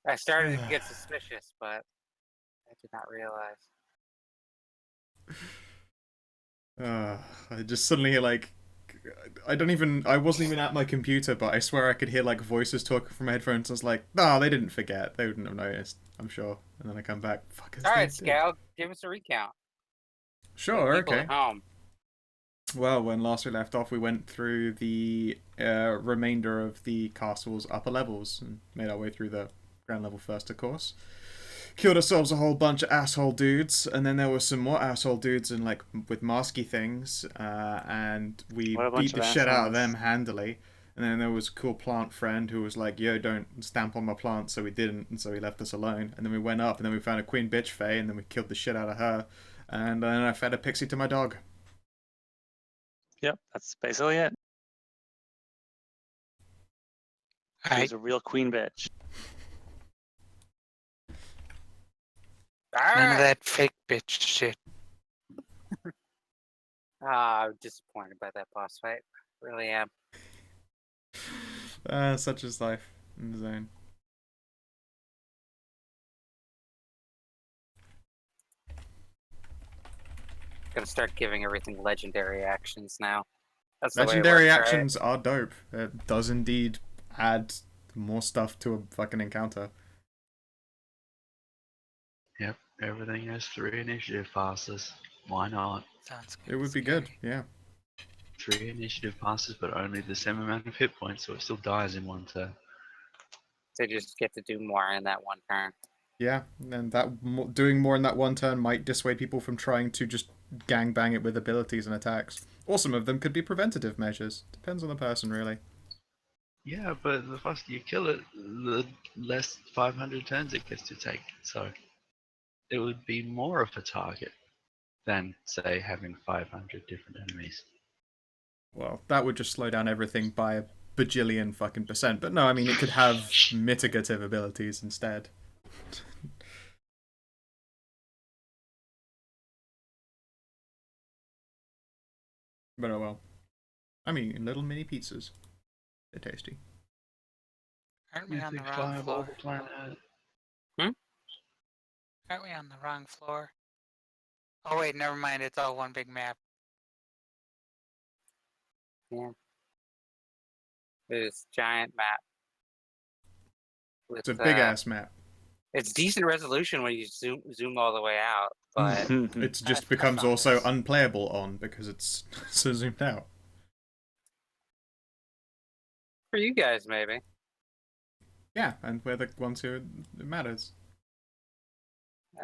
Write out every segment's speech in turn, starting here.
I started to get suspicious, but I did not realize. I just suddenly like I wasn't even at my computer, but I swear I could hear like voices talking from my headphones. I was like, no, they didn't forget. They wouldn't have noticed, I'm sure. And then I come back, fuckers, All they right, did. Scal, give us a recount for the Sure, people at okay. home. Well, when last we left off, we went through the remainder of the castle's upper levels and made our way through the ground level first, of course. Killed ourselves a whole bunch of asshole dudes, and then there were some more asshole dudes and like with masky things, and we What a bunch beat of the shit out of assholes. them handily. And then there was a cool plant friend who was like, "Yo, don't stamp on my plant," so we didn't, and so he left us alone. And then we went up, and then we found a queen bitch Fey, and then we killed the shit out of her. And then I fed a pixie to my dog. Yep, that's basically it. I She's a real queen bitch. none of Ah, that fake bitch shit. I'm disappointed by that boss fight. Really am. Such is life in the zone. Gonna start giving everything legendary actions now. That's the way it Legendary works, right? actions are dope. It does indeed add more stuff to a fucking encounter. Yep, everything has 3 initiative passes. Why not? Sounds It good. would be good, yeah. 3 initiative passes, but only the same amount of hit points, so it still dies in one turn. They just get to do more in that one turn. Yeah, and that doing more in that one turn might dissuade people from trying to just gangbang it with abilities and attacks. Or some of them could be preventative measures. Depends on the person, really. Yeah, but the faster you kill it, the less 500 turns it gets to take. So it would be more of a target than, say, having 500 different enemies. Well, that would just slow down everything by a bajillion fucking percent. But no, I mean, it could have mitigative abilities instead. But oh well. I mean, little mini pizzas. They're tasty. Aren't we on the Mythic wrong Fireball floor? Planet. Aren't we on the wrong floor? Oh wait, never mind. It's all one big map. Yeah. This giant map. With, It's a big ass map. It's decent resolution when you zoom all the way out, but It just I becomes found also this. unplayable on because it's so zoomed out. for you guys maybe. Yeah, and we're the ones who it matters.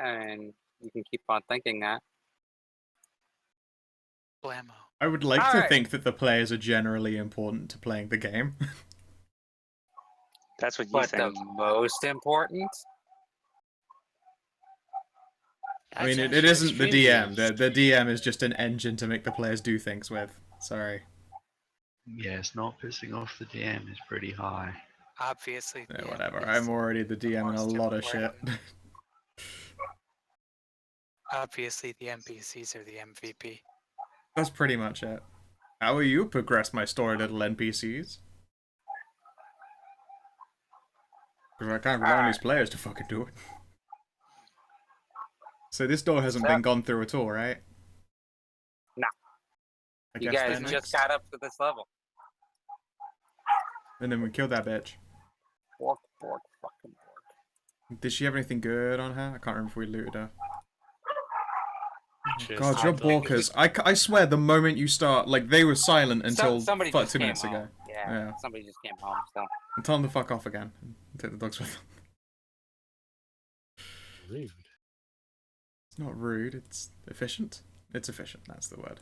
I mean, you can keep on thinking that. Blammo. I would like All to right. think that the players are generally important to playing the game. That's what you But think. the most important? I mean, it That's isn't the extremely DM. The DM is just an engine to make the players do things with. Sorry. Yes, not pissing off the DM is pretty high. obviously. Yeah, the whatever. MPs I'm already the DM in a most lot of shit. important. Obviously, the NPCs are the MVP. That's pretty much it. How will you progress my story, little NPCs? Because I can't rely on these players to fucking do it. So this door hasn't been gone through at all, right? No. I You guess guys that just next. got up to this level. And then we killed that bitch. Bork, bork, fucking bork. Did she have anything good on her? I can't remember if we looted her. Just God, you're hide like- borkers. I swear, the moment you start, like, they were silent until Somebody fuck just 2 came minutes home. ago. Yeah, somebody just came home. So And tell them to fuck off again. And take the dogs with them. Rude. It's not rude, it's efficient. It's efficient, that's the word.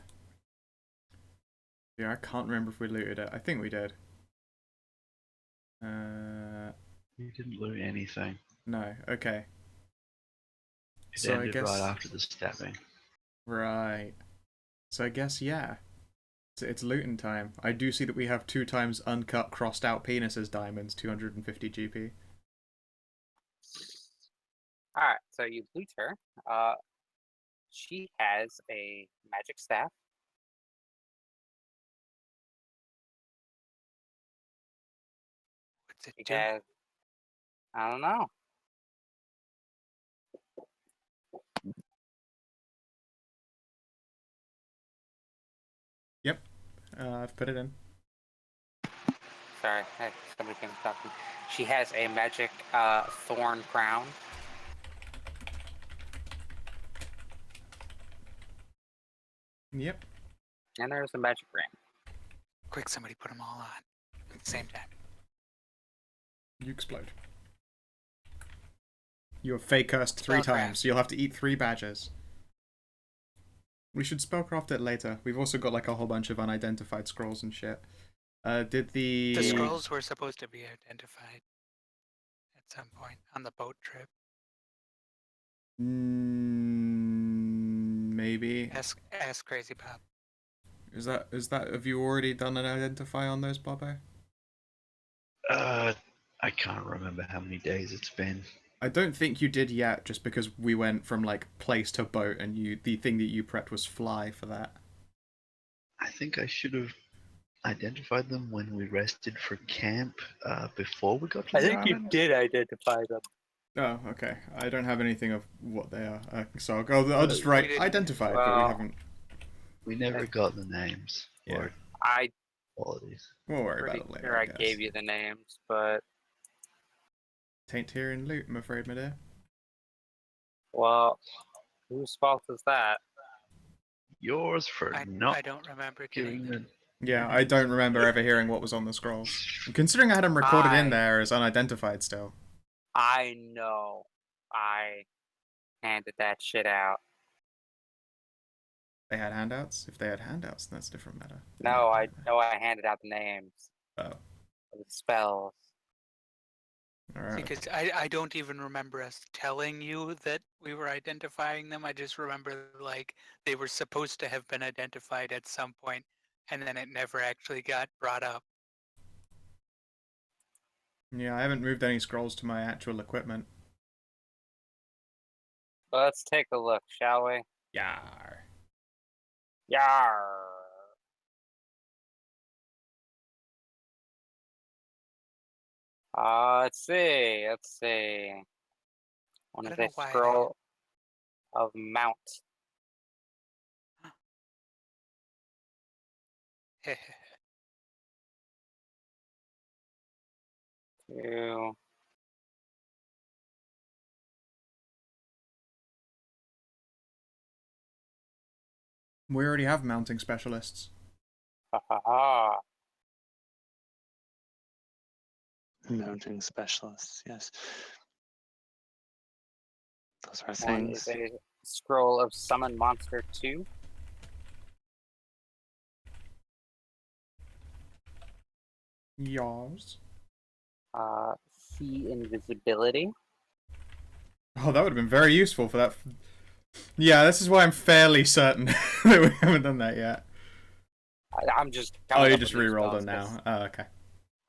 Yeah, I can't remember if we looted it. I think we did. You didn't loot anything. No, okay. It So I ended guess... right after the stabbing. Right. So I guess, yeah. It's looting time. I do see that we have 2 times uncut, crossed out penises diamonds, 250 GP. alright, so you loot her. She has a magic staff. What's it She do? has, I don't know. I've put it in. Sorry, hey, somebody came to talk to me. She has a magic thorn crown. Yep. And there's a magic ring. Quick, somebody put them all on at the same time. You explode. You are fey cursed 3 Spellcraft. times, so you'll have to eat 3 badges. We should spellcraft it later. We've also got like a whole bunch of unidentified scrolls and shit. Did the... The scrolls were supposed to be identified at some point on the boat trip. Maybe. Ask Crazy Pop. Is that have you already done an identify on those, Bobo? I can't remember how many days it's been. I don't think you did yet, just because we went from like place to boat, and the thing that you prepped was fly for that. I think I should have identified them when we rested for camp before we got to the island. did identify them. Oh, okay. I don't have anything of what they are, so I'll just write didn't- identified, but we well, haven't. We never got the names Yeah. or I qualities. We'll worry pretty about it later. sure I guess. gave you the names, but Taint here in loot, I'm afraid, my dear. well, whose fault is that? Yours for I not don't remember getting giving them. the. Yeah, I don't remember ever hearing what was on the scrolls. And considering I had them recorded in there as unidentified still. I know. I handed that shit out. They had handouts? If they had handouts, then that's a different matter. No, I handed out the names Oh, of the spells. alright. Because I don't even remember us telling you that we were identifying them. I just remember like they were supposed to have been identified at some point, and then it never actually got brought up. Yeah, I haven't moved any scrolls to my actual equipment. Let's take a look, shall we? Yar. Yar. Let's see. One I is don't a know why I- scroll of mount. Two. We already have mounting specialists. Ha ha ha. Mounting specialists, yes. Those are One is things. a scroll of summon monster 2. Yars. See invisibility. Oh, that would have been very useful for that. Yeah, this is why I'm fairly certain that we haven't done that yet. I'm just. Oh, coming you up just with these re-rolled spells them 'cause, now. Oh, okay.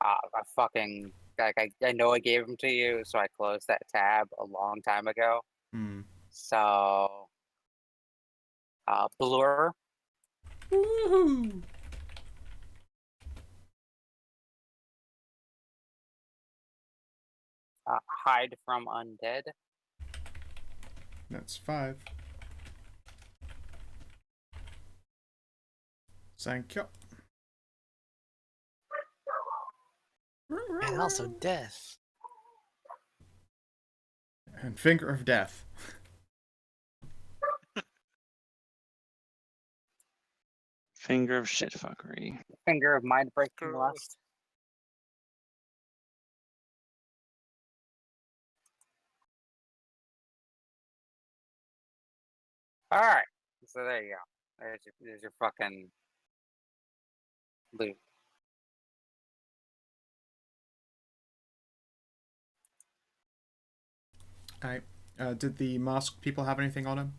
I fucking I know I gave them to you, so I closed that tab a long time ago. Hmm. So, blur. Woohoo! Hide from undead. That's 5. Thank you. And also death. And Finger of Death. Finger of shitfuckery. Finger of mind breaking Gross. lust. All right, so there you go. There's your fucking loot. Alright. Did the masked people have anything on them?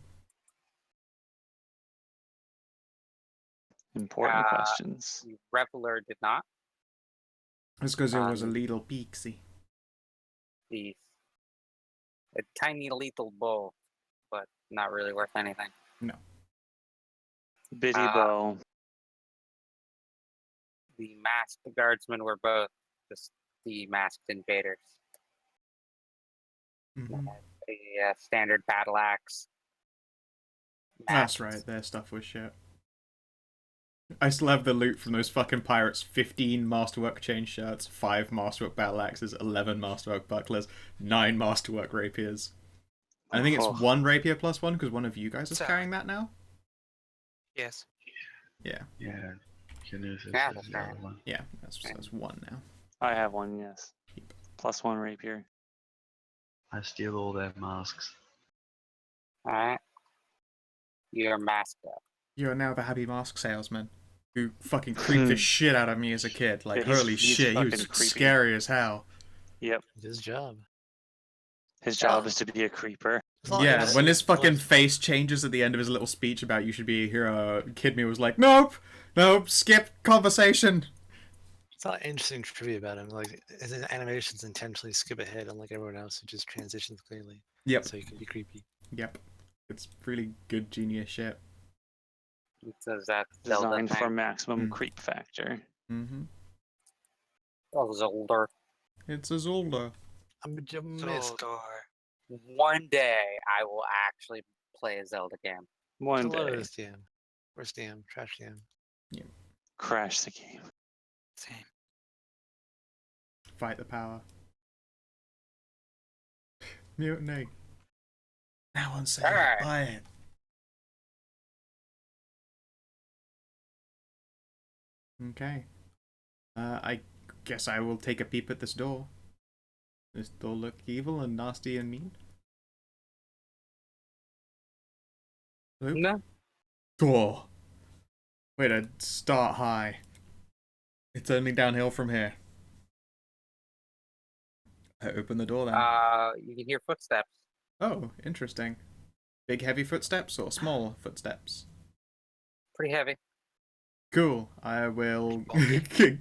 Important questions. The Reveler did not. It's because it was a little peaksy. The a tiny lethal bow, but not really worth anything. No. Bitty bow. The masked guardsmen were both just the masked invaders. Mhm. A standard battle axe. That's masked right, their stuff was shit. I still have the loot from those fucking pirates. 15 Masterwork chain shirts, 5 Masterwork battle axes, 11 Masterwork bucklers, 9 Masterwork rapiers. I think it's Oh. 1 rapier plus 1 because one of you guys is So- carrying that now. Yes. Yeah, Yeah. Canoes is Yeah, the that's other right. one. yeah, that's 1 now. I have one, yes. +1 rapier. I steal all their masks. Alright. You're masked up. You are now the happy mask salesman who fucking creeped the shit out of me as a kid. Like, Yeah, he's- holy he's shit, he was fucking creepy. scary as hell. Yep. It's his job. His job is to be a creeper. As long Yeah, as- when his as long fucking as- face changes at the end of his little speech about you should be a hero, Kid Me was like, nope, nope, skip conversation. It's not interesting trivia about him. Like his animations intentionally skip ahead, unlike everyone else who just transitions clearly. Yep, So he can be creepy. yep. It's really good genius shit. It says that Zelda Designed for thing. maximum creep factor. Mm-hmm. Oh, Zelda. It's a Zelda. I'm a missed. Zoldor. One day I will actually play a Zelda game. One Hello, day, DM. Where's DM? Trash DM. crash the game. Same. Fight the power. Mutiny. Now on sale. Alright. Buy it. Okay. I guess I will take a peep at this door. This door look evil and nasty and mean. Hello? No. Door. Way to start high. It's only downhill from here. I open the door then. You can hear footsteps. Oh, interesting. Big heavy footsteps or small footsteps? Pretty heavy. Cool. I will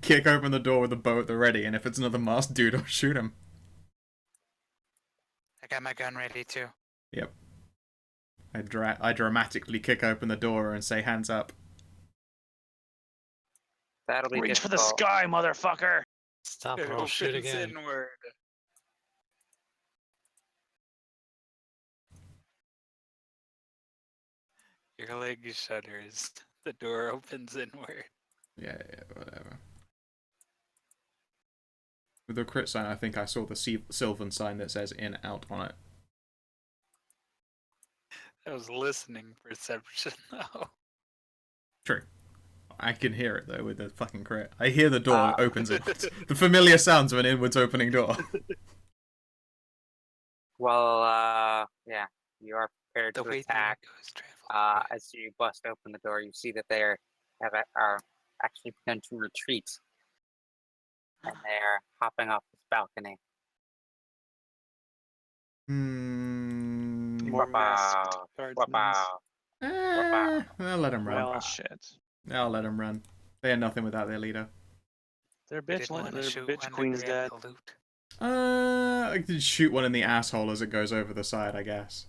kick open the door with a bow at the ready, and if it's another masked dude, I'll shoot him. I got my gun ready too. Yep. I dramatically kick open the door and say, hands up. That'll be Reach for the difficult. sky, motherfucker! Stop or It I'll shoot opens again. inward. Your leg shudders. The door opens inward. Yeah, whatever. With the crit sign, I think I saw the Sylvan sign that says in, out on it. That was listening perception though. True. I can hear it, though, with the fucking crit. I hear the door opens it. The familiar sounds of an inwards opening door. Well, yeah, you are prepared The to way the attack. echoes travel. As you bust open the door, you see that they are actually begun to retreat, and they're hopping off this balcony. More masked Wow. guardsmen. Wow. I'll let him run. Well, shit. I'll let him run. They are nothing without their leader. Their We bitch, didn't wanna their shoot bitch one to queen's grab dead. the loot. I could shoot one in the asshole as it goes over the side, I guess.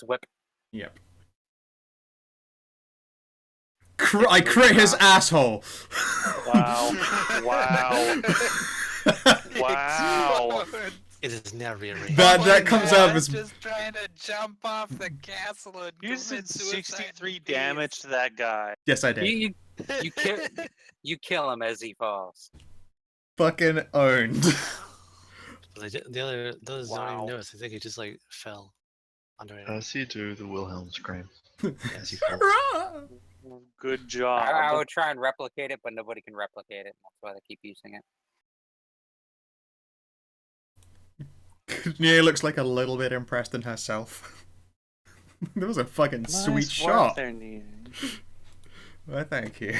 Whip. Yep. I crit his asshole! Wow. Wow. Wow. It is now rearranged. That comes out I'm as... just trying to jump off the castle and You just commit did suicide 63 in peace. damage to that guy. Yes, I did. You kill him as he falls. Fucking owned. The other those don't Wow. even notice. I think he just like fell under it. As you do the Wilhelm scream. As you fall. Hurrah! Good I job. would try and replicate it, but nobody can replicate it. That's why they keep using it. Nia looks like a little bit impressed in herself. That was a fucking Nice sweet work shot. there, Nia. Well, thank you.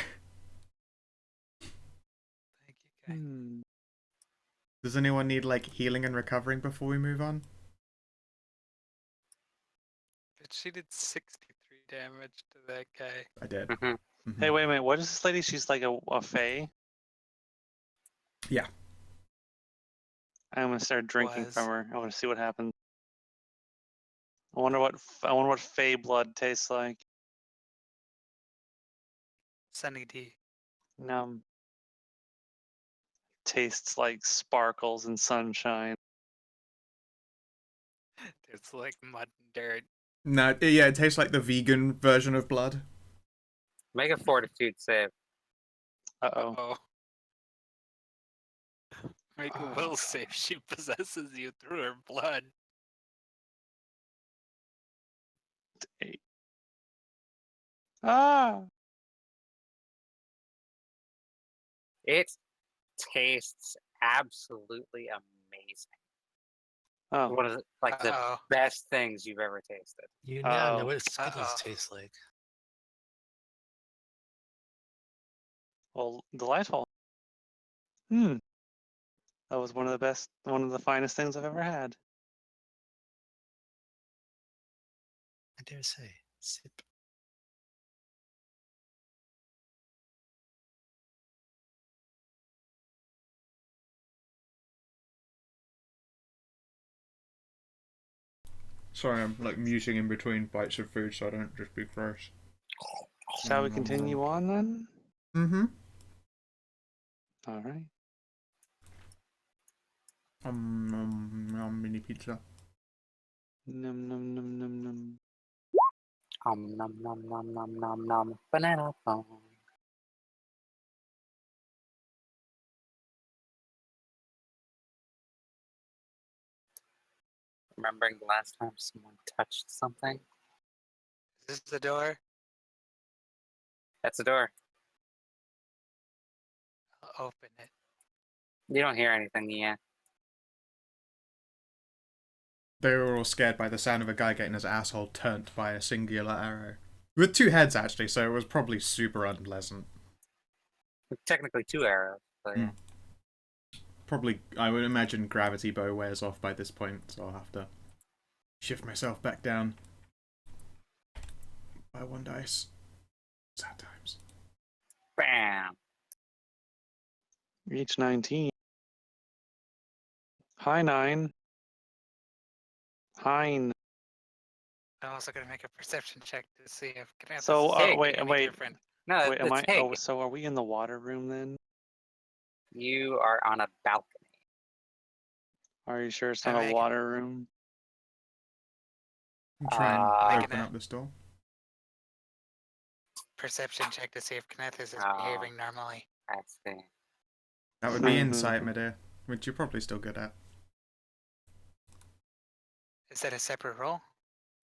Thank you, guys. Does anyone need, like, healing and recovering before we move on? But she did 63 damage to that guy. I did. Mhm. Mhm. Hey, wait a minute. What is this lady? She's like a Fey? Yeah. I'm gonna start drinking Was. from her. I want to see what happens. I wonder what Fey blood tastes like. Sunny D. Tastes like sparkles and sunshine. It's like mud and dirt. No, yeah, it tastes like the vegan version of blood. Make a fortitude save. Uh-oh. Oh. Make a will save. She possesses you through her blood. 8. Ah! It tastes absolutely amazing. Oh. One of the, like the Uh-oh. best things you've ever tasted. You now know Uh-oh. what Skittles Uh-oh. taste like. Well, delightful. Hmm. That was one of the finest things I've ever had. I dare say. Sip. Sorry, I'm like muting in between bites of food so I don't just be gross. Shall we continue on then? Mm-hmm. All right. Mini pizza. Num num num num num. Nom nom nom nom nom nom. Banana phone. Remembering the last time someone touched something? Is this the door? That's the door. I'll open it. You don't hear anything yet. They were all scared by the sound of a guy getting his asshole turned by a singular arrow. With 2 heads, actually, so it was probably super unpleasant. Technically 2 arrows. So yeah. Probably, I would imagine gravity bow wears off by this point, so I'll have to shift myself back down by 1 dice. Sad times. Bam! Reach 19. Hi 9. Hein. I'm also going to make a perception check to see if Kenneth So, is saying wait, any wait. different. No, Wait, it's Hig. Oh, so are we in the water room then? You are on a balcony. Are you sure it's I not a make- water room? Try and Making open a- up this door. Perception check to see if Kenneth is Ah. behaving normally. I see. That would be insight, my dear, which you're probably still good at. Is that a separate roll?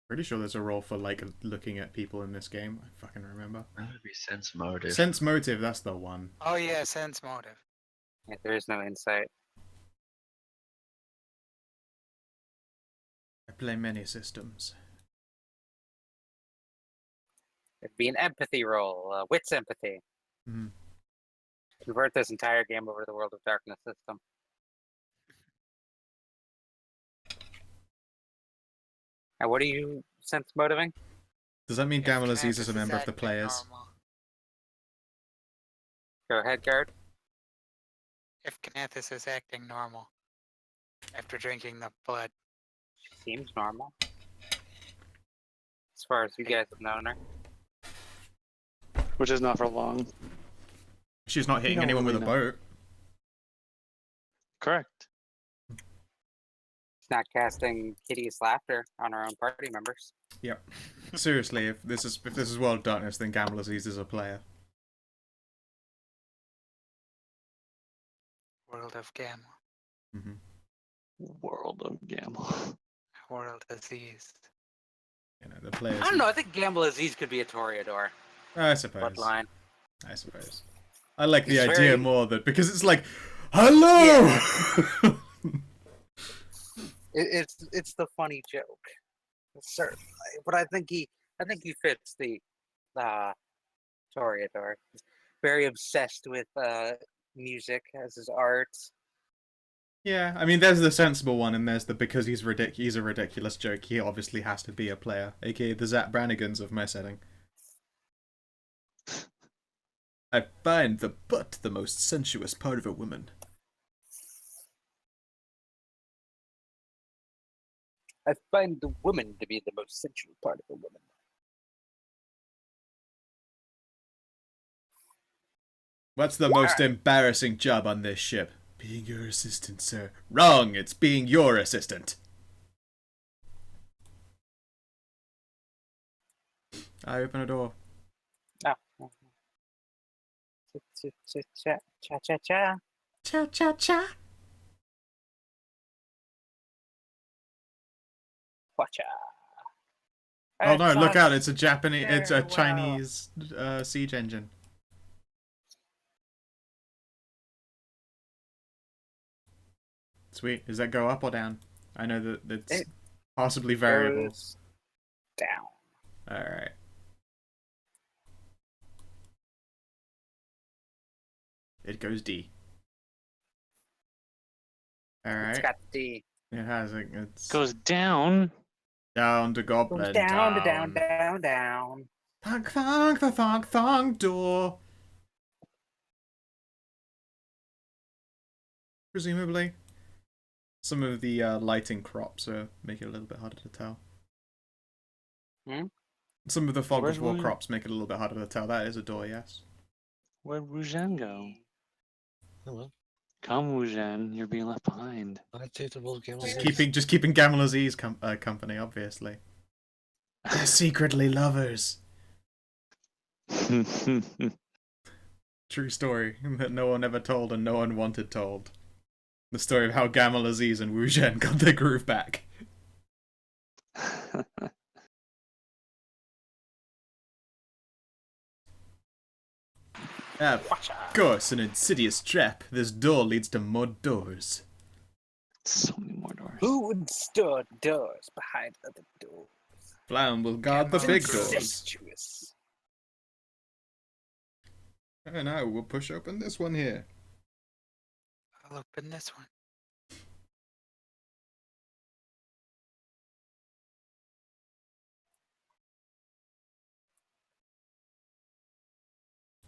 Pretty sure there's a roll for like looking at people in this game. I fucking remember. That would be sense motive. Sense motive, that's the one. Oh yeah, sense motive. Yeah, there is no insight. I play many systems. It'd be an empathy roll, wits empathy. Mhm. Convert this entire game over to the World of Darkness system. And what are you sense motiving? Does that mean If Gamal Kenneth Aziz is a member of the acting players? normal. Go ahead, guard. If Kenneth is acting normal after drinking the blood. She seems normal. As far as you guys have known her. Which is not for long. She's not hitting don't anyone with a really know. boat. Correct. She's not casting hideous laughter on her own party members. Yep. Seriously, if this is World of Darkness, then Gamal Aziz is a player. World of Gamma. Mm-hmm. World of Gamma. World Aziz. You know, the players. I don't know, I think Gamble Aziz could be a Toreador. I suppose. Bloodline. I suppose. I like the He's idea very- more that because it's like, hello. It's the funny joke, certainly. But I think he fits the Toreador. He's very obsessed with music as his art. Yeah, I mean, there's the sensible one, and there's the because he's a ridiculous joke. He obviously has to be a player, aka the Zap Brannigans of my setting. I find the butt the most sensuous part of a woman. I find the woman to be the most sensual part of a woman. What's the most embarrassing job on this ship? Being your assistant, sir. Wrong, it's being your assistant. I open a door. Oh. Cha cha cha cha. Cha cha cha. Watcha. Oh no! Look out! us. It's a Japanese. It's a Farewell. Chinese siege engine. Sweet. Does that go up or down? I know that it's It possibly variable. Goes down. All right. It goes D. All right. It's got D. It has. It's Goes down. down to Goes Goblin down to Town. down. Thunk thunk the thunk thunk door. Presumably, some of the lighting crops make it a little bit harder to tell. Hmm? Some of the fog Where's of war Rouge? crops make it a little bit harder to tell. That is a door, yes. Where'd Wujen go? Oh well. Come, Wujen, you're being left behind. I take the wolf game. Just keeping Gamal Aziz's company, obviously. They're secretly lovers. True story that no one ever told and no one wanted told. The story of how Gamal Aziz and Wu Zhen got their groove back. Of course, an insidious trap. This door leads to more doors. So many more doors. Who would store doors behind other doors? Flam will guard the Gamal big Aziz. doors. Incestuous. And I will push open this one here. I'll open this one.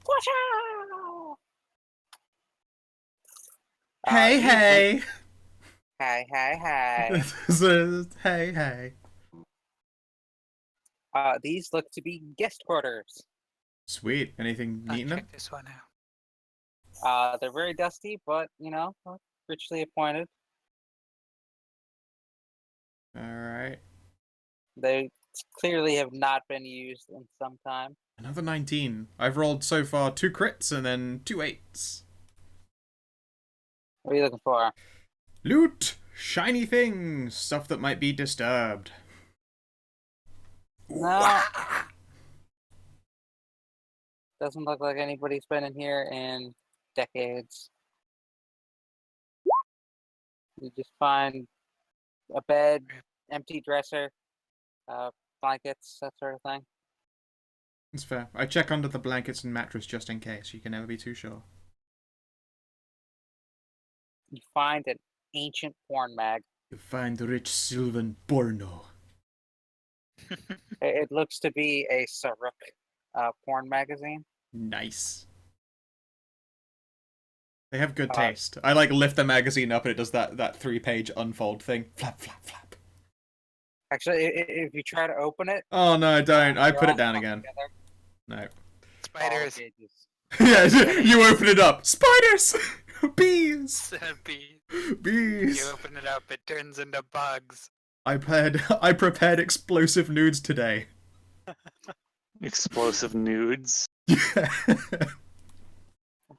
Watch out! Hey, these hey! look- Hey, hey, hey. Hey, hey. These look to be guest quarters. Sweet. Anything I'll neat in them? check this one out. They're very dusty, but, richly appointed. Alright. They clearly have not been used in some time. Another 19. I've rolled so far 2 crits and then 2 8s. What are you looking for? Loot! Shiny things! Stuff that might be disturbed. No. Doesn't look like anybody's been in here in decades. You just find a bed, empty dresser, blankets, that sort of thing. It's fair. I check under the blankets and mattress just in case. You can never be too sure. You find an ancient porn mag. You find rich sylvan porno. It looks to be a Saruk porn magazine. Nice. They have good Uh, taste. I lift the magazine up and it does that 3-page unfold thing. Flap, flap, flap. Actually, if you try to open it, Oh no, don't. I they're put all it down stuck again. together. No. All Spiders. pages. Yeah, you open it up. Spiders! Bees! Bee. Bees! You open it up, it turns into bugs. I prepared explosive nudes today. Explosive nudes. Yeah.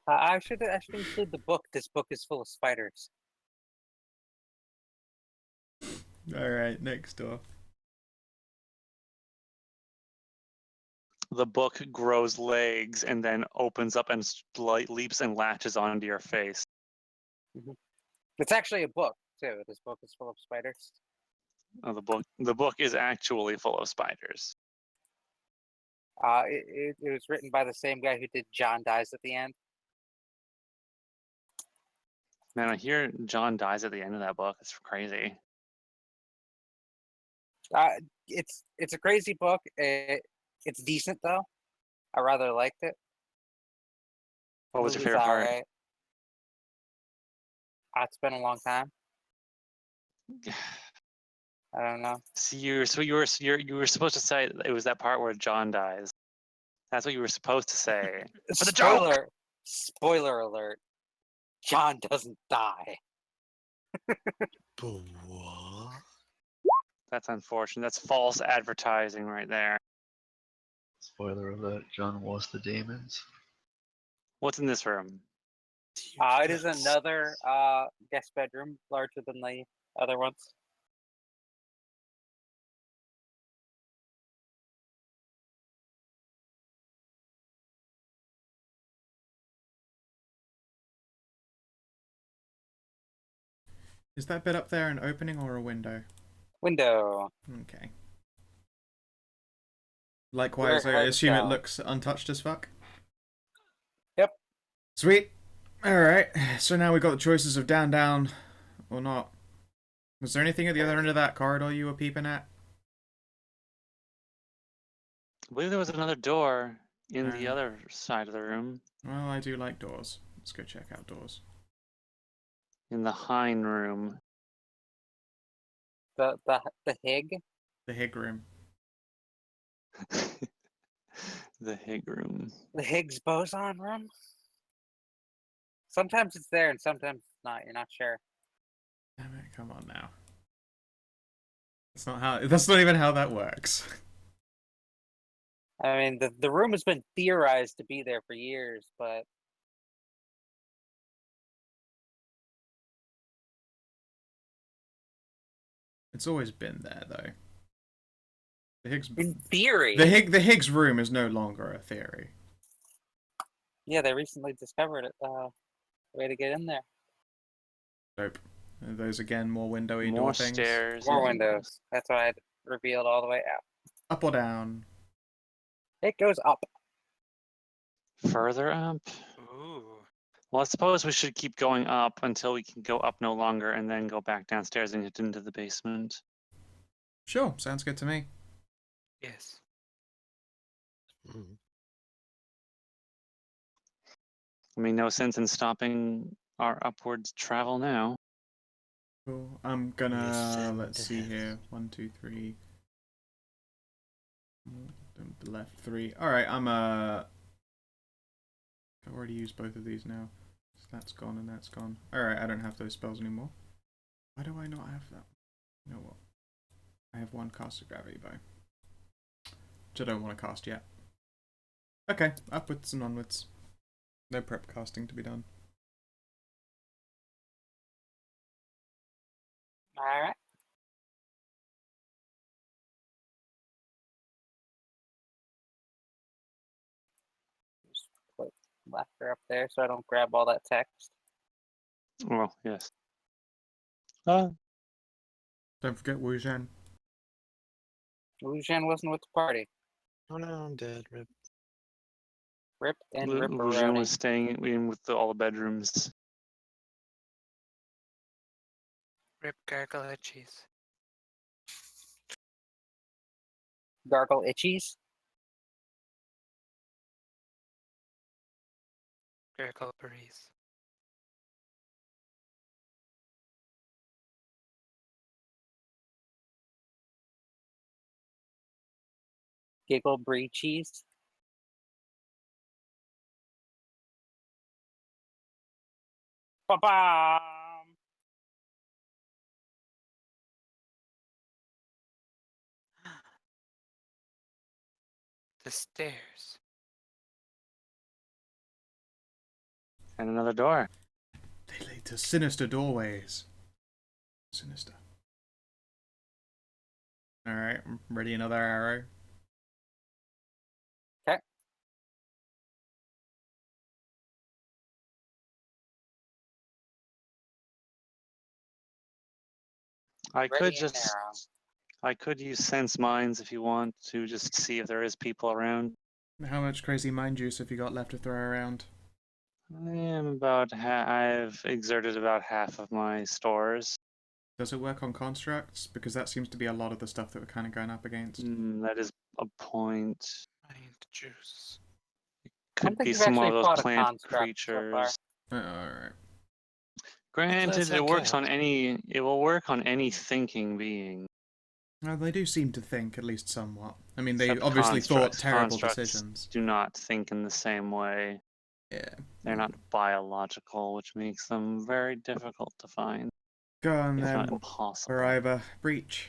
I should include the book. This book is full of spiders. Alright, next door. The book grows legs and then opens up and leaps and latches onto your face. It's actually a book too. This book is full of spiders. Oh, the book is actually full of spiders. It was written by the same guy who did John Dies at the End. Man, I hear John dies at the end of that book. It's crazy. It's a crazy book. It's decent though. I rather liked it. What was your Movie's favorite part? alright. It's been a long time. I don't know. See, you were supposed to say it was that part where John dies. That's what you were supposed to say. For the joke! Spoiler alert. John doesn't die. But what? That's unfortunate. That's false advertising right there. Spoiler alert, John was the demons. What's in this room? Huge It is guts. another guest bedroom, larger than the other ones. Is that bit up there an opening or a window? Window. Okay. Likewise, I hard to assume it tell. looks untouched as fuck. Yep. Sweet. Alright, so now we got the choices of down, down, or not. Was there anything at the other end of that corridor you were peeping at? I believe there was another door in the Um, other side of the room, Well, I do like doors. Let's go check out doors. in the hind room. The Hig. The Hig room. The Hig room. The Higgs boson room. Sometimes it's there and sometimes it's not. You're not sure. Damn it, come on now. That's not how. That's not even how that works. I mean, the room has been theorized to be there for years, but It's always been there though. The Higgs. in theory, The Higgs room is no longer a theory. yeah, they recently discovered it. Way to get in there. Nope. Are those again more windowy More door things? stairs. More and- windows. That's why I revealed all the way out. Up or down? It goes up. Further up? Ooh. Well, I suppose we should keep going up until we can go up no longer and then go back downstairs and get into the basement. Sure, sounds good to me. Yes. Mm. I mean, no sense in stopping our upwards travel now. Cool. I'm gonna Listen let's to see him. here. 1, 2, 3. The left 3. All right. I've already used both of these now. So that's gone and that's gone. All right. I don't have those spells anymore. Why do I not have that? You know what? I have one cast of gravity bow, which I don't want to cast yet. Okay. Upwards and onwards. No prep casting to be done. All right. Just put laughter up there so I don't grab all that text. Well, yes. Don't forget Wu Zhen. Wu Zhen wasn't with the party. Oh no, I'm dead. Rip. Rip and Lucian Ripperoni. was staying in with all the bedrooms. Rip gargle cheese. Gargle itchies. Gargle breeze. Giggle brie cheese. Ba-bam! The stairs. And another door. They lead to sinister doorways. Sinister. Alright, ready another arrow. Okay. I could Ready and just, arrow. I could use sense minds if you want to just see if there is people around. How much crazy mind juice have you got left to throw around? I am about, I've exerted about half of my stores. Does it work on constructs? Because that seems to be a lot of the stuff that we're kind of going up against. That is a point. Mind juice. Could think be you've some more actually of fought those a plant construct so far. creatures. Alright. Granted, That's it works okay. on any. It will work on any thinking being. Well, they do seem to think, at least somewhat. I mean, they Except obviously thought constructs. terrible Constructs decisions. do not think in the same way. Yeah. They're not biological, which makes them very difficult to find, Go on if not then, impossible. Bariba. Breach.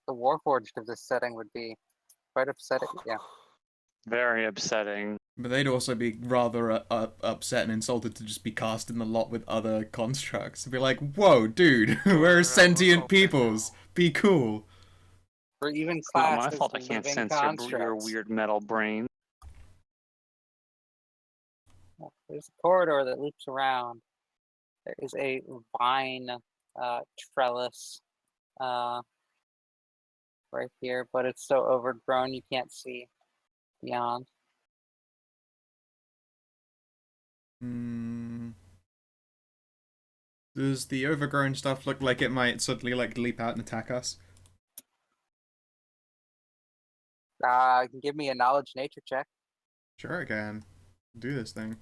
The Warforged of this setting would be quite upsetting. Yeah. Very upsetting. But they'd also be rather upset and insulted to just be cast in the lot with other constructs. They'd be like, whoa, dude, we're sentient peoples. Be cool. Or even It's not classed my as fault I can't living sense your constructs. weird metal brain. There's a corridor that loops around. There is a vine trellis right here, but it's so overgrown you can't see beyond. Does the overgrown stuff look like it might suddenly like leap out and attack us? You can give me a knowledge nature check. Sure, I can. Do this thing.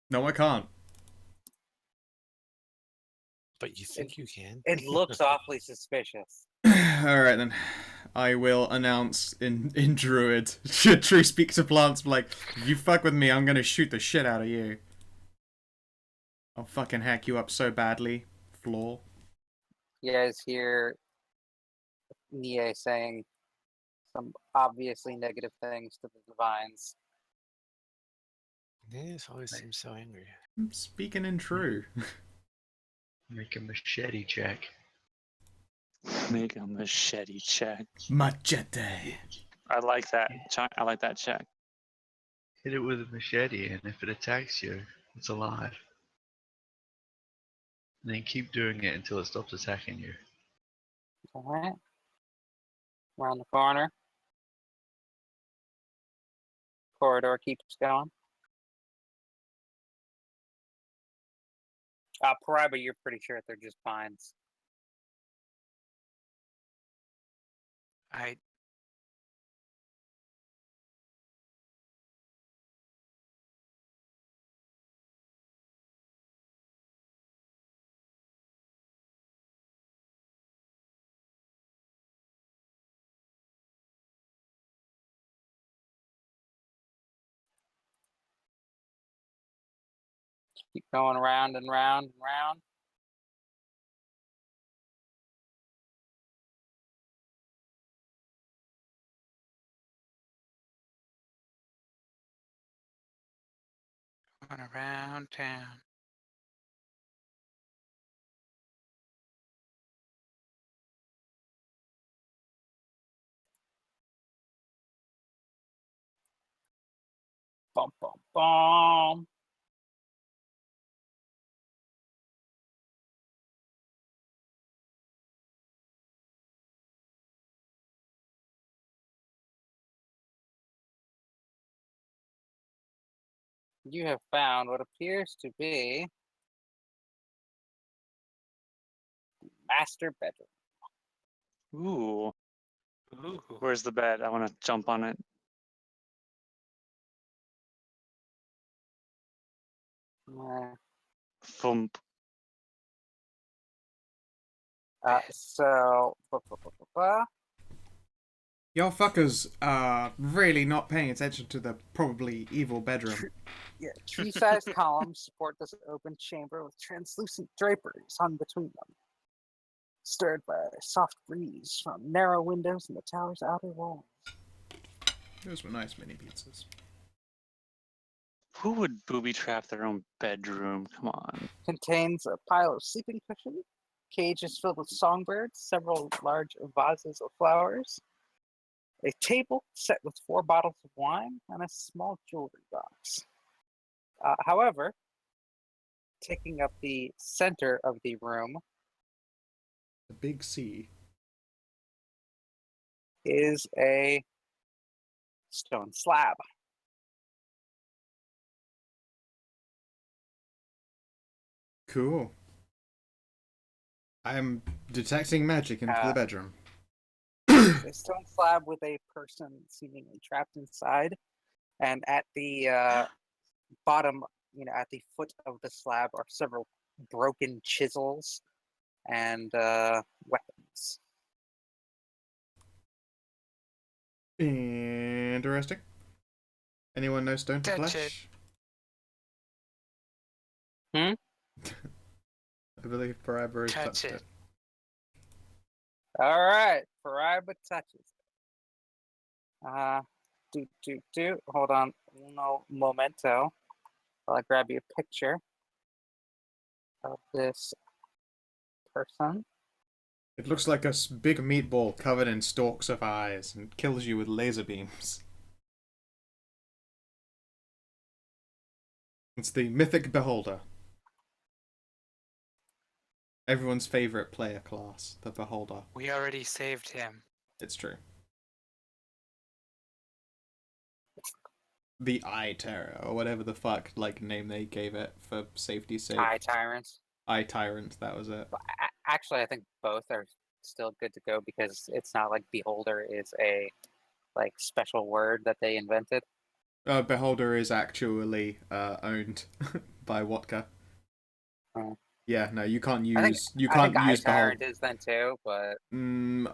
No, I can't. But you think you can? It looks awfully suspicious. Alright then. I will announce in Druid. True speak to plants, like, if you fuck with me, I'm gonna shoot the shit out of you. I'll fucking hack you up so badly. Floor. You guys hear Nie saying some obviously negative things to the divines. This always seems so angry. I'm speaking in true. Make a machete check. Make a machete check. Machete. I like that. I like that check. Hit it with a machete, and if it attacks you, it's alive. And then keep doing it until it stops attacking you. All right. Around the corner. Corridor keeps going. Paraiba, you're pretty sure they're just vines. I Keep going round and round and round. going around town. Bum, bum, bum. You have found what appears to be the master bedroom. Ooh. Ooh. Where's the bed? I want to jump on it. Thump. So, Y'all fuckers are really not paying attention to the probably evil bedroom. yeah, tree-sized columns support this open chamber with translucent draperies hung between them, stirred by a soft breeze from narrow windows in the tower's outer walls. Those were nice mini pizzas. Who would booby trap their own bedroom? Come on. Contains a pile of sleeping cushions, cages filled with songbirds, several large vases of flowers, a table set with 4 bottles of wine, and a small jewelry box. However, taking up the center of the room The big C. is a stone slab. Cool. I'm detecting magic into the bedroom. A stone slab with a person seemingly trapped inside, and at the bottom, at the foot of the slab are several broken chisels and weapons. Interesting. Anyone know stone to Touch flesh? Hmm? I believe Paraiba has Touch touched it. it. All right, Paraiba touches. Hold on. uno momento while I grab you a picture of this person. It looks like a big meatball covered in stalks of eyes and kills you with laser beams. It's the Mythic Beholder. Everyone's favorite player class, the Beholder. We already saved him. It's true. The Eye Terror, or whatever the fuck name they gave it for safety's sake. Eye Tyrants. Eye Tyrant, that was it. But actually, I think both are still good to go because it's not like Beholder is a special word that they invented. Beholder is actually owned by Wotka. Oh. Yeah, no, you can't I think use Beholder. Eye Tyrant is then too, but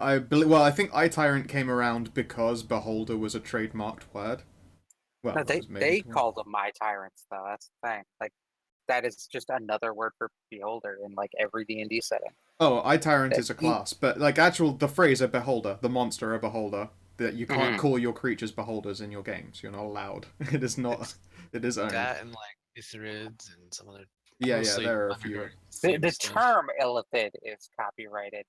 I believe. Well, I think Eye Tyrant came around because Beholder was a trademarked word. Well, no, it was they maybe- called them Eye Tyrants though. That's the thing. That is just another word for Beholder in every D&D setting. Oh, Eye Tyrant is a class, but the phrase a Beholder, the monster a Beholder, that you can't call your creatures Beholders in your games. You're not allowed. It is not. It is owned. That and Ithrids and some other. Yeah, mostly there are a few. The stuff. term illithid is copyrighted.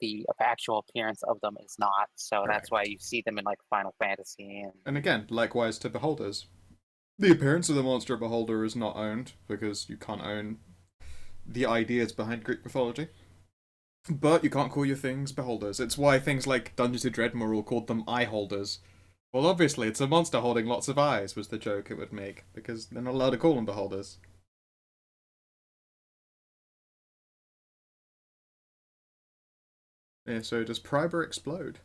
The actual appearance of them is not, so that's why you see them in Final Fantasy And again, likewise to Beholders. The appearance of the monster Beholder is not owned, because you can't own the ideas behind Greek mythology. But you can't call your things Beholders. It's why things like Dungeons of Dreadmore all called them Eye Holders. Well, obviously, it's a monster holding lots of eyes, was the joke it would make, because they're not allowed to call them Beholders. Yeah, so does Priber explode?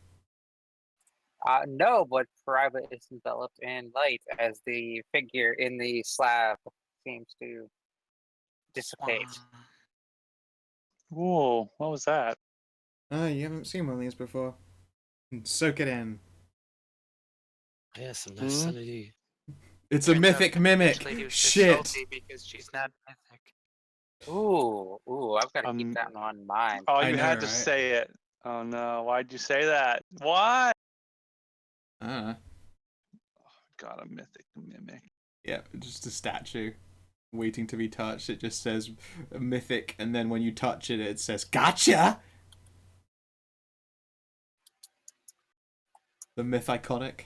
no, but Paraiba is enveloped in light as the figure in the slab seems to dissipate. Whoa, what was that? You haven't seen one of these before. Soak it in. Yeah, some nice sanity. It's a Turns out mythic that mimic. Lady was just Shit. salty because she's not mythic. Ooh, I've got to keep that one in mind. Oh, I you know, had to right? say it. Oh no, why'd you say that? Why? God, a mythic mimic. Yeah, just a statue waiting to be touched. It just says mythic, and then when you touch it, it says gotcha. The myth iconic.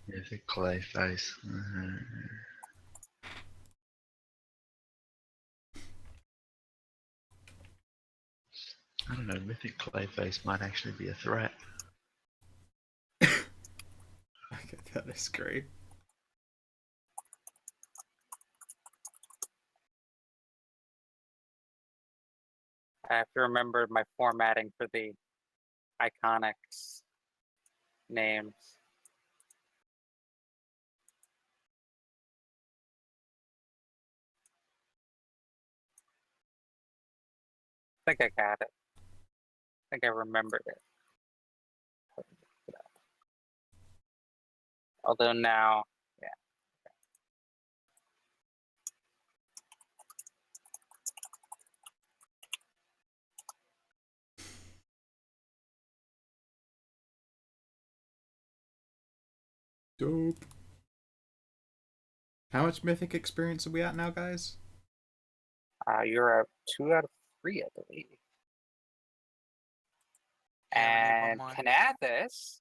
Mythic clay face. I don't know, mythic clay face might actually be a threat. Okay, that is great. I have to remember my formatting for the iconics names. I think I got it. I think I remembered it. Although now, yeah. Dope. How much mythic experience are we at now, guys? You're a 2 out of 3, I believe. Yeah, we need And one more. Canathus,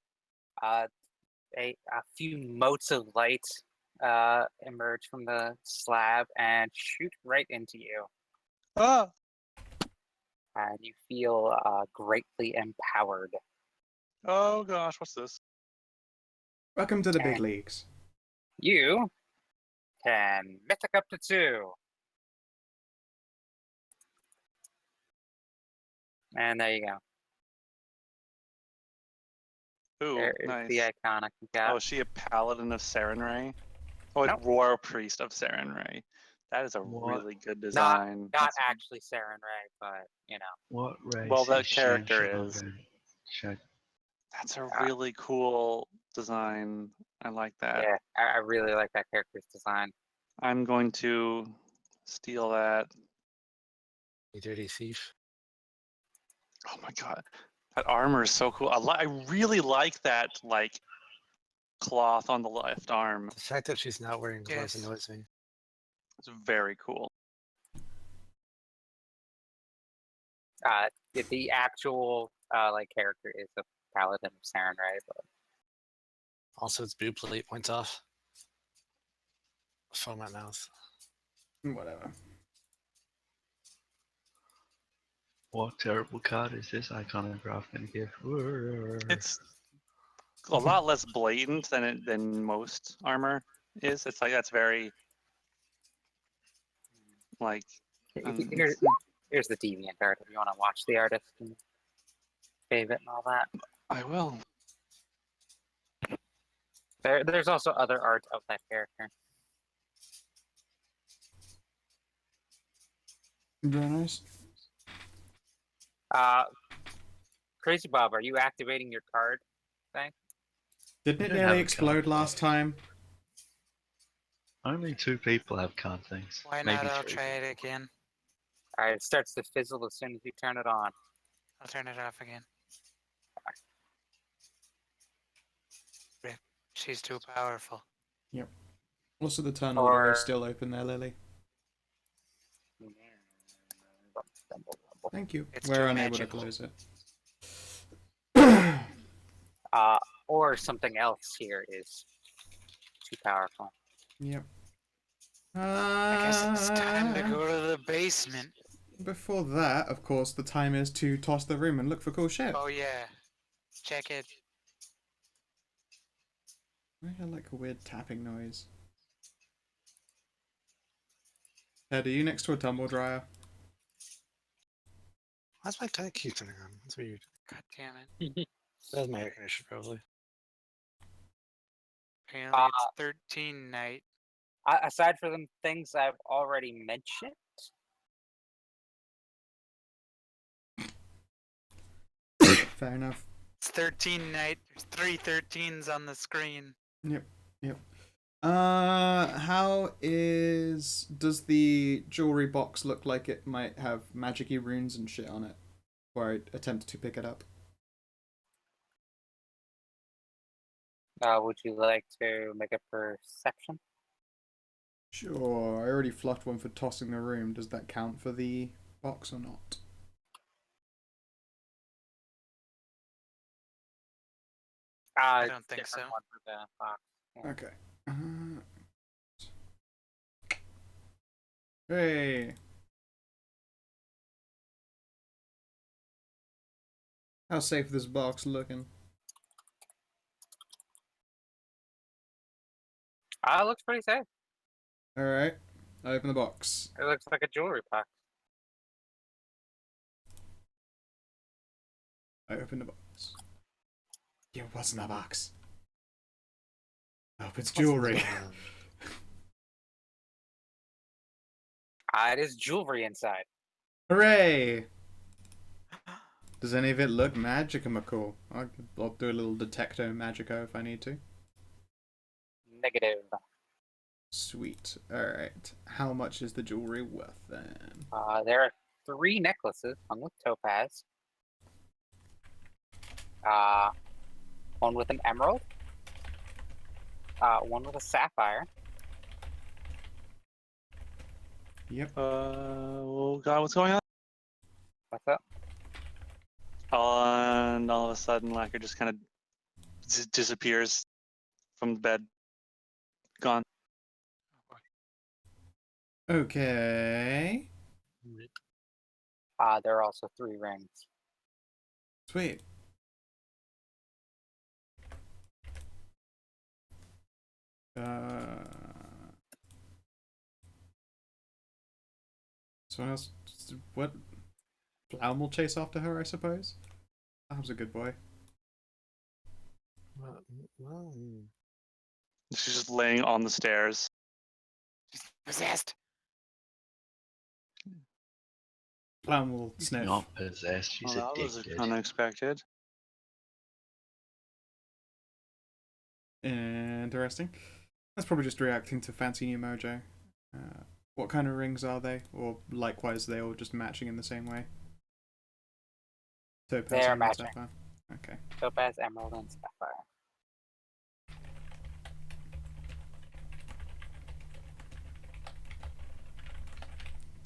a few motes of light emerge from the slab and shoot right into you. Oh, And you feel greatly empowered. oh gosh, what's this? Welcome to the big leagues. You can mythic up to 2. And there you go. Ooh, There is nice. the iconic you got. Oh, is she a paladin of Sarenrae? Oh, a Nope. war priest of Sarenrae. That is a What? really good design. Not That's- actually Saren Ray, but What race Well, that is character Shan is. Shogun? That's a really cool design. I like that. yeah, I really like that character's design. I'm going to steal that. You dirty thief. Oh my god. That armor is so cool. I really like that like cloth on the left arm. The fact that she's not wearing gloves Yes. annoys me. It's very cool. The actual like character is a paladin of Sarenrae, but Also, its boob plate points off. Foam at mouth. Whatever. What terrible card is this iconograph going to give? It's a lot less blatant than most armor is. It's like that's very like here's the deviant art if you want to watch the artist and save it and all that. I will. There's also other art of that character. Very nice. Crazy Bob, are you activating your card thing? Didn't I it don't nearly have a explode card. last time? Only 2 people have card things. Why Maybe not? I'll 3. try it again. Alright, it starts to fizzle as soon as you turn it on. I'll turn it off again. Rip. She's too powerful. Also, the tunnel Or- door is still open there, Lily. Thank you. It's We're too unable magical. to close it. Or something else here is too powerful. Yep. I guess it's time to go to the basement. Before that, of course, the time is to toss the room and look for cool shit. Oh yeah. Check it. I hear like a weird tapping noise. Ted, are you next to a tumble dryer? Why's my tank keep turning on? That's weird. God damn it. That's my air conditioner, probably. Apparently it's 13 night. Aside from the things I've already mentioned, Fair enough. It's 13 night. There's 3 13s on the screen. Yep. Does the jewelry box look like it might have magic-y runes and shit on it? Before I attempt to pick it up. would you like to make a perception? Sure, I already fluffed one for tossing the room. Does that count for the box or not? I don't think so. Different one for the box. Yeah. Okay. Hey. How safe this box looking? It looks pretty safe. Alright. I open the box. It looks like a jewelry box. I open the box. Yeah, what's in that box? Oh, it's What's jewelry. going on? It is jewelry inside. Hooray! Does any of it look magical? I'll do a little detecto magico if I need to. Negative. Sweet. Alright. How much is the jewelry worth then? There are 3 necklaces, one with topaz, one with an emerald, one with a sapphire. Yep. Oh God, what's going on? What's up? And all of a sudden, Lacquer just kind of disappears from the bed. Gone. Okay. There are also 3 rings. Sweet. Someone else? What? Plown will chase after her, I suppose? Plown's a good boy. Well, She's just laying on the stairs. She's possessed. Plown will She's sniff. not possessed. She's Well, that was addicted. unexpected. Interesting. That's probably just reacting to fancy new mojo. What kind of rings are they? Or likewise, they all just matching in the same way? Topaz, They're emerald, matching. sapphire. Okay. Topaz, emerald, and sapphire.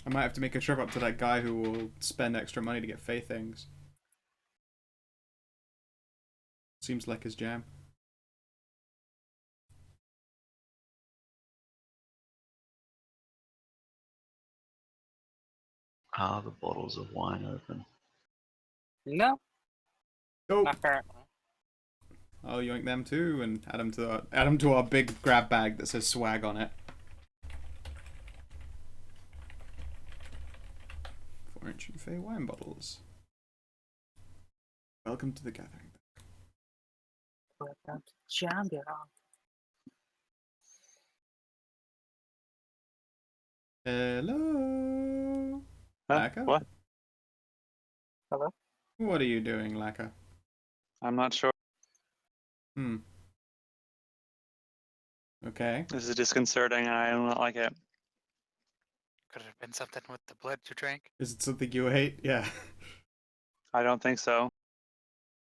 I might have to make a trip up to that guy who will spend extra money to get Fey things. Seems like his jam. Are the bottles of wine open? No, Oh, not currently. I'll yoink them too and add them to our big grab bag that says swag on it. 4 ancient Fey wine bottles. Welcome to the gathering. Welcome to jungle. Hello. Huh? Laka? What? Hello? What are you doing, Laka? I'm not sure. Hmm. Okay. This is disconcerting. I do not like it. Could it have been something with the blood you drank? Is it something you hate? Yeah. I don't think so.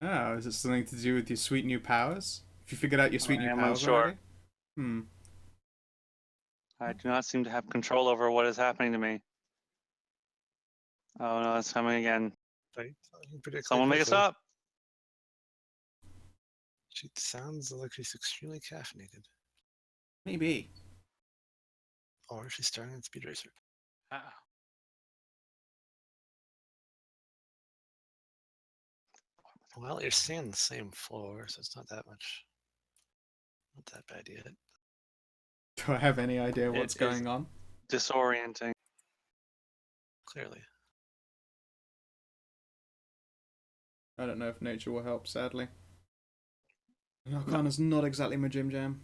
Oh, is it something to do with your sweet new powers? Have you figured out your sweet I new am powers unsure. already? Hmm. I do not seem to have control over what is happening to me. Oh no, it's coming again. Right? Pretty Someone make it quickly. stop. She sounds like she's extremely caffeinated. Maybe. Or she's starting on Speed Racer. Uh-oh. Well, you're staying on the same floor, so it's not that much. Not that bad yet. Do I have any idea what's It is going on? disorienting. Clearly. I don't know if nature will help, sadly. Arcana's not exactly my gym jam.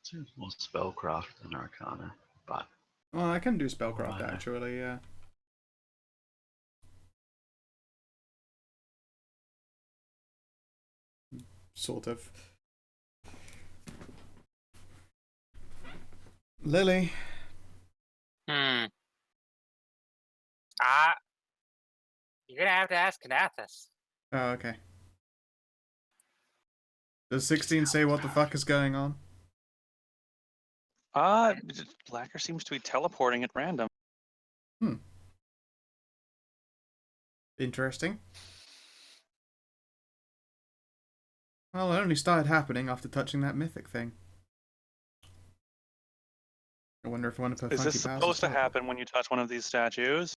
Seems more spellcraft than Arcana, but Well, I can do spellcraft, Right. actually, yeah. Sort of. Lily. You're gonna have to ask Kanathis. Oh, okay. Does 16 say what the fuck is going on? Blacker seems to be teleporting at random. Interesting. Well, it only started happening after touching that mythic thing. I wonder if one of her Is funky this powers supposed to teleport. happen when you touch one of these statues?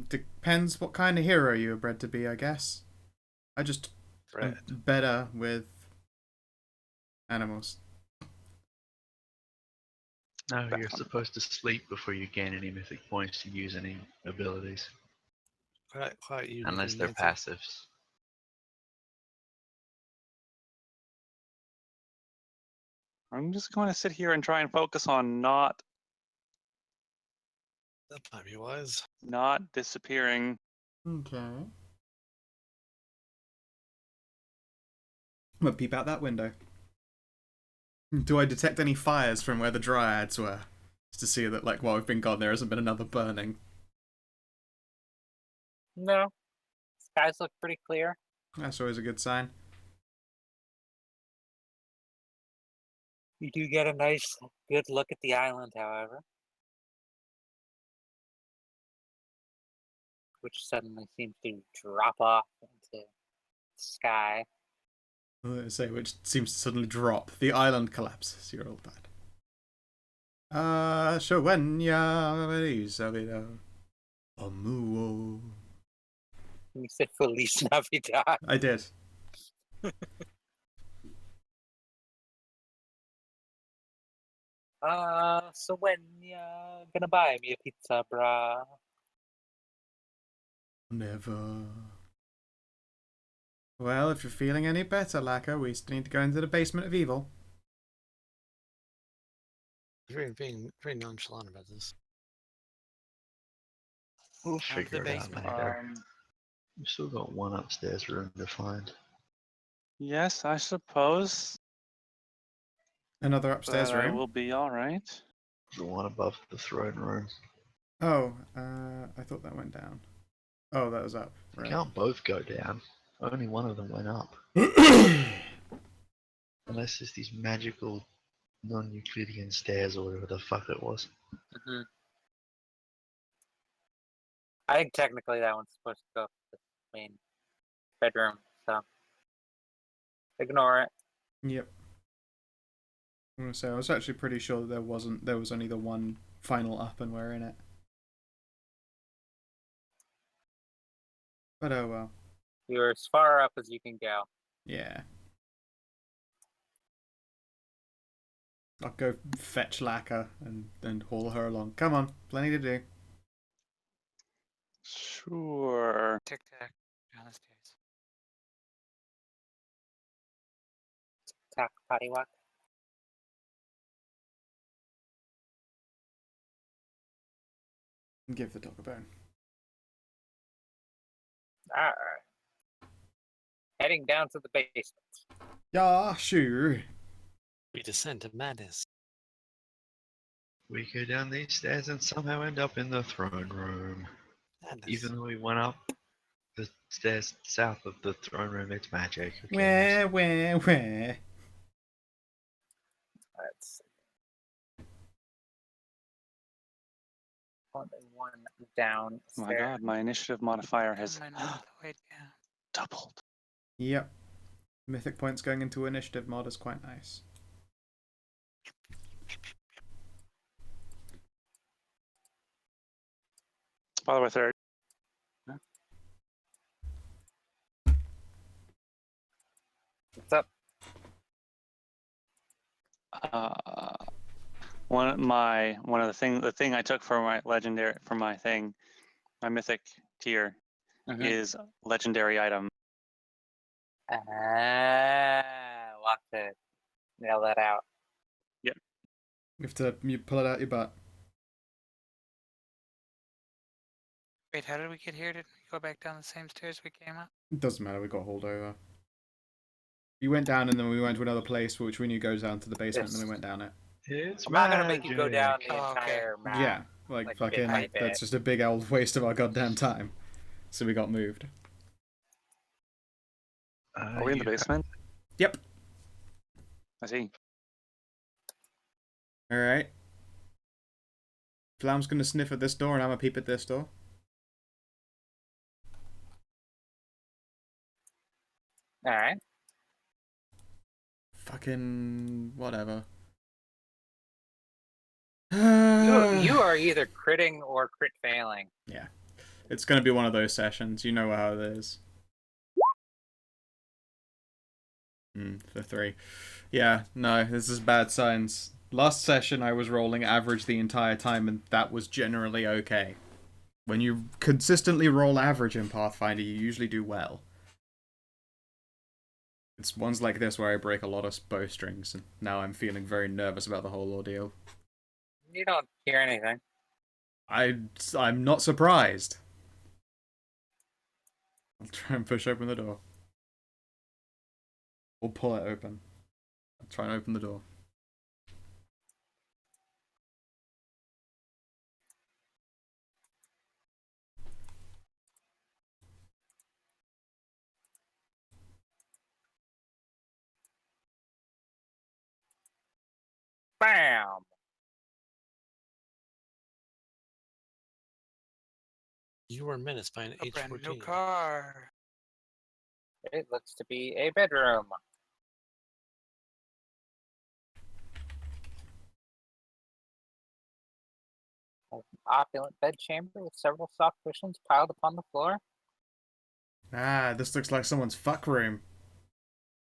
Depends what kind of hero you're bred to be, I guess. I just am Bread. better with animals. no, you're supposed to sleep before you gain any mythic points to use any abilities, Quite unique unless and they're Nancy. passives. I'm just going to sit here and try and focus on not That might be wise. disappearing. Okay. I'm gonna peep out that window. Do I detect any fires from where the dryads were? Just to see that, like, while we've been gone, there hasn't been another burning. No. Skies look pretty clear. That's always a good sign. You do get a nice, good look at the island, however. Which suddenly seems to drop off into the sky. Let's say, which seems to suddenly drop. The island collapses. You're all dead. Isabela. Amuo. You said Feliz Navidad. I did. So when you gonna buy me a pizza, brah? Never. Well, if you're feeling any better, Laka, we still need to go into the basement of evil. Being very nonchalant about this. We'll Down to the figure it out basement. later. We've still got one upstairs room to find. Yes, I suppose Another upstairs that I room. will be all right. The one above the throne room. Oh, I thought that went down. Oh, that was up. They Right. can't both go down. Only one of them went up. Unless it's these magical non-Euclidean stairs or whatever the fuck it was. Mhm. I think technically that one's supposed to go to the main bedroom, so ignore it. Yep. I'm gonna say I was actually pretty sure that there was only the one final up and we're in it. But oh well. You're as far up as you can go. Yeah. I'll go fetch Lacquer and haul her along. Come on, plenty to do. Sure. Tic tac down the stairs. Tack potty walk. Give the dog a bone. Alright. Heading down to the basement. Yeah, sure. We descend to madness. We go down these stairs and somehow end up in the throne room. Madness. Even though we went up the stairs south of the throne room, it's magic. Who Where? cares? Let's see. Only one down. Oh my god, my initiative modifier has Coming all the way down. doubled. Yep. Mythic points going into initiative mod is quite nice. By the way, third. What's up? The thing I took for my legendary my mythic tier is legendary item. We'll have to nail that out. You pull it out your butt. Wait, how did we get here? Did we go back down the same stairs we came up? It doesn't matter, we got hauled over. You went down and then we went to another place which we knew goes down to the basement and then we went down it. It's I'm not gonna make you go down the Oh, okay. entire map. Yeah, like like fucking, bit by bit. that's just a big old waste of our goddamn time. So we got moved. Are we in the basement? Yep. I see. Alright. Flam's gonna sniff at this door and I'm gonna peep at this door. Alright. Fucking whatever. You are either critting or crit failing. Yeah. It's gonna be one of those sessions. You know how it is. For 3. Yeah, no, this is bad signs. Last session I was rolling average the entire time and that was generally okay. When you consistently roll average in Pathfinder, you usually do well. It's ones like this where I break a lot of bowstrings, and now I'm feeling very nervous about the whole ordeal. You don't hear anything. I'm not surprised. I'll try and push open the door. Or pull it open. I'll try and open the door. Bam! You were menaced by an A brand new H-14. car. It looks to be a bedroom. An opulent bedchamber with several soft cushions piled upon the floor. Ah, this looks like someone's fuck room.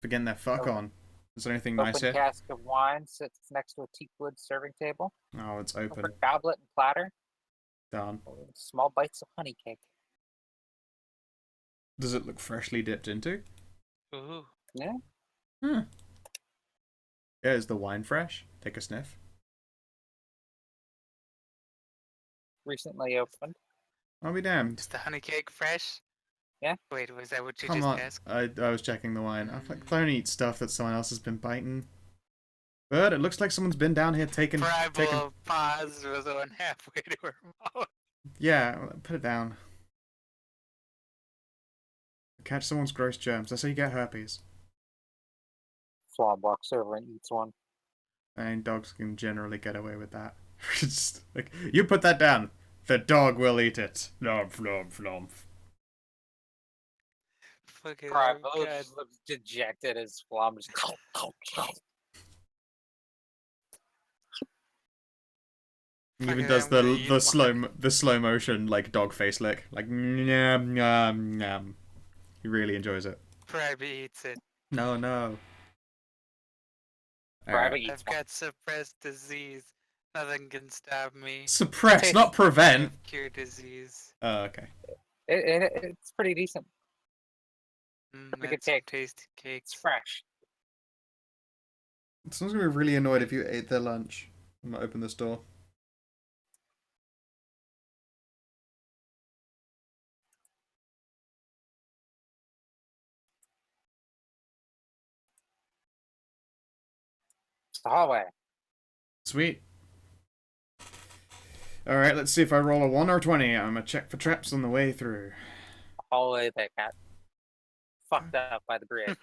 For getting their fuck Oh. on. Is there anything Open nice here? cask of wine sits next to a teakwood serving table. Oh, it's Over open. goblet and platter. Darn. Small bites of honey cake. Does it look freshly dipped into? Ooh. Yeah. Yeah, is the wine fresh? Take a sniff. Recently opened. I'll be damned. Is the honey cake fresh? Yeah. Wait, was that what you Come just on. asked? I was checking the wine. I like, don't eat stuff that someone else has been biting. But it looks like someone's been down here taking... Tribal pause was on halfway to her mouth. Yeah, put it down. Catch someone's gross germs. That's how you get herpes. Slob walks over and eats one. And dogs can generally get away with that. Just like, you put that down. The dog will eat it. Nom, nom, nom. Fucking Private God. looks dejected as Flom just. He even Fucking does I'm gonna eat the slow motion like dog face lick, like nyam nyam nyam. He really enjoys it. Private eats it. No, no. Private Alright. eats I've one. got suppressed disease. Nothing can stop me. Suppress, Taste- not prevent. I've cured disease. Oh, okay. It's pretty decent. Pretty good That's some cake. tasty It's cakes. fresh. Someone's gonna be really annoyed if you ate their lunch. I'm gonna open this door. It's the hallway. Sweet. Alright, let's see if I roll a 1 or 20. I'm gonna check for traps on the way through. Hallway that got fucked up by the bridge.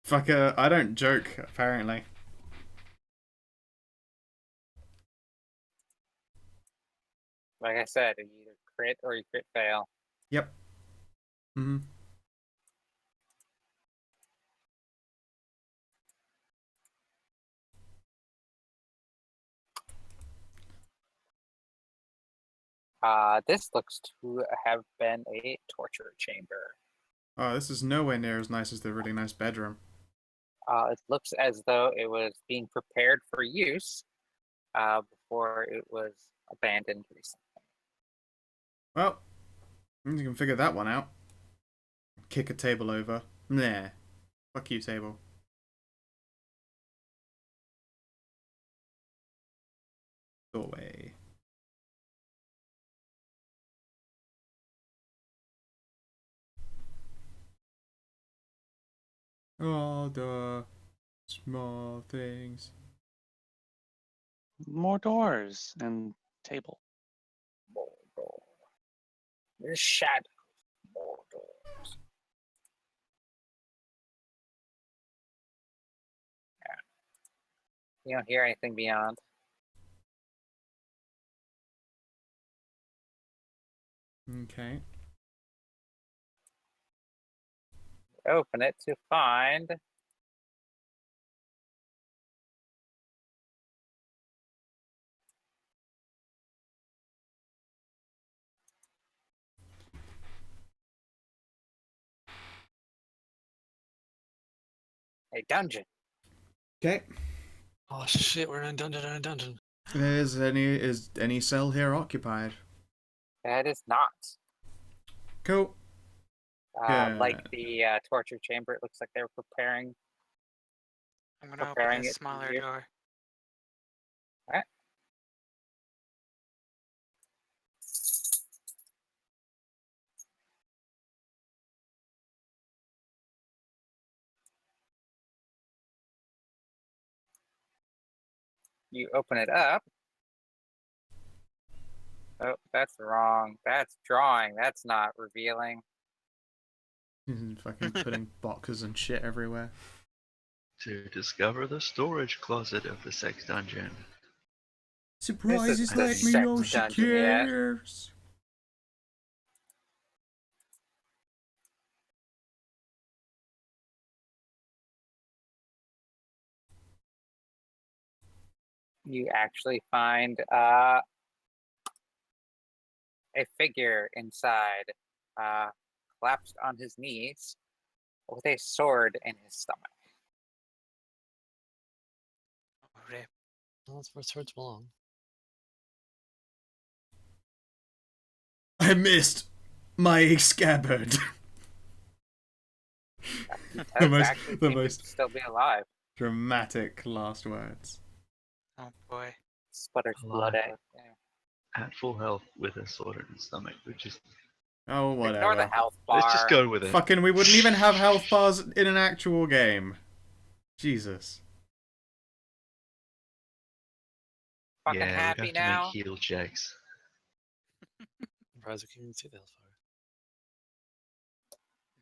Fucker, I don't joke, apparently. Like I said, you either crit or you crit fail. Yep. Mm-hmm. This looks to have been a torture chamber. Oh, this is nowhere near as nice as the really nice bedroom. It looks as though it was being prepared for use before it was abandoned recently. Well, you can figure that one out. Kick a table over. Nah. Fuck you, table. Go away. All the small things. More doors and table. Mordor. The shadow of Mordor. Yeah. You don't hear anything beyond. Okay. Open it to find a dungeon. Okay. Oh shit, we're in a dungeon. Is any cell here occupied? That is not. Cool. Like the torture chamber, it looks like they're preparing. I'm gonna open Preparing a it for smaller you. door. You open it up. Oh, that's wrong. That's drawing. That's not revealing. Fucking putting boxes and shit everywhere. To discover the storage closet of the sex dungeon. Surprises the let me know sex she dungeon, yeah. cares. You actually find a figure inside, collapsed on his knees with a sword in his stomach. Oh, rip. Well, that's where swords belong. I missed my scabbard. He does most- actually the seem to most- still be alive. Dramatic last words. Oh boy. Sputters blood Alive. out. Yeah. At full health with a sword in his stomach, which is Oh, Ignore the whatever. health bar. let's just go with it. Fucking, we wouldn't even have health bars in an actual game. Jesus. fucking Yeah, we'd happy have to now? make heal checks. Surprised we can even see the Hellfire.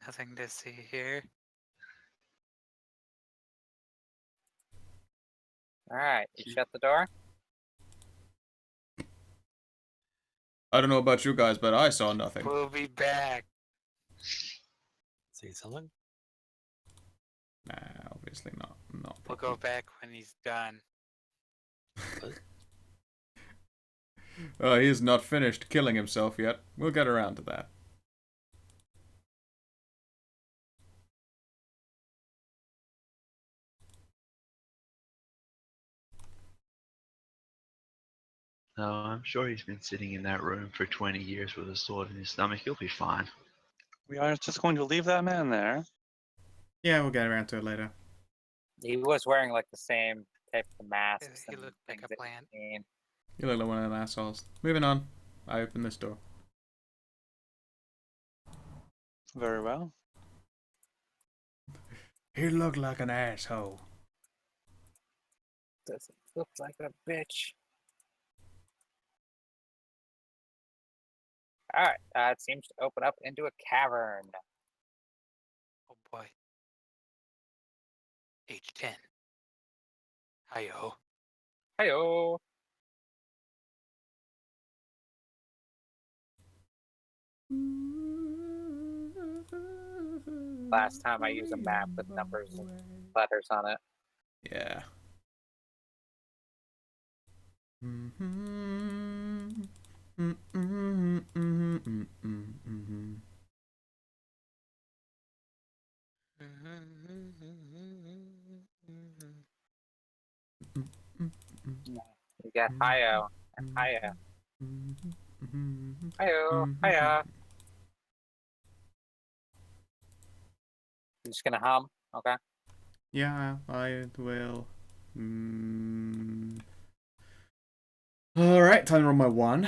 Nothing to see here. All right, you shut the door. I don't know about you guys, but I saw nothing. We'll be back. See something? Nah, obviously not. Not We'll properly. go back when he's done. Oh, he's not finished killing himself yet. We'll get around to that. No, I'm sure he's been sitting in that room for 20 years with a sword in his stomach. He'll be fine. We are just going to leave that man there. Yeah, we'll get around to it later. He was wearing like the same type of masks. He and looked like things a that plant. you've seen. You look like one of them assholes. Moving on. I open this door. Very well. He looked like an asshole. Doesn't look like a bitch. All right, it seems to open up into a cavern. Oh boy. H10. Hi-yo. Heyo. Last time I used a map with numbers and letters on it. Yeah. You got Hiyo and Hiya. Hiyo, Hiya. You just gonna hum? Okay. Yeah, I will. Alright, time to roll my 1.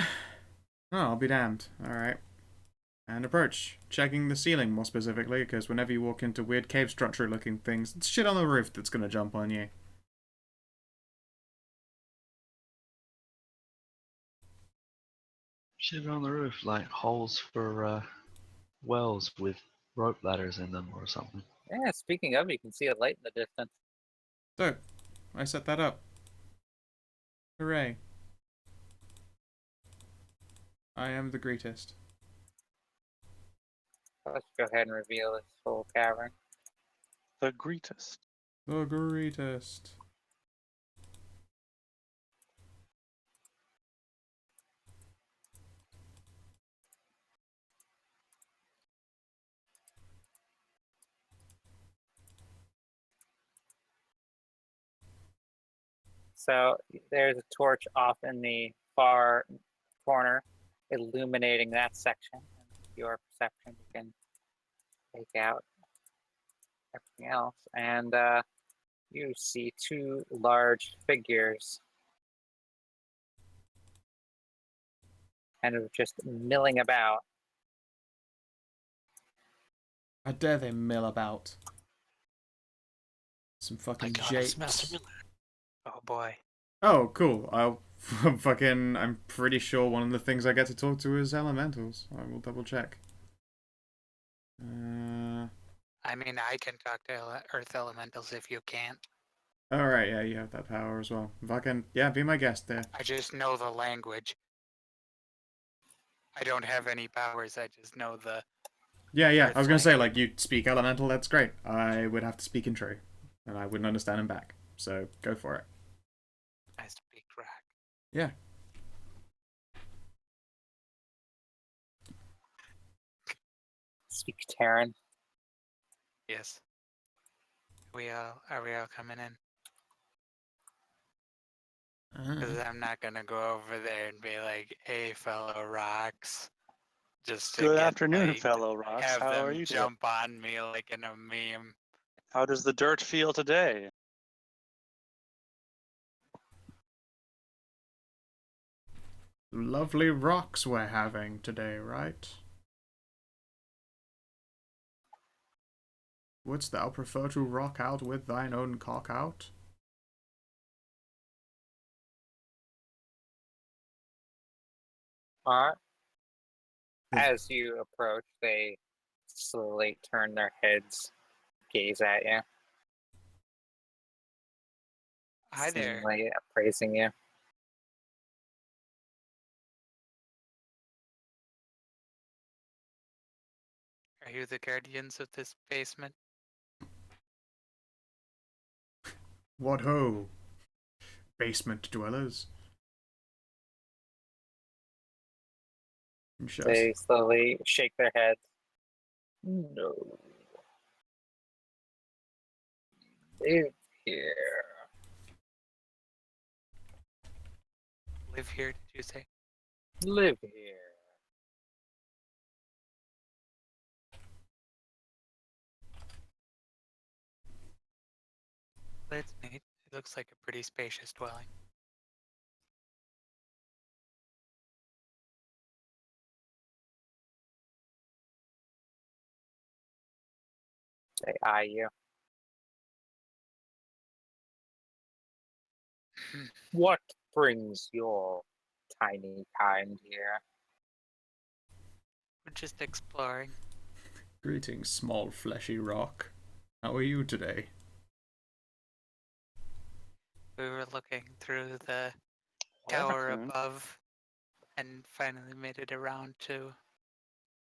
Oh, I'll be damned. Alright. And approach. Checking the ceiling more specifically, because whenever you walk into weird cave structure looking things, it's shit on the roof that's gonna jump on you. Shit on the roof, like holes for wells with rope ladders in them or something. Yeah, speaking of, you can see a light in the distance. So, I set that up. Hooray. I am the greatest. Let's go ahead and reveal this whole cavern. The greatest. The greatest. So there's a torch off in the far corner, illuminating that section. And with your perception, you can take out everything else. And you see 2 large figures kind of just milling about. How dare they mill about? Some My fucking God, it's Master japes. Miller. Oh boy. Oh, cool. I'm pretty sure one of the things I get to talk to is elementals. I will double check. I mean, I can talk to Earth Elementals if you can't. Alright, yeah, you have that power as well. Fucking, yeah, be my guest there. I just know the language. I don't have any powers. I just know the. Yeah, I was gonna say, language. like, you speak elemental, that's great. I would have to speak in true. And I wouldn't understand him back. So, go for it. I speak Rock. Yeah. Speak Terran. Yes. Are we all coming in? Because I'm not gonna go over there and be like, "Hey, fellow rocks," just to Good get afternoon, like, fellow rocks. have How them are you today? jump on me like in a meme. How does the dirt feel today? Lovely rocks we're having today, right? Wouldst thou prefer to rock out with thine own cock out? Alright. Hmm. As you approach, they slowly turn their heads, gaze at you, Hi there. seemingly appraising you. Are you the guardians of this basement? What ho? Basement dwellers. Shows. They slowly shake their heads. No. Live here. Live here, did you say? Live here. That's neat. It looks like a pretty spacious dwelling. They eye you. What brings your tiny kind here? We're just exploring. Greetings, small fleshy rock. How are you today? We were looking through the Whatever, tower Coon. above and finally made it around to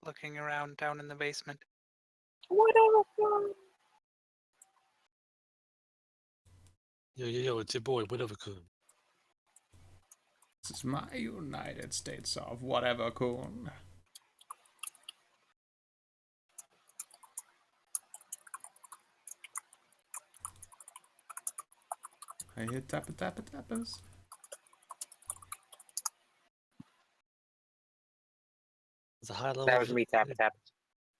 looking around down in the basement. Whatever. Yo, it's your boy, whatever coon. This is my United States of whatever coon. I hit tappers. It's a high level. That was me, Tap Tap.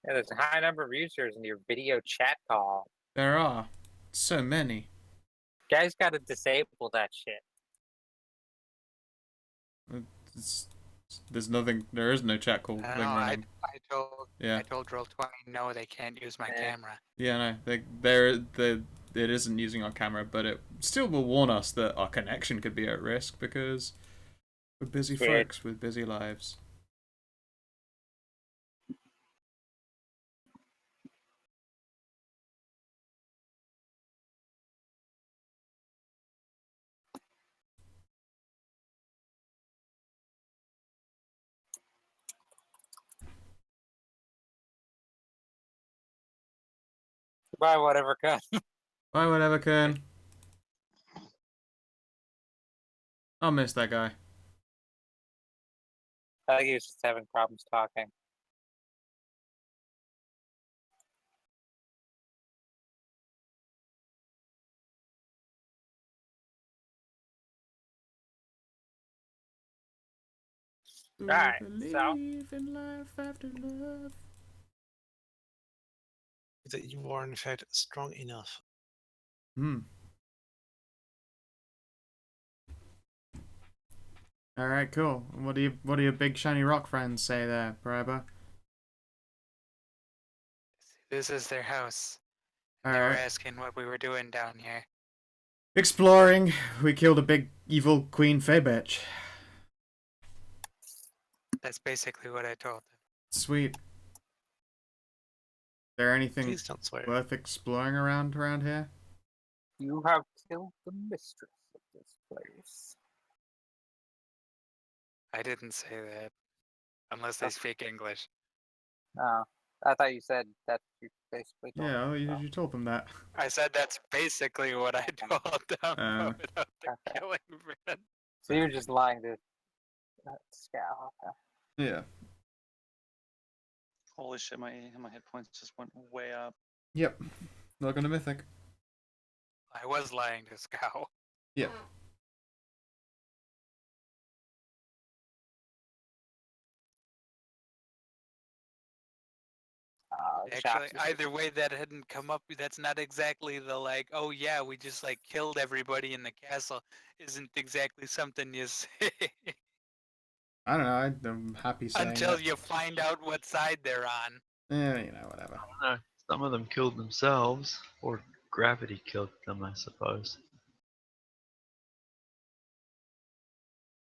Yeah, there's a high number of users in your video chat call. There are so many. Guys gotta disable that shit. It's, there's nothing. There is no chat call I thing don't know. running. I told Roll20 no, they can't use my camera. Yeah, no. It isn't using our camera, but it still will warn us that our connection could be at risk because we're busy Weird. folks with busy lives. Goodbye, whatever cut. Bye, whatever, Kern. I'll miss that guy. I think he was just having problems talking. Alright, so Believe in life after love. That you are in fact strong enough. Hmm. All right, cool. What do your big shiny rock friends say there, Briber? This is their house. All They were right. asking what we were doing down here. Exploring. We killed a big evil queen Fey bitch. That's basically what I told them. Sweet. Is there anything Please don't swear. worth exploring around here? you have killed the mistress of this place. I didn't say that. Unless they speak English. I thought you said that you basically told Yeah, them, you told them that. I said that's basically what I told them without the Okay. killing bit. so you're just lying to Scout. Okay. Yeah. Holy shit, my hit points just went way up. Yep. Welcome to Mythic. I was lying to Scout. Yep. Actually, either way that hadn't come up, that's not exactly the like, oh yeah, we just like killed everybody in the castle. Isn't exactly something you say I don't know. I'm happy saying until it. you find out what side they're on. Yeah, you know, whatever. I don't know. Some of them killed themselves, or gravity killed them, I suppose.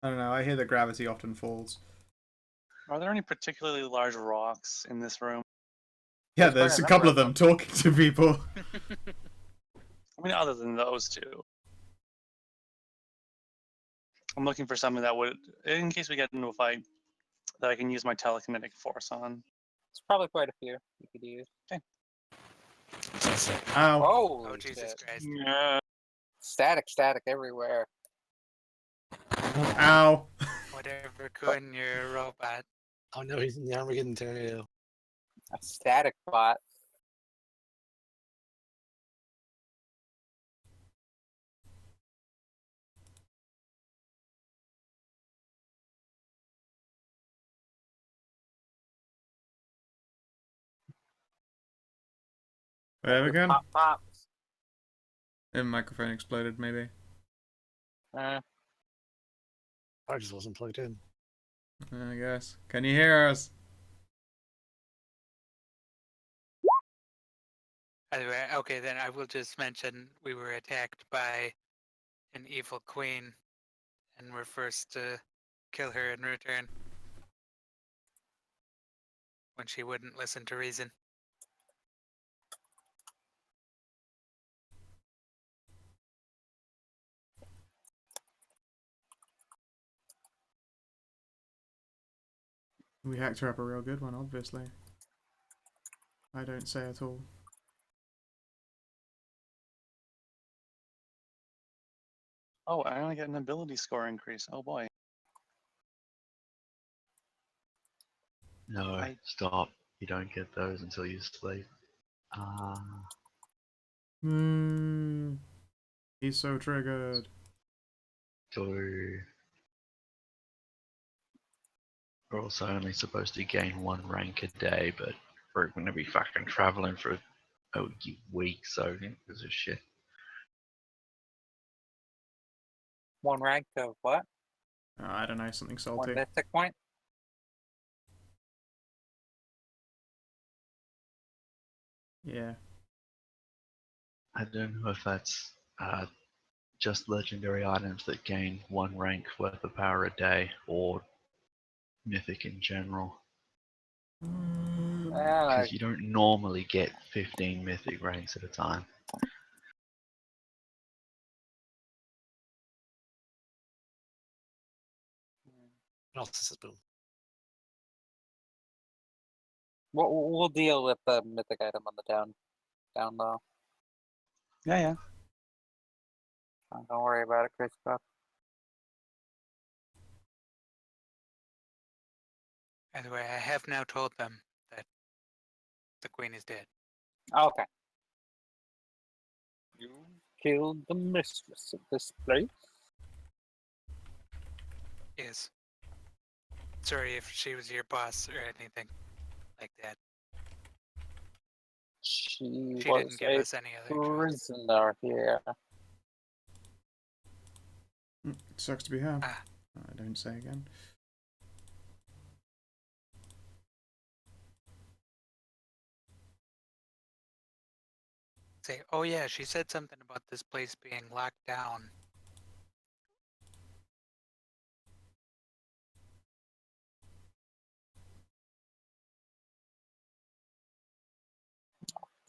I don't know. I hear that gravity often falls. Are there any particularly large rocks in this room? Yeah, There's there's a quite a couple number of of them talking to people. I mean, other than those two. I'm looking for something that would, in case we get into a fight, that I can use my telekinetic force on. It's probably quite a few you could use. Ow. Oh, Oh, Jesus Christ. Yeah. Static everywhere. Ow. Whatever, Kun, you're a robot. Oh no, he's in the Armageddon tornado. A static bot. There we Your go. Pops. The microphone exploded, maybe. Uh, I just wasn't plugged in. I guess. Can you hear us? Anyway, okay, then I will just mention we were attacked by an evil queen and we're forced to kill her in return when she wouldn't listen to reason. We hacked her up a real good one, obviously. I don't say at all. Oh, I only get an ability score increase. Oh boy. No, I- stop. You don't get those until you sleep. He's so triggered. So we're also only supposed to gain 1 rank a day, but we're going to be fucking traveling for a week, so who gives a shit. one rank of what? I don't know, something One salty. mythic point? Yeah. I don't know if that's just legendary items that gain 1 rank worth of power a day, or mythic in general. Because you don't normally get 15 mythic ranks at a time. Also says boom. We'll deal with the mythic item on the down low. Yeah. Don't worry about it, Chris. Anyway, I have now told them that the queen is dead. Okay. You killed the mistress of this place. Yes. Sorry if she was your boss or anything like that. She She was didn't give a us any other choice. prisoner here. Sucks to be her. Ah. I don't say again. Say, oh yeah, she said something about this place being locked down.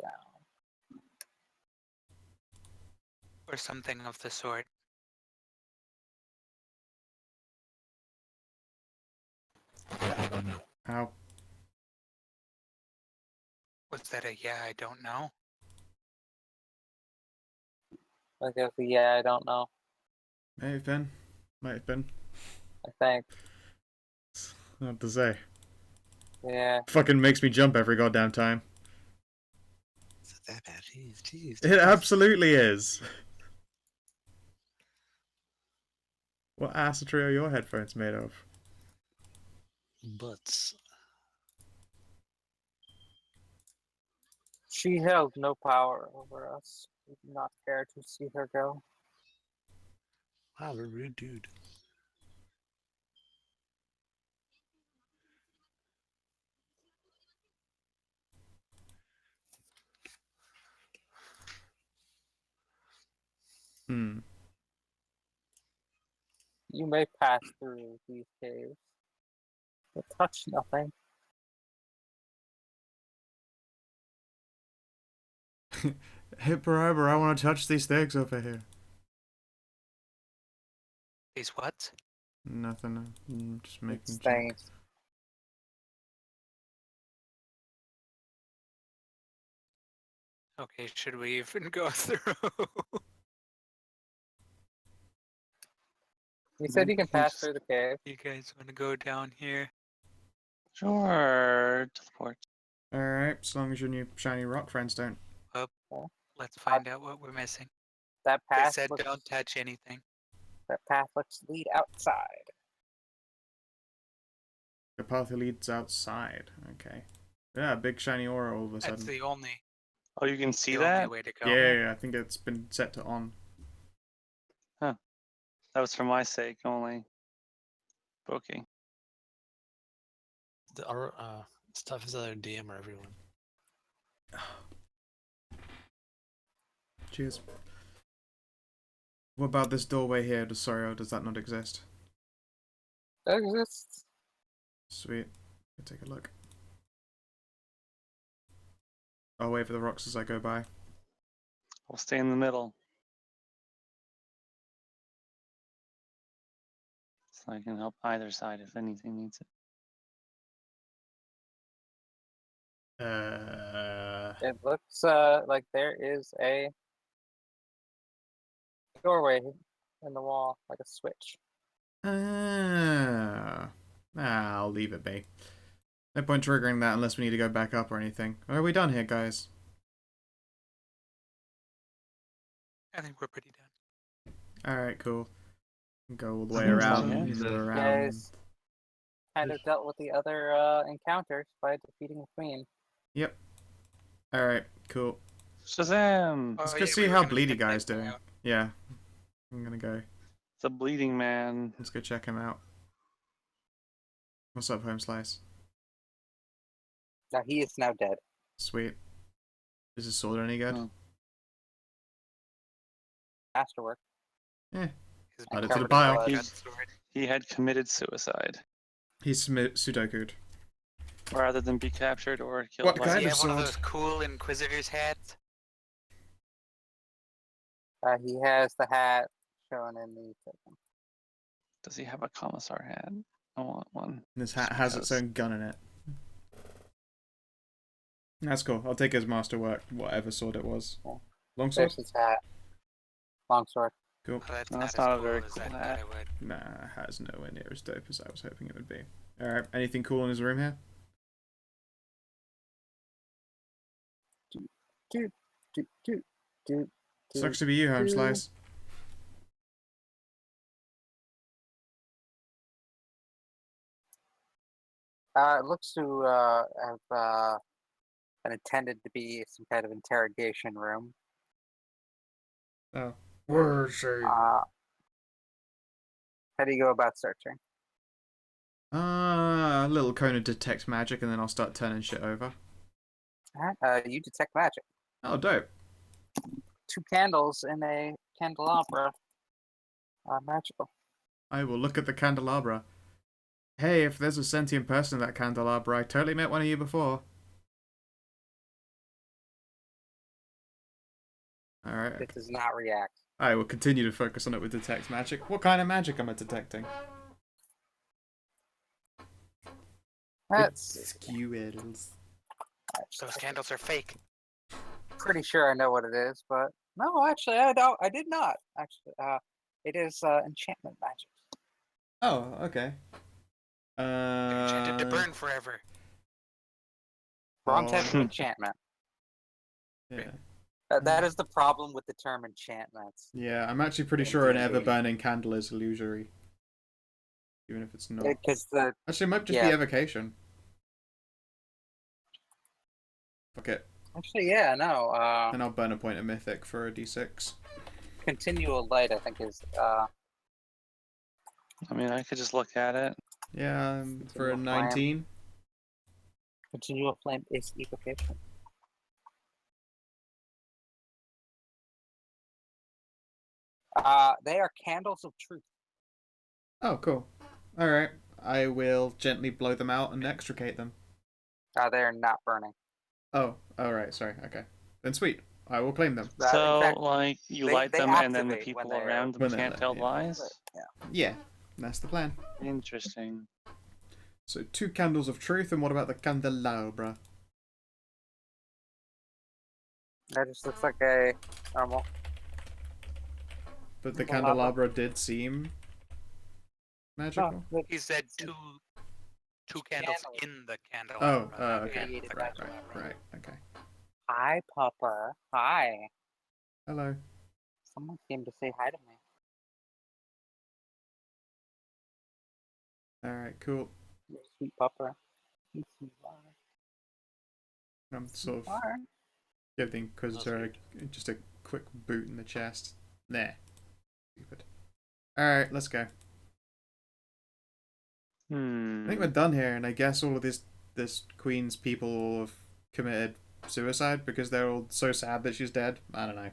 Down. Or something of the sort. Ow. Was that a yeah, I don't know? I guess, yeah, I don't know. May have been. Might have been. I think. Not to say. Yeah. Fucking makes me jump every goddamn time. Is it that bad? Jeez. It absolutely is. What acidity are your headphones made of? Butts. She held no power over us. We do not care to see her go. Wow, a rude dude. Hmm. You may pass through these caves. They touch nothing. Hey, Barbara, I want to touch these things over here. These what? Nothing. Just making It's check. things. Okay, should we even go through? You said you can pass Just- through the cave. You guys want to go down here? Sure. Teleport. Alright, as long as your new shiny rock friends don't. Let's find out what we're missing. That They path said looks, don't touch anything. that path looks to lead outside. The path leads outside. Okay. Yeah, big shiny aura all of a That's sudden. the only Oh, you can see the only that? way to go. Yeah, I think it's been set to on. That was for my sake only. Okay. Our stuff is other DM or everyone. Cheers. What about this doorway here? Sorry, does that not exist? That exists. Sweet. Let's take a look. I'll wait for the rocks as I go by. We'll stay in the middle. So I can help either side if anything needs it. It looks like there is a doorway in the wall, like a switch. I'll leave it be. No point triggering that unless we need to go back up or anything. Are we done here, guys? I think we're pretty done. Alright, cool. Go all the way Yeah. around. Yeah. Around. Guys kind of dealt with the other encounters by defeating the queen. Yep. Alright, cool. Shazam! Let's Oh, go yeah, see we were how gonna Bleedy check that Guy's guy doing. out. Yeah. I'm gonna go. The bleeding man. Let's go check him out. What's up, Home Slice? Now he is now dead. Sweet. Is his sword any good? Oh. Masterwork. Eh. He's Add been it to the covered in pile. blood, He's- sword. He had committed suicide He's Sudoku'd. rather than be captured or killed What by Does kind he of have one of sword? those cool Inquisitor's hats? He has the hat shown in the token. Does he have a commissar hat? I want one. And this hat Just has its because. own gun in it. That's cool. I'll take his masterwork, whatever sword it was. Cool. Longsword? There's his hat. Longsword. Cool. Oh, that's No, not that's as not a cool very as cool I thought hat. it would. Nah, has nowhere near as dope as I was hoping it would be. Alright, anything cool in his room here? Do, do, do, do, Sucks to be you, Home do. Slice. It looks to have been intended to be some kind of interrogation room. Oh. Where is she? How do you go about searching? A little cone of detect magic and then I'll start turning shit over. You detect magic. Oh, dope. 2 candles in a candelabra are magical. I will look at the candelabra. Hey, if there's a sentient person in that candelabra, I totally met one of you before. Alright. It does not react. I will continue to focus on it with detect magic. What kind of magic am I detecting? That's Squirrels. Those candles are fake. pretty sure I know what it is, but no, actually, I don't. I did not. Actually, it is enchantment magic. Oh, okay. They're enchanted to burn forever. Wrong type of oh, enchantment. yeah. That is the problem with the term enchantments. Yeah, I'm actually pretty sure an ever-burning candle is illusory. Even if it's not. Because the Actually, it might just yeah. be evocation. Fuck it. actually, yeah, no. And I'll burn a point of mythic for a d6. Continual light, I think, is I mean, I could just look at it. Yeah, for a Continual flame. 19. continual flame is evocation. They are candles of truth. Oh, cool. Alright. I will gently blow them out and extricate them. They're not burning. Oh, alright, sorry, okay. Then sweet. I will claim them. In So, fact, like, you they- light they them and then the activate when people they're- around them when they're can't lit, tell yeah. lies? Yeah. Yeah, that's the plan. Interesting. So 2 candles of truth, and what about the candelabra? That just looks like a normal. But the Candelabra? candelabra did seem magical. No, He said two candles Candles. in the Oh, candelabra. not okay. in Created the by candelabra. Right, okay. Hi, Pupper. Hi. Hello. Someone came to say hi to me. Alright, cool. You're a sweet Pupper. Yes, you are. I'm Yes, sort you of are. give the Inquisitor That's just a quick boot in the chest. There. Stupid. Alright, let's go. I think we're done here, and I guess all of this Queen's people have committed suicide because they're all so sad that she's dead. I don't know.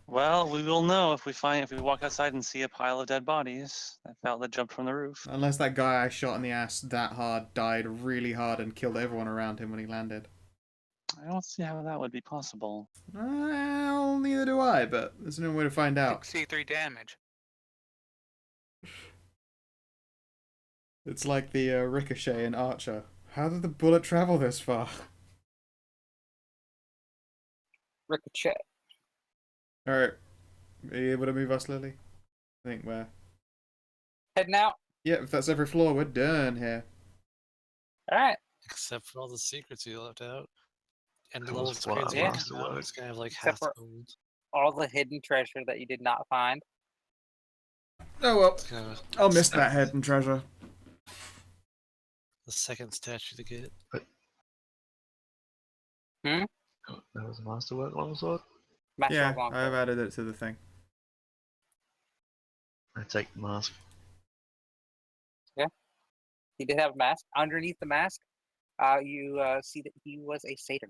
Well, we will know if we walk outside and see a pile of dead bodies. That fella that jumped from the roof. Unless that guy I shot in the ass that hard died really hard and killed everyone around him when he landed. I don't see how that would be possible. Well, neither do I, but there's no way to find out. 63 damage. It's like the ricochet in Archer. How did the bullet travel this far? Ricochet. Alright. Are you able to move us, Lily? I think we're... Heading out. Yeah, if that's every floor, we're done here. Alright. Except for all the secrets you left out. And the That little was what screens Yeah. yeah. masterwork. It's gonna have like Except half for- gold. All the hidden treasure that you did not find. Oh well, It's gonna have I'll miss that hidden treasure. the second statue to get. Oh, that was a masterwork longsword. Master Yeah, of Longsword. I've added it to the thing. I take the mask. He did have a mask. Underneath the mask, you see that he was a satyr.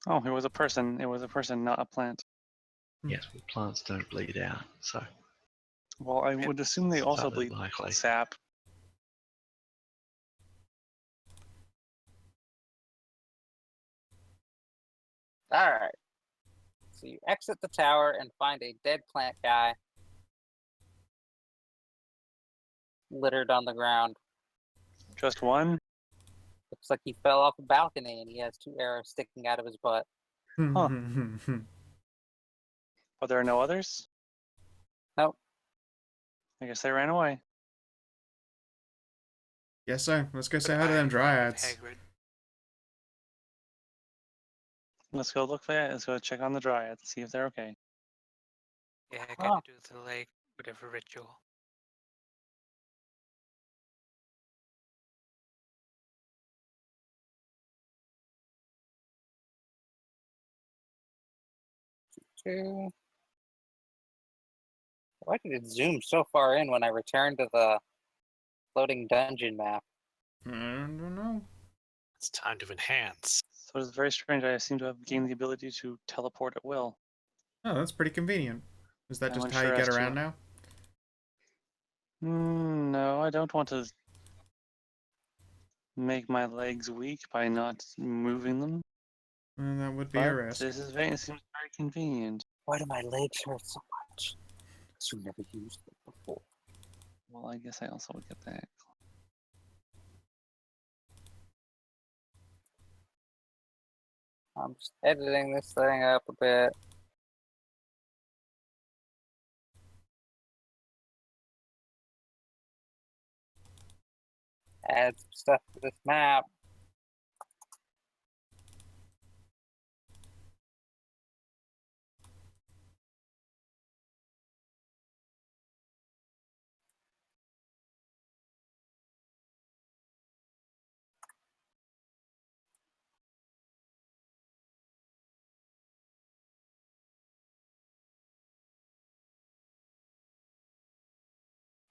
Oh, it was a person. It was a person, not a plant. Yes, but plants don't bleed out, so Well, I would assume they also highly bleed likely. sap. Alright. So you exit the tower and find a dead plant guy littered on the ground. Just one? Looks like he fell off a balcony and he has 2 arrows sticking out of his butt. Huh. Are there no others? Nope. I guess they ran away. Yes, so let's go say hi to them dryads. Hagrid. Let's go look for it. Let's go check on the dryads, see if they're okay. Yeah, I Oh. gotta do the lake, whatever ritual. Two. Why did it zoom so far in when I returned to the floating dungeon map? I don't know. It's time to enhance. So it's very strange. I seem to have gained the ability to teleport at will. Oh, that's pretty convenient. Is that I'm just how unsure you get as to- around now? No, I don't want to make my legs weak by not moving them. That would be But a risk. this is it seems very convenient. Why do my legs hurt so much? Because you never used them before. Well, I guess I also would get that. I'm just editing this thing up a bit. Add some stuff to this map.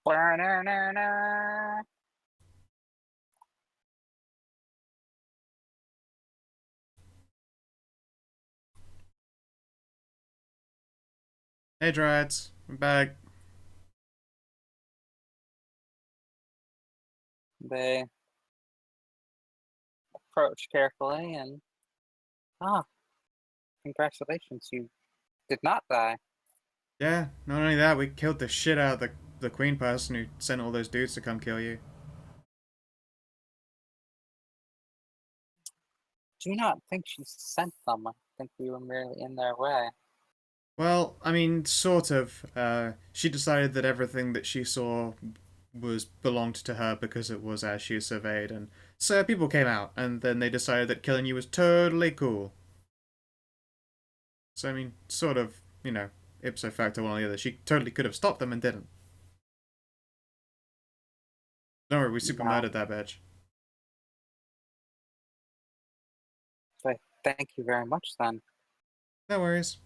Ba-na-na-na. Hey, dryads, I'm back. They approach carefully and congratulations, you did not die. Yeah, not only that, we killed the shit out of the queen person who sent all those dudes to come kill you. Do not think she sent them. I think we were merely in their way. Well, I mean, sort of. She decided that everything that she saw belonged to her because it was as she surveyed, and so people came out, and then they decided that killing you was totally cool. So I mean, sort of, ipso facto one or the other. She totally could have stopped them and didn't. Don't worry, we super No. murdered that bitch. So thank you very much then. No worries.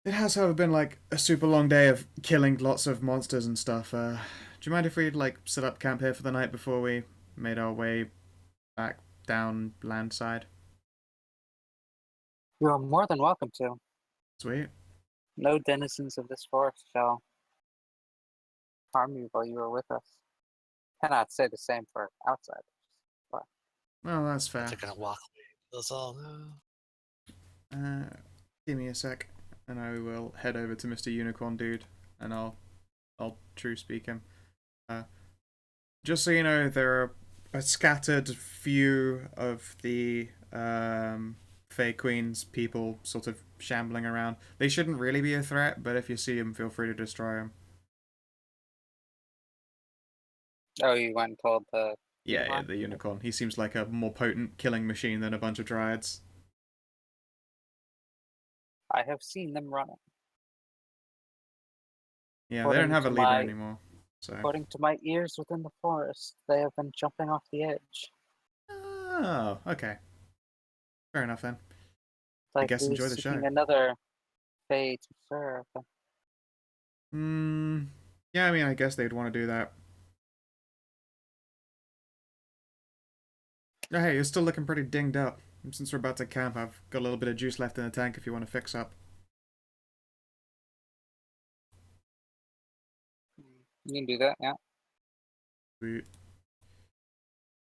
It has, however, been like a super long day of killing lots of monsters and stuff. Do you mind if we like set up camp here for the night before we made our way back down landside? You are more than welcome to. Sweet. No denizens of this forest shall harm you while you are with us. Cannot say the same for outsiders. Well, that's fair. They're gonna walk away. That's all. No. Give me a sec, and I will head over to Mr. Unicorn Dude, and I'll true speak him. Just so you know, there are a scattered few of the Fey Queen's people sort of shambling around. They shouldn't really be a threat, but if you see them, feel free to destroy them. Oh, you went and told the Yeah, unicorn? the unicorn. He seems like a more potent killing machine than a bunch of dryads. I have seen them running. Yeah, they According don't have a to leader my- anymore. So. According to my ears within the forest, they have been jumping off the edge. Oh, okay. Fair enough then. Like guess he enjoy was the seeking show. another Fey to serve. Yeah, I mean, I guess they'd want to do that. Oh, hey, you're still looking pretty dinged up. Since we're about to camp, I've got a little bit of juice left in the tank if you want to fix up. You can do that, yeah. Sweet.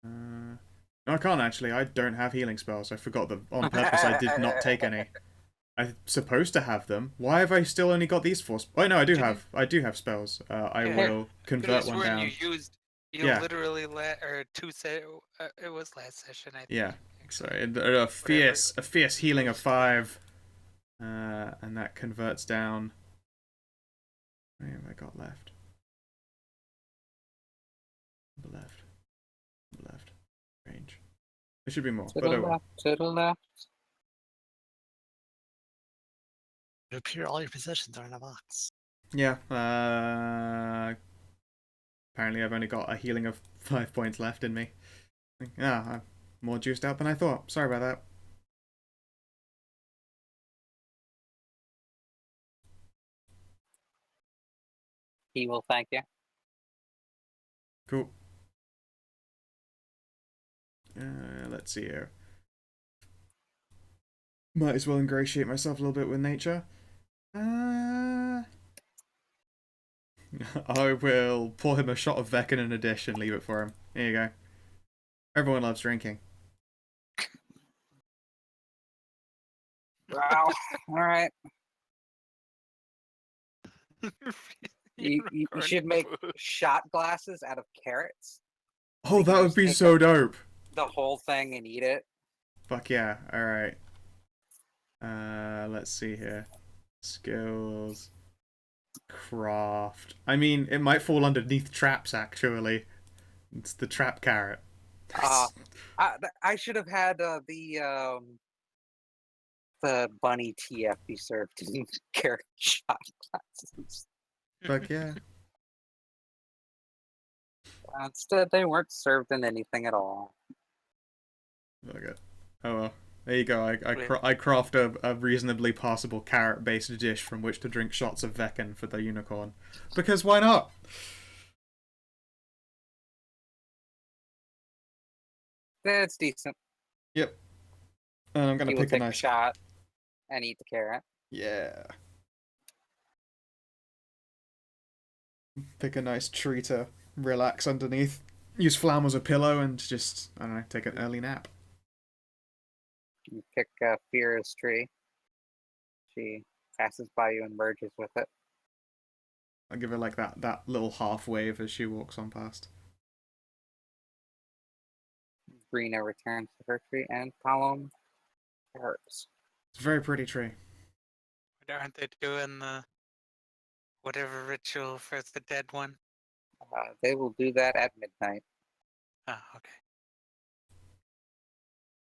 No, I can't actually. I don't have healing spells. I forgot that on purpose I did not take any. I'm supposed to have them. Why have I still only got these four? Oh no, I do have. I do have spells. I Yeah. will Could convert have one sworn down. you used. You Yeah. literally or it was last session. I think. Yeah. Actually. So a fierce healing of 5, and that converts down. How many have I got left? Left. Range. There should be more, To but the oh well. left, to the left. It appear all your possessions are in a box. Yeah. Apparently I've only got a healing of 5 points left in me. Yeah, I'm more juiced out than I thought. Sorry about that. He will thank you. Cool. Let's see here. Might as well ingratiate myself a little bit with nature. I will pour him a shot of Veccan in a dish and leave it for him. Here you go. Everyone loves drinking. Wow. All right. You should make shot glasses out of carrots. Oh, You can that would just be take so dope. The whole thing and eat it. Fuck yeah. Alright. Let's see here. Skills. Craft. I mean, it might fall underneath traps, actually. It's the trap carrot. I should have had the bunny TF be served in carrot shot glasses. Fuck yeah. Instead, they weren't served in anything at all. Okay. Oh well. There you go. I craft a reasonably passable carrot-based dish from which to drink shots of Veccan for the unicorn. Because why not? It's decent. Yep. And I'm gonna He will pick a take a nice shot and eat the carrot. Yeah. Pick a nice tree to relax underneath. Use Flam as a pillow and just, I don't know, take an early nap. You pick Fira's tree. She passes by you and merges with it. I'll give her like that little half wave as she walks on past. Brina returns to her tree, and Column to hers. It's a very pretty tree. But aren't they doing the whatever ritual for the dead one? They will do that at midnight. Oh, okay.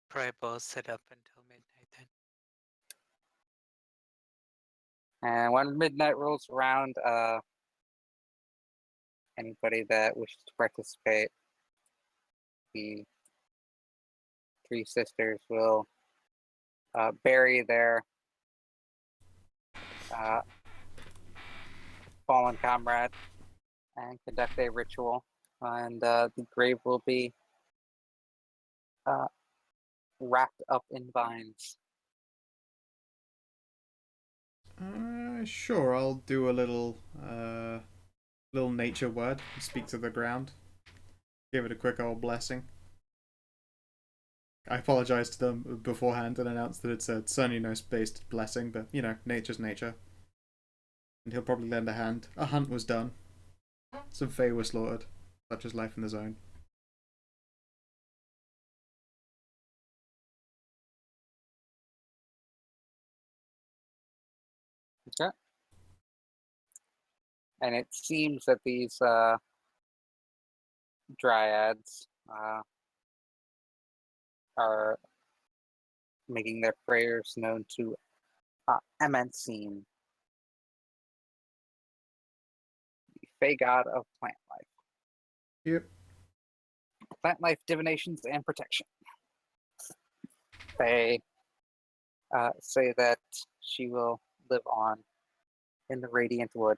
Probably both sit up until midnight then. And when midnight rolls around, anybody that wishes to participate, the three sisters will bury their fallen comrade and conduct a ritual. And the grave will be wrapped up in vines. Sure, I'll do a little nature word. Speak to the ground. Give it a quick old blessing. I apologize to them beforehand and announced that it's a Cernunnos-based blessing, but, you know, nature's nature. And he'll probably lend a hand. A hunt was done. Some Fey were slaughtered. Such is life in the zone. Okay. And it seems that these dryads are making their prayers known to Emancine, the Fey god of plant life. Yep. Plant life, divinations, and protection. They say that she will live on in the Radiant Wood.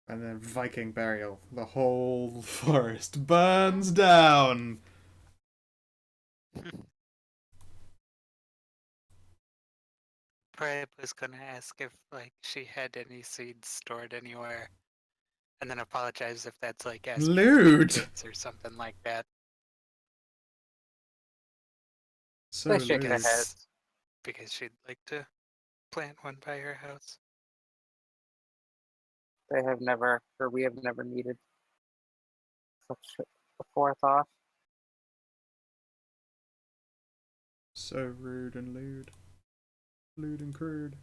And then Viking burial. The whole forest burns down. Preb was gonna ask if like she had any seeds stored anywhere, and then apologize if that's like asking for Lewd. kids or something like that. So They shake their lewd. heads. Because she'd like to plant one by her house. They have never, or we have never needed such a forethought. So rude and lewd. Lewd and crude.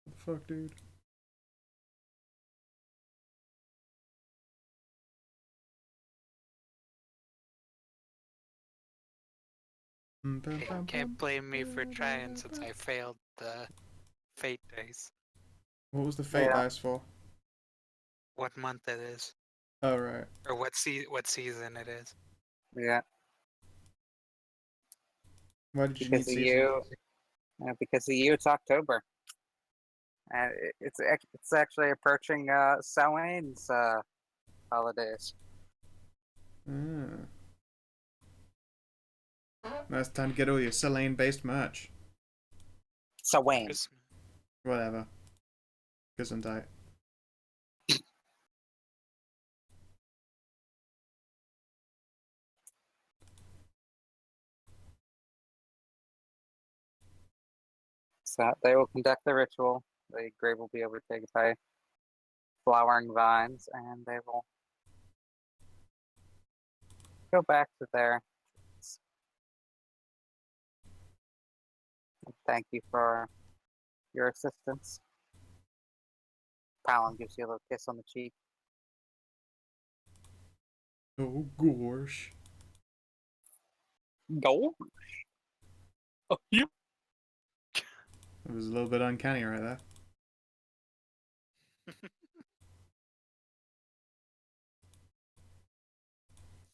What the fuck, dude? Can't blame me for trying since I failed the fate dice. What was the fate Yeah. dice for? What month it is, Oh, right. or what season it is. Yeah, Why did you need because of season? you. Because of you, it's October. And it's actually approaching Samhain's holidays. Ah. Now it's time to get all your Selene-based merch. Samhain. Christmas. Whatever. Gesundheit. So they will conduct the ritual. The grave will be overtaken by flowering vines, and they will go back to their. Thank you for your assistance. Palom gives you a little kiss on the cheek. Oh, gosh. Go. Oh, you. It was a little bit uncanny right there.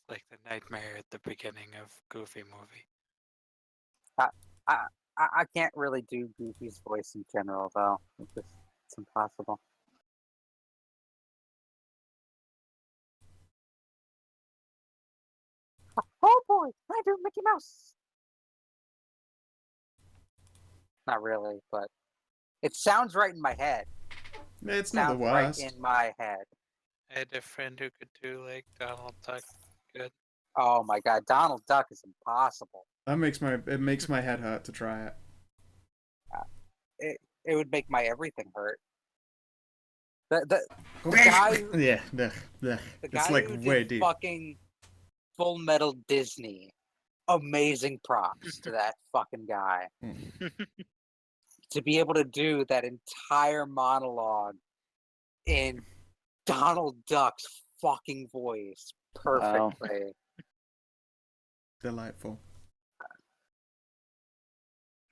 Like the nightmare at the beginning of Goofy movie. I can't really do Goofy's voice in general, though. It's impossible. Oh boy, I do Mickey Mouse. Not really, but it sounds right in my head. It's not the Sounds right worst. in my head. I had a friend who could do like Donald Duck. Good. Oh my god, Donald Duck is impossible. That makes my head hurt to try it. It would make my everything hurt. The guy who, Yeah, ugh. the It's guy like who way did deep. fucking Full Metal Disney. Amazing props to that fucking guy. To be able to do that entire monologue in Donald Duck's fucking voice Wow. perfectly. Delightful.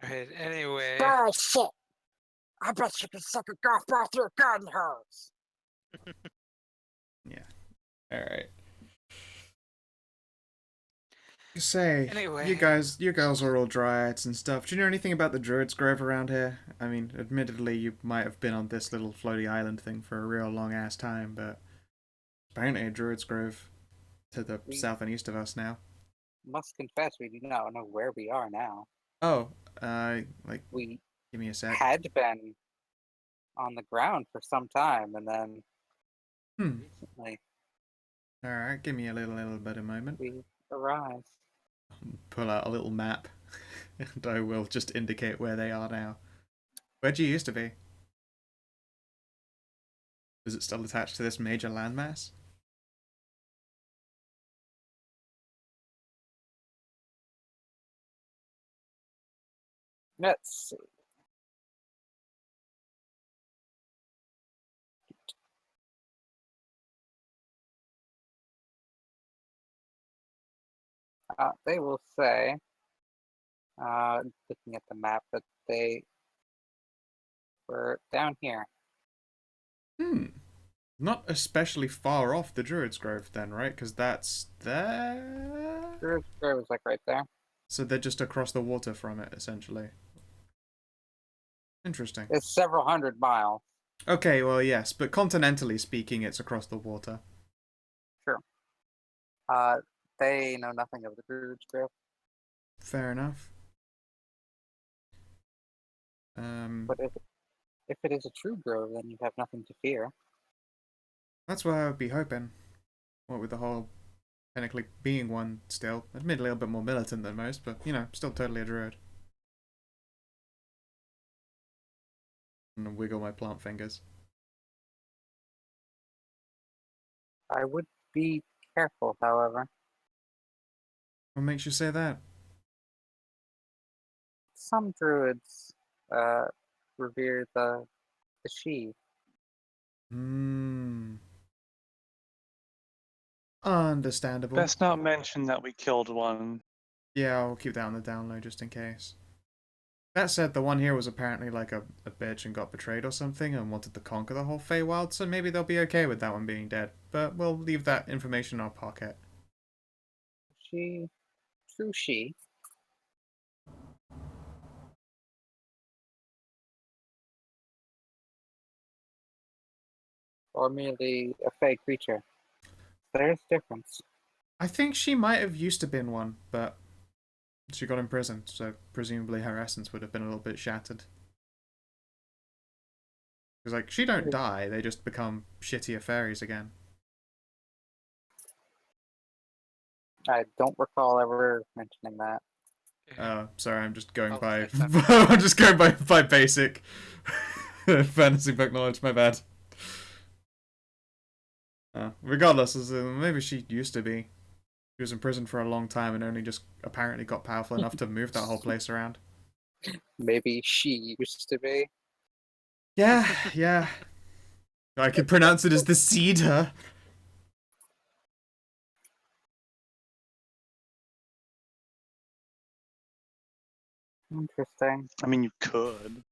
Right. Anyway, Oh shit! I bet you can suck a golf ball through a garden hose. All right. Say, Anyway. you girls are all dryads and stuff. Do you know anything about the Druids Grove around here? I mean, admittedly, you might have been on this little floaty island thing for a real long ass time, but apparently a Druids Grove to the south and east of us now. Must confess, we do not know where we are now. Oh, like, We give me a sec. had been on the ground for some time, and then recently All right, give me a little bit of moment. we arrived. Pull out a little map, and I will just indicate where they are now. Where'd you used to be? Is it still attached to this major landmass? Let's see. They will say, looking at the map, that they were down here. Not especially far off the Druids Grove then, right? Because that's there. Druid's Grove is like right there. So they're just across the water from it, essentially. Interesting. It's several hundred miles. Okay, well, yes, but continentally speaking, it's across the water. Sure. They know nothing of the Druid's Grove. Fair enough. But if it is a true grove, then you have nothing to fear. That's what I would be hoping. What with the whole technically being one still. Admittedly a bit more militant than most, but, you know, still totally a druid. And wiggle my plant fingers. I would be careful, however. What makes you say that? Some druids revere the she. Understandable. Best not mention that we killed one. Yeah, I'll keep that on the down low just in case. That said, the one here was apparently like a bitch and got betrayed or something and wanted to conquer the whole Fey Wilds, so maybe they'll be okay with that one being dead. But we'll leave that information in our pocket. She, true she. Or merely a Fey creature. There's difference. I think she might have used to been one, but she got imprisoned, so presumably her essence would have been a little bit shattered. Because, like, she don't die, they just become shittier fairies again. I don't recall ever mentioning that. Sorry, I'm just going I'll by... set that. I'm just going by basic fantasy book knowledge, my bad. Regardless, maybe she used to be. She was in prison for a long time and only just apparently got powerful enough to move that whole place around. Maybe she used to be. Yeah. I could pronounce it as the cedar. Interesting. I mean, you could.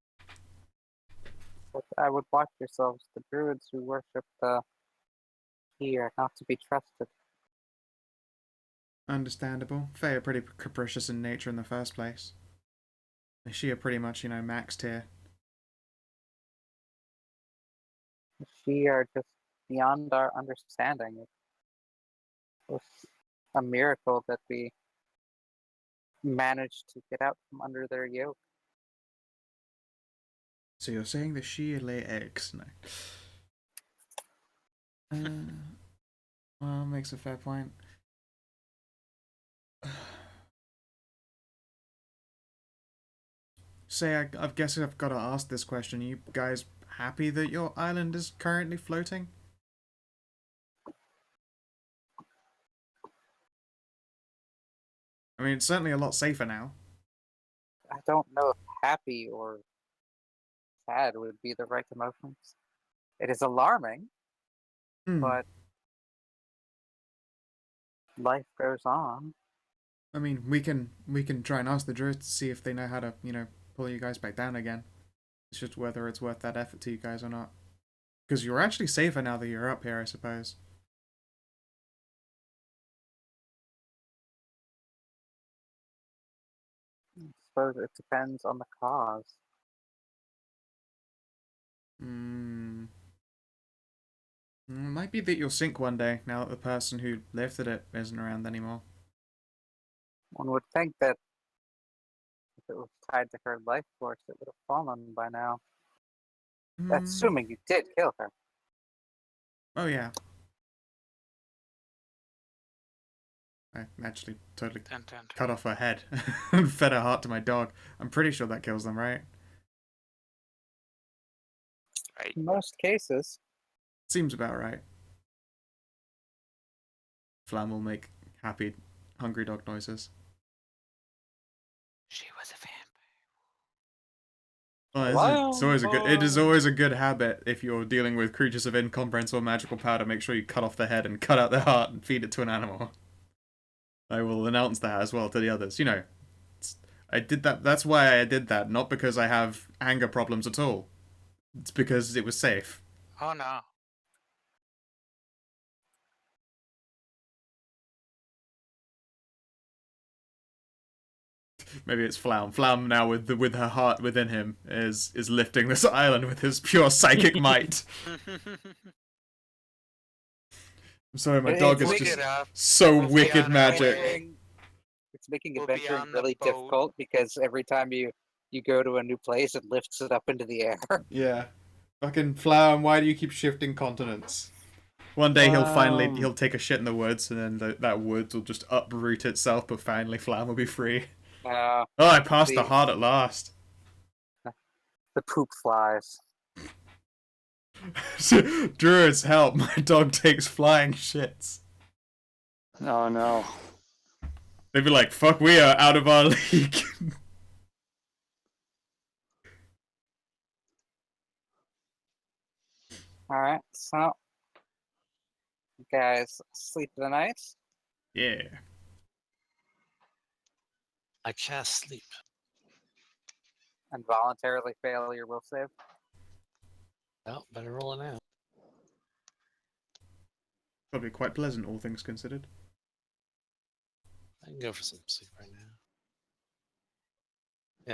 But I would watch yourselves. The druids who worship the she are not to be trusted. Understandable. Faye are pretty capricious in nature in the first place. She are pretty much, maxed here. She are just beyond our understanding. It was a miracle that we managed to get out from under their yoke. So you're saying the she lay eggs? No. Well, makes a fair point. Say, I guess I've got to ask this question. Are you guys happy that your island is currently floating? I mean, it's certainly a lot safer now. I don't know if happy or sad would be the right emotions. It is alarming, Hmm. but life goes on. I mean, we can try and ask the druids to see if they know how to, pull you guys back down again. It's just whether it's worth that effort to you guys or not. Because you're actually safer now that you're up here, I suppose. I suppose it depends on the cause. Hmm. It might be that you'll sink one day now that the person who lifted it isn't around anymore. One would think that if it was tied to her life force, it would have fallen by now. That's assuming you did kill her. Oh, yeah. I actually totally Dun, dun, dun. cut off her head and fed her heart to my dog. I'm pretty sure that kills them, right? Right. In most cases, Seems about right. Flam will make happy, hungry dog noises. She was a vampire. Oh, it's always a good. It is always a good habit if you're dealing with creatures of incomprehensible magical power to make sure you cut off their head and cut out their heart and feed it to an animal. I will announce that as well to the others. I did that. That's why I did that, not because I have anger problems at all. It's because it was safe. Oh no. Maybe it's Flam. Flam now with her heart within him is lifting this island with his pure psychic might. I'm sorry, my dog is just so We'll be wicked on our magic. way. It's making We'll be adventuring on the really boat. difficult because every time you go to a new place, it lifts it up into the air. Yeah. Fucking Flam, why do you keep shifting continents? One day he'll take a shit in the woods, and then that woods will just uproot itself, but finally Flam will be free. Uh, Oh, I passed the the- heart at last. the poop flies. Druids, help! My dog takes flying shits. Oh no. They'd be like, fuck, we are out of our league. All right, so you guys sleep for the night. Yeah. I cast sleep. And voluntarily fail your will save. Well, better roll it out. Probably quite pleasant, all things considered. I can go for some sleep right now.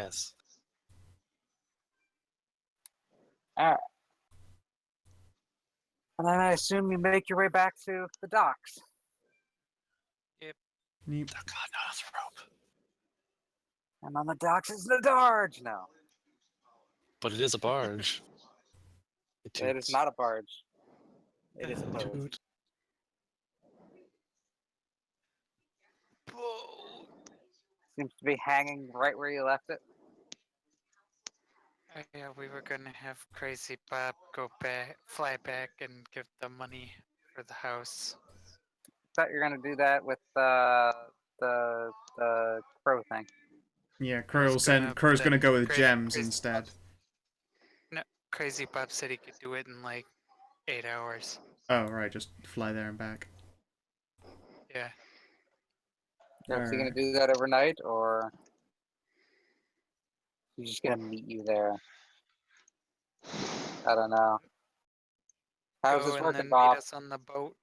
Yes. All right. And then I assume you make your way back to the docks. Neat. Oh God, not a rope. And on the docks is the Darge now. But it is a barge. It is not a barge. It is a boat. Toot. Seems to be hanging right where you left it. Yeah, we were gonna have Crazy Bob fly back and give the money for the house. Thought you were gonna do that with the crow thing. Yeah, was gonna, Crow's gonna go with Crazy- gems Crazy instead. Bob- No, Crazy Bob said he could do it in like 8 hours. Oh, right, just fly there and back. Yeah. Is he gonna Alright. do that overnight, or he's just gonna meet you there? I don't know. How's Go this and working, then Bob? meet us on the boat.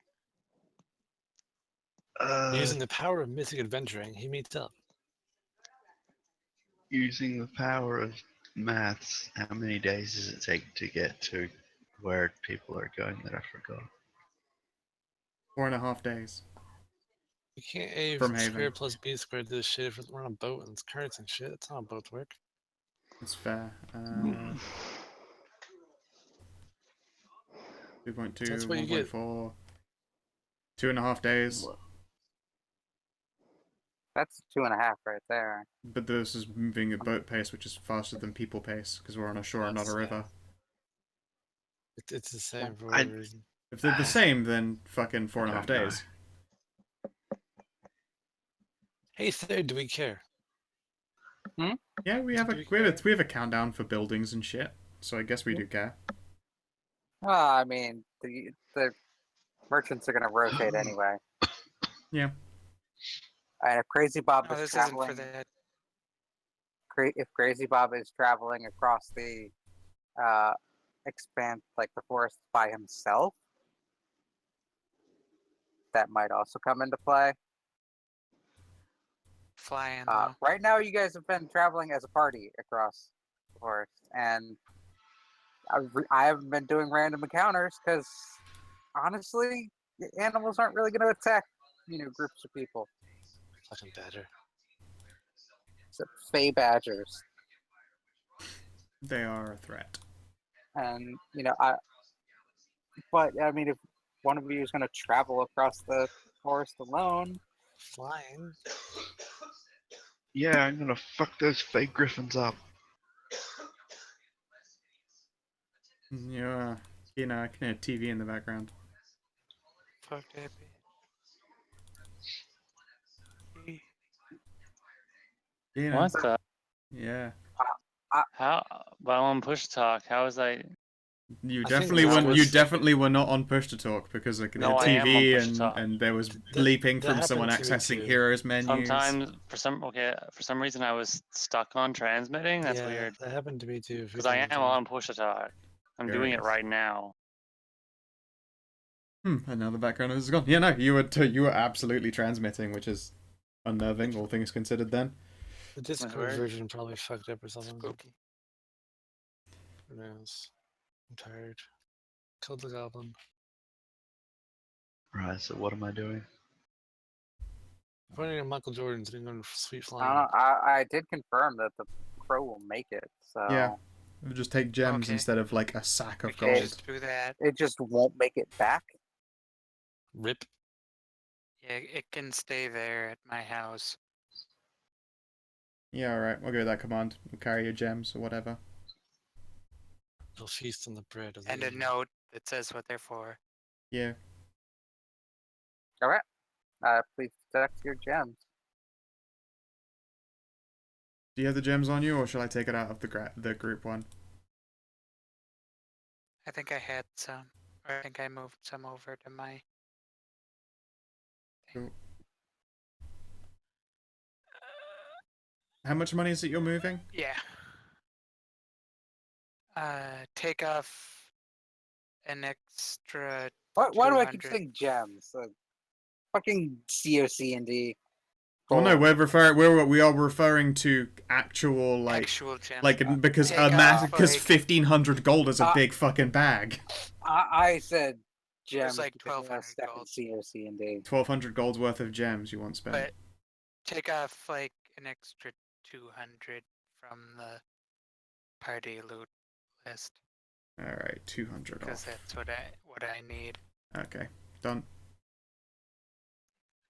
Using the power of mythic adventuring, he meets up. Using the power of maths, how many days does it take to get to where people are going that I forgot? 4.5 days. You can't A From squared Haven. plus B squared do this shit if we're on a boat and it's carrots and shit. It's not a boat work. That's fair. 2.2, That's what you get. 1.4. 2.5 days. That's 2.5 right there. But this is moving at boat pace, which is faster than people pace, because we're on a shore and not a river. It's the same for I- whatever reason. If they're the same, then fucking 4.5 don't know. days. Hey, third, do we care? Yeah, we have a countdown for buildings and shit, so I guess we do care. Well, I mean, the merchants are going to rotate anyway. Yeah. And if Crazy Bob No, is this isn't for traveling, that. if Crazy Bob is traveling across the expanse, like the forest by himself, that might also come into play. Flying though. Right now, you guys have been traveling as a party across the forest, and I haven't been doing random encounters because honestly, the animals aren't really going to attack, groups of people. Fucking better. Except Fey badgers, They are a threat. and But I mean, if one of you is going to travel across the forest alone, Flying. Yeah, I'm gonna fuck those fake griffins up. Yeah. I can hear TV in the background. Fuck that bitch. What the? Yeah. How? But I'm on push talk. How is I? You I think definitely this weren't. was- You definitely were not on push to talk because I could No, hear I am on TV push to talk. and there was That- bleeping that from someone happened to me accessing too. heroes menus. Sometimes for some reason I was stuck on transmitting. That's yeah, weird. that happened to me too. a few Because I times. am on push to talk. I'm doing it Curious. right now. And now the background is gone. Yeah, no, you were absolutely transmitting, which is unnerving, all things considered. Then. The Discord weird. version probably fucked up or something. Spooky. Who knows? I'm tired. Killed the goblin. Right, so what am I doing? Pointing at Michael Jordan's and going sweet I flying. don't know. I did confirm that the crow will make it, so Yeah. We'll just take gems Okay. instead of like a sack We of can gold. just do that. it just won't make it back. Rip. Yeah, it can stay there at my house. Yeah, alright, we'll go with that command. We'll carry your gems or whatever. They'll feast on the bread of the And a living. note that says what they're for. Yeah. All right. Please protect your gems. Do you have the gems on you, or shall I take it out of the group one? I think I had some. Or I think I moved some over to my. Cool. How much money is it you're moving? Yeah. Take off an extra. Why do I keep 200. saying gems? Fucking COC and D. Oh no, we are referring to actual Actual gems. because Take off, like- 1,500 gold is a big fucking bag. I said gems. like because I 1,200 stuck in gold. COC and D. 1,200 gold's worth of gems you want spent. But take off like an extra 200 from the party loot list All right, 200 because off. that's what I need. Okay, done.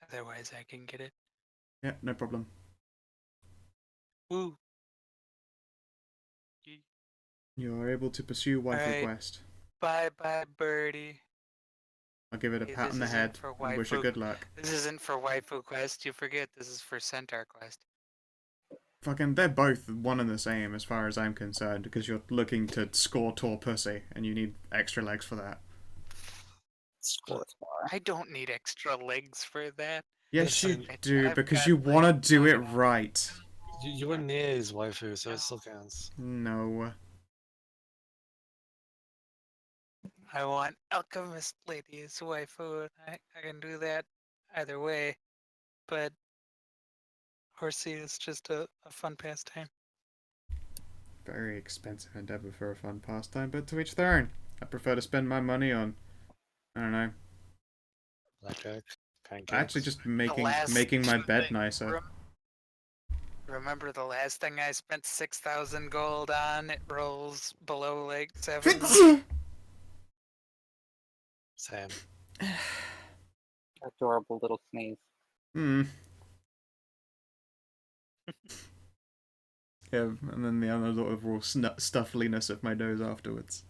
Otherwise, I can get it. Yeah, no problem. Woo. You are able to pursue waifu Alright. quest. Bye bye, birdie. I'll give it a Hey, pat on the this isn't head for and wish her waifu. good luck. This isn't for waifu quest. You forget this is for centaur quest. Fucking, they're both one and the same as far as I'm concerned, because you're looking to score tall pussy, and you need extra legs for that. I don't need extra legs for that. Yes, you Listen, do, I've because got, you like, want to do it fucking- right. You were near his waifu, so it still counts. No. I want alchemist lady as waifu. I can do that either way, but horsey is just a fun pastime. Very expensive endeavor for a fun pastime, but to each their own. I prefer to spend my money on, I don't know, Blackjack, pancakes. actually just making last my bed thing- nicer. Remember the last thing I spent 6,000 gold on? It rolls below like 7. Sam. Adorable little sneeze. Hmm. Yeah, and then the overall stuffeliness of my nose afterwards.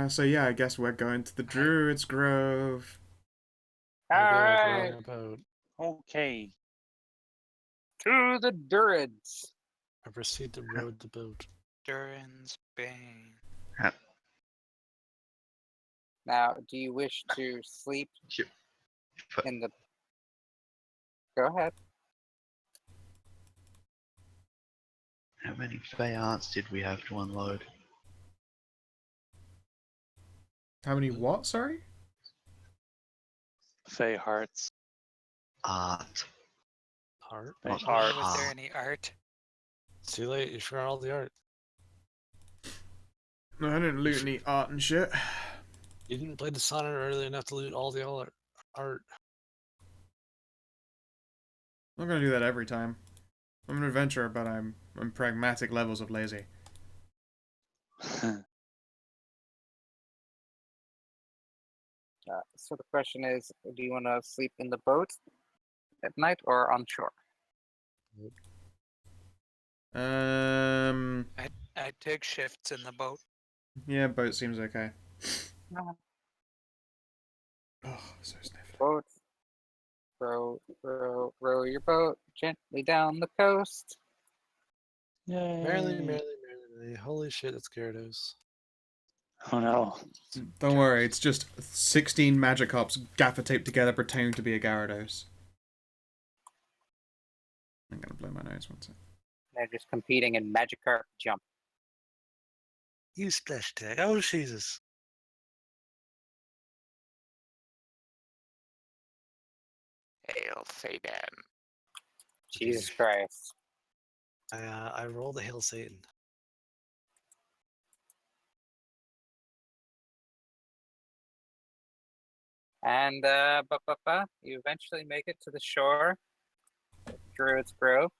So yeah, I guess we're going to the Druid's Grove. All We're right, rowing a boat. Okay. to the Druids. I proceed to row the boat. Durin's Bane. Now, do you wish to sleep Sure. in the? Go ahead. How many Fey arts did we have to unload? How many what? Sorry. Fey hearts. Art. Art? Fey Not art. Was there art. any art? It's too late. You forgot all the art. No, I didn't loot any art and shit. You didn't play the sonnet early enough to loot all the art. I'm not gonna do that every time. I'm an adventurer, but I'm pragmatic levels of lazy. So the question is, do you want to sleep in the boat at night or on shore? I'd take shifts in the boat. Yeah, boat seems okay. No. Oh, so sniffly. Boat. Row your boat gently down the coast. Merrily, Yay. merrily, merrily. Holy shit, that's Gyarados. Oh no. Don't worry, it's just 16 Magikarps gaffer taped together pretending to be a Gyarados. I'm gonna blow my nose one second. They're just competing in Magikarp jump. You splash tag. Oh, Jesus. Hail Satan. Jesus Christ. I rolled the Hail Satan. And you eventually make it to the shore. Druid's Grove.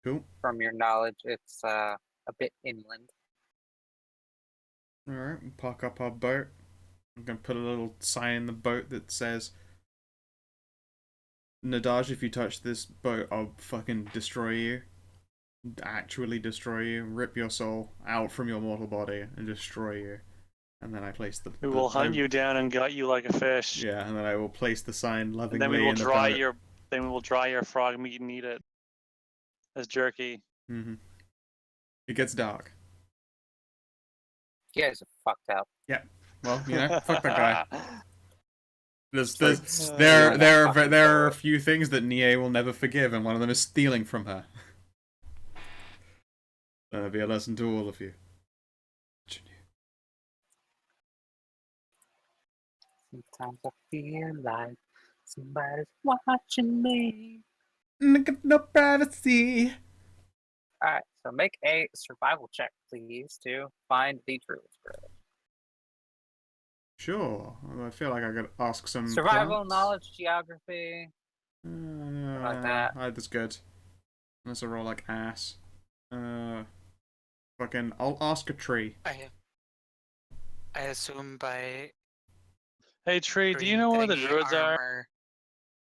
Cool. From your knowledge, it's a bit inland. Alright, we'll park up our boat. I'm gonna put a little sign in the boat that says, Nadaj, if you touch this boat, I'll fucking destroy you. Actually destroy you. Rip your soul out from your mortal body and destroy you. And then I place the... We will hunt you down and gut you like a fish. Yeah, and then I will place the sign And lovingly then we will in the dry boat. your frog meat and eat it as jerky. Mm-hmm. It gets dark. You guys are fucked up. Well, you know, fuck that guy. So, There are a few things that Nie will never forgive, and one of them is stealing from her. That'll be a lesson to all of you. Sometimes I feel like somebody's watching me. No privacy. Alright, so make a survival check, please, to find the Druid's Grove. Sure. I feel like I could ask some Survival, plants. knowledge, geography. Like that. That's good. Unless I roll like ass. Fucking, I'll ask a tree. I assume by Hey Tree, do you green know where the thingy druids are?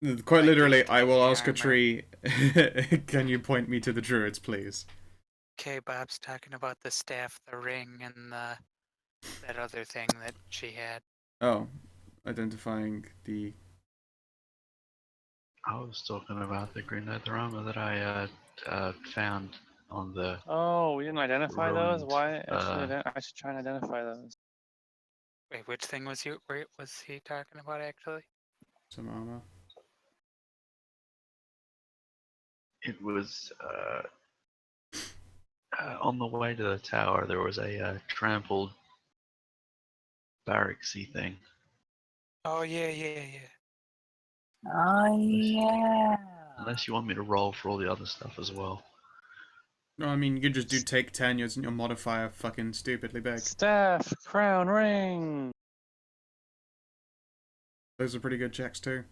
armor, Quite Like literally, green I will thingy ask a armor. tree. Can you point me to the druids, please? Okay, Bob's talking about the staff, the ring, and that other thing that she had. Oh, identifying the... I was talking about the Green Nether armor that I found on the Oh, we didn't identify those? ruined, Why? I should try and identify those. Wait, which thing was he talking about actually? some armor. It was on the way to the tower. There was a trampled barracksy thing. Oh yeah. Oh, yeah. Unless you want me to roll for all the other stuff as well. No, I mean, you could just do take 10 and your modifier fucking stupidly big. Staff, crown, ring. Those are pretty good checks too.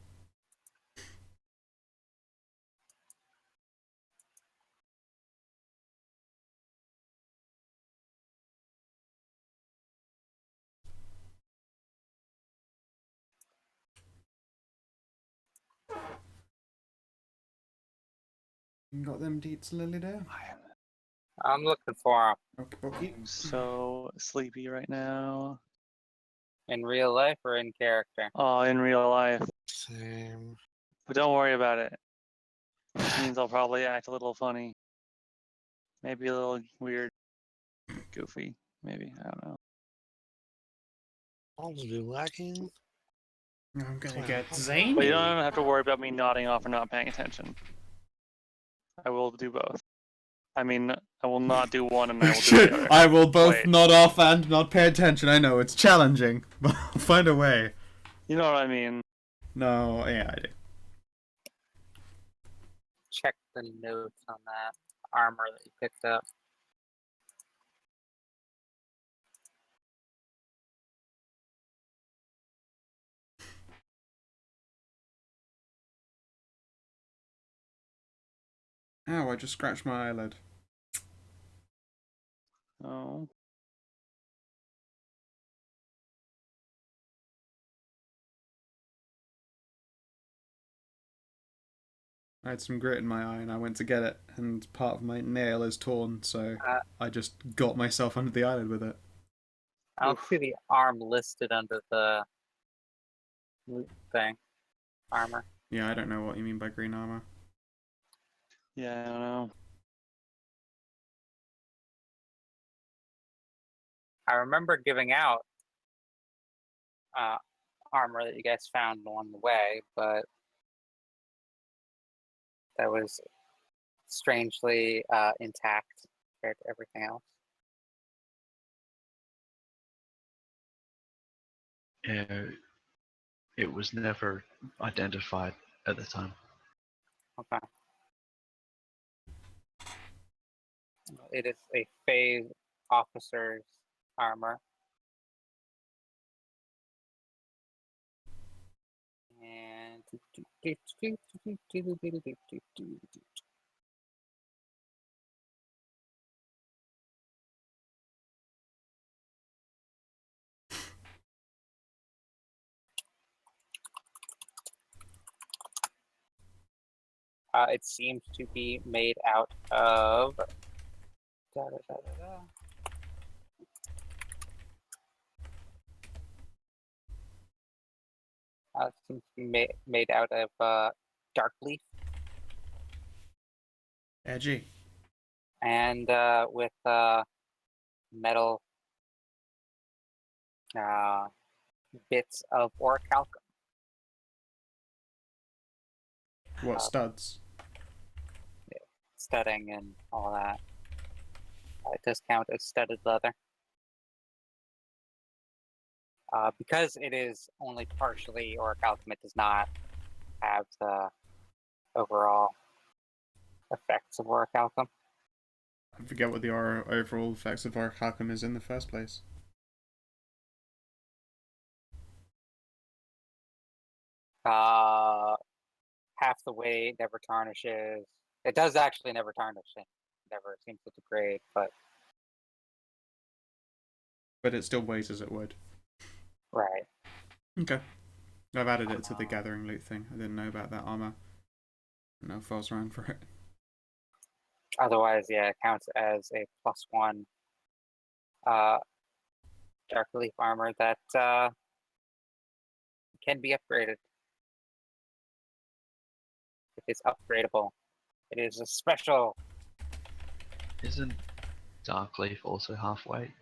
You got them deets, Lily there? I'm looking for Okay, okay. I'm so sleepy right now. him in real life or in character. Oh, in real life. Same. But don't worry about it. Which means I'll probably act a little funny. Maybe a little weird. Goofy. Maybe. I don't know. I'll just be lacking. I'm gonna Wow. get But you zany. don't have to worry about me nodding off or not paying attention. I will do both. I mean, I will not do one and I will do the other. I will both Wait. nod off and not pay attention. I know it's challenging, but I'll find a way. You know what I mean? No, yeah, I do. Check the notes on that armor that you picked up. Ow, I just scratched my eyelid. Oh. I had some grit in my eye and I went to get it, and part of my nail is torn, so I just got myself under the eyelid with it. I don't see the arm listed under the thing. Armor. Yeah, I don't know what you mean by green armor. Yeah, I don't know. I remember giving out armor that you guys found along the way, but that was strangely intact compared to everything else. Yeah, it was never identified at the time. Okay. It is a Fey officer's armor. And it seems to be made out of it seems to be made out of dark leaf Edgy. and with metal bits of orichalcum. What studs? Studding and all that. It does count as studded leather. Because it is only partially orichalcum, it does not have the overall effects of orichalcum. I forget what the overall effects of orichalcum is in the first place. Half the weight, never tarnishes. It does actually never tarnish. It never seems to degrade, but it still weighs as it would. right. Okay. I've added it to the gathering loot thing. I didn't know about that armor. I don't know if I was around for it. Otherwise, yeah, it counts as a +1 dark leaf armor that can be upgraded. It is upgradable. It is a special. Isn't Dark Leaf also halfway?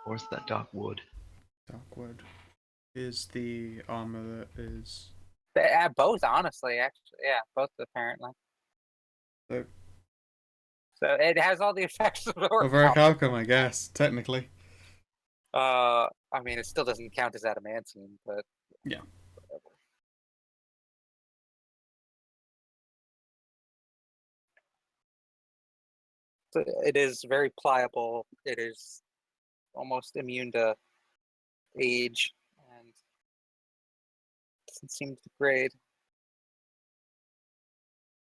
Or is that Dark Wood? Darkwood is the armor that is. Both, honestly, actually, yeah, both apparently. So it has all the effects of of orichalcum. orichalcum, I guess, technically. I mean, it still doesn't count as adamantine, but Yeah. whatever. So it is very pliable. It is almost immune to age and doesn't seem to degrade.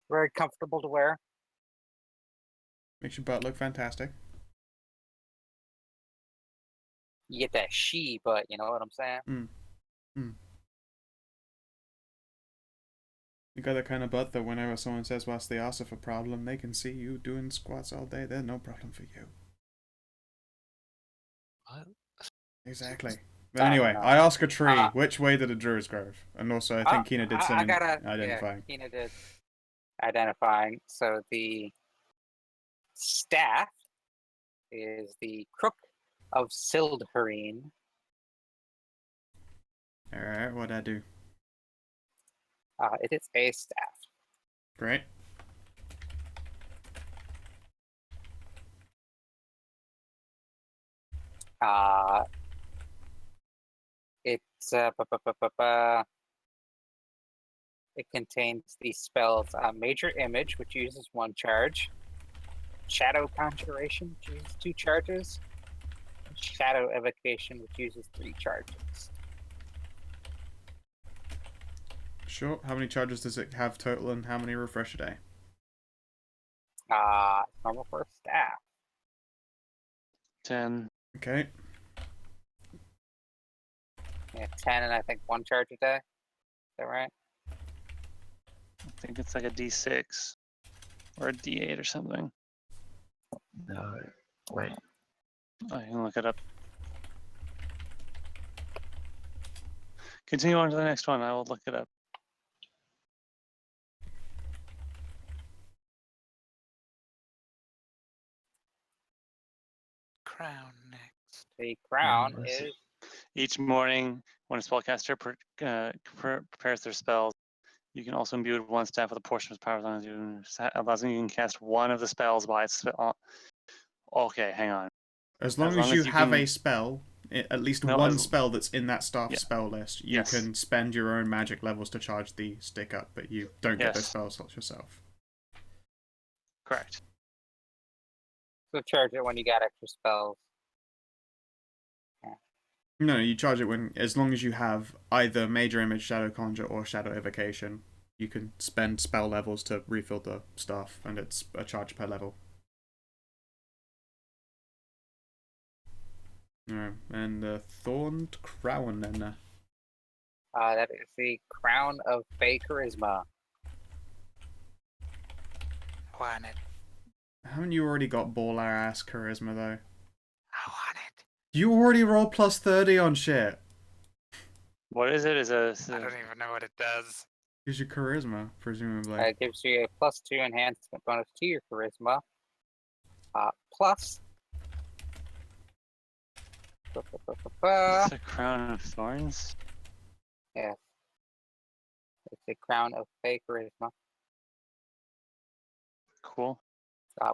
Very comfortable to wear. Makes your butt look fantastic. You get that she, but you know what I'm saying? You got that kind of butt that whenever someone says what's the Asif a problem, they can see you doing squats all day. They're no problem for you. What? Exactly. But anyway, no. I ask a tree, Uh, which way did the druids grove? And also, I think Kina did some I gotta, identifying. Yeah, Kina did identifying. So the staff is the Crook of Sildhareen. Alright, what'd I do? It is a staff. Great. It's it contains the spells Major Image, which uses 1 charge, Shadow Conjuration, which uses 2 charges, and Shadow Evocation, which uses 3 charges. Sure. How many charges does it have total and how many refresh a day? Normal for a staff. 10. Okay. Yeah, 10 and I think 1 charge a day. Is that right? I think it's like a D6 or a D8 or something. No, wait. I can look it up. Continue on to the next one. I will look it up. Crown next. The crown this is Each morning, when a spellcaster prepares their spells, you can also imbue one staff with a portion of its power as long as you allows you can cast one of the spells by its spell. Okay, hang on. As long long as as you you have can- a spell, at least No, one as- spell that's in that staff Yeah. spell list, you Yes. can spend your own magic levels to charge the stick up, but you don't get those Yes. spell slots yourself. Correct. so charge it when you got extra spells. No, you charge it when, as long as you have either Major Image, Shadow Conjure, or Shadow Evocation, you can spend spell levels to refill the staff, and it's a charge per level. Alright, and the Thorned Crown then. That is the crown of Fey Charisma. I want it. Haven't you already got baller ass charisma though? I want it. You already rolled plus 30 on shit. What is it? Is a I don't even know what it does. Gives you charisma, presumably. It gives you a +2 enhancement bonus to your charisma. Plus. it's a crown of thorns. Yes. It's a crown of Fey Charisma. Cool.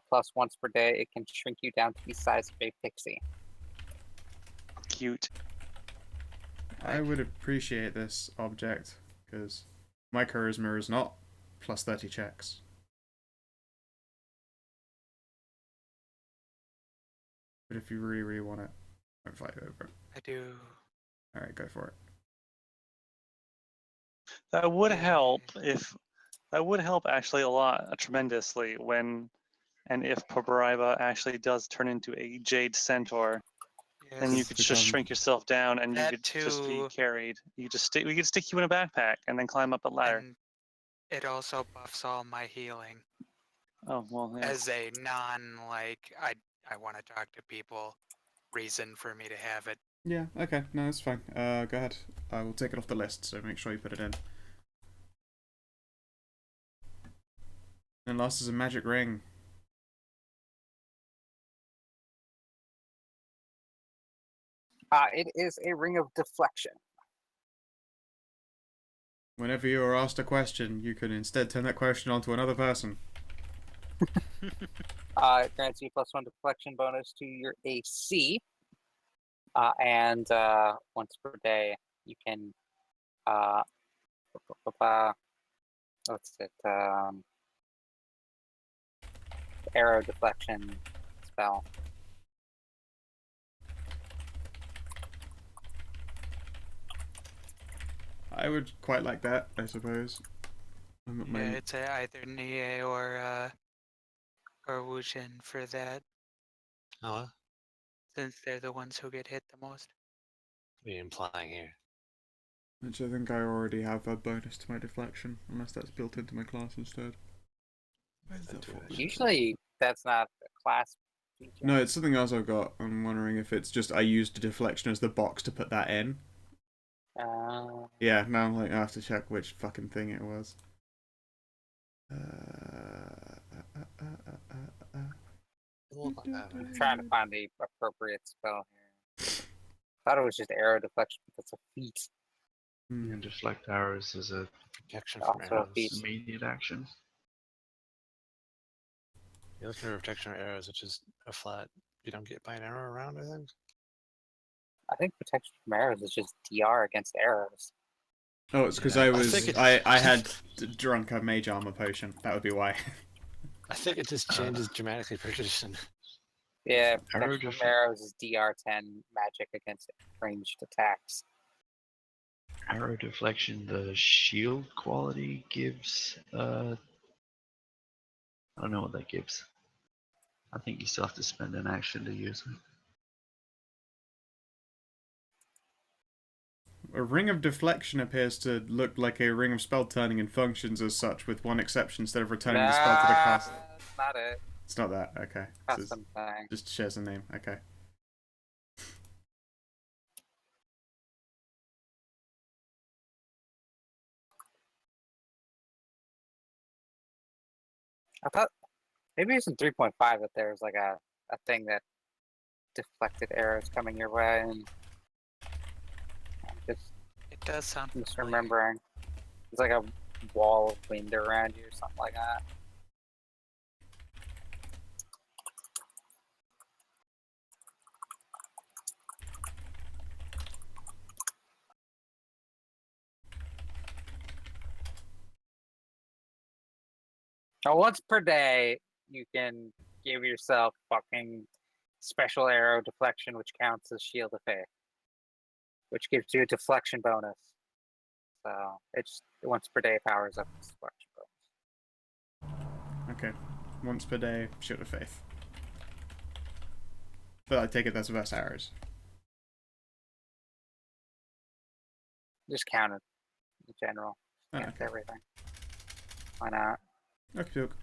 Plus once per day, it can shrink you down to the size of a pixie. Cute. I would appreciate this object, because my charisma is not plus 30 checks. But if you really, really want it, don't fight over it. I do. Alright, go for it. That would help if that would help actually a lot tremendously when and if Pobariba actually does turn into a jade centaur, then you Yes. could Become- just shrink yourself down and you That could just be too. carried. You just we could stick you in a backpack and then climb up a ladder. And it also buffs all my healing Oh well, yeah. as a I want to talk to people reason for me to have it. Yeah, okay, no, that's fine. Go ahead. I will take it off the list, so make sure you put it in. And last is a magic ring. It is a ring of deflection. Whenever you are asked a question, you can instead turn that question onto another person. It grants you +1 deflection bonus to your AC. And once per day, you can what's it? Arrow deflection spell. I would quite like that, I suppose. Yeah, it's either Nie or Wushin for that, Oh, since they're the ones who get hit the most. what are you implying here? Which I think I already have a bonus to my deflection, unless that's built into my class instead. Where's that for? Usually that's not a class feature. No, it's something else I've got. I'm wondering if it's just I used deflection as the box to put that in. Yeah, now I'm like, I have to check which fucking thing it was. I'm trying to find the appropriate spell here. Thought it was just arrow deflection, but that's a feat. And deflect arrows is a Protection from Also a arrows. feat. immediate action. You're looking for protection from arrows, which is a flat. You don't get by an arrow around, I think. I think protection from arrows is just DR against arrows. Oh, it's because Yeah, I had drunk a mage armor potion. That would be why. I think it just changes dramatically per edition. Yeah, Arrow protection from deflect- arrows is DR10 magic against ranged attacks. Arrow deflection, the shield quality gives. I don't know what that gives. I think you still have to spend an action to use it. A ring of deflection appears to look like a ring of spell turning and functions as such, with one exception: instead of returning the spell to the cast. That's not it. It's not that. Okay. So it's Custom thing. just shares a name. Okay. I thought maybe it's in 3.5 that there's like a thing that deflected arrows coming your way, and I'm just It does sound familiar. misremembering. It's like a wall of wind around you or something like that. Now, once per day, you can give yourself fucking special arrow deflection, which counts as shield of faith, which gives you a deflection bonus. So it's once per day powers up this deflection bonus. Okay. Once per day, shield of faith. But I take it that's versus arrows. Just count it in general. Oh, Count okay. everything. Why not? Okay, okay.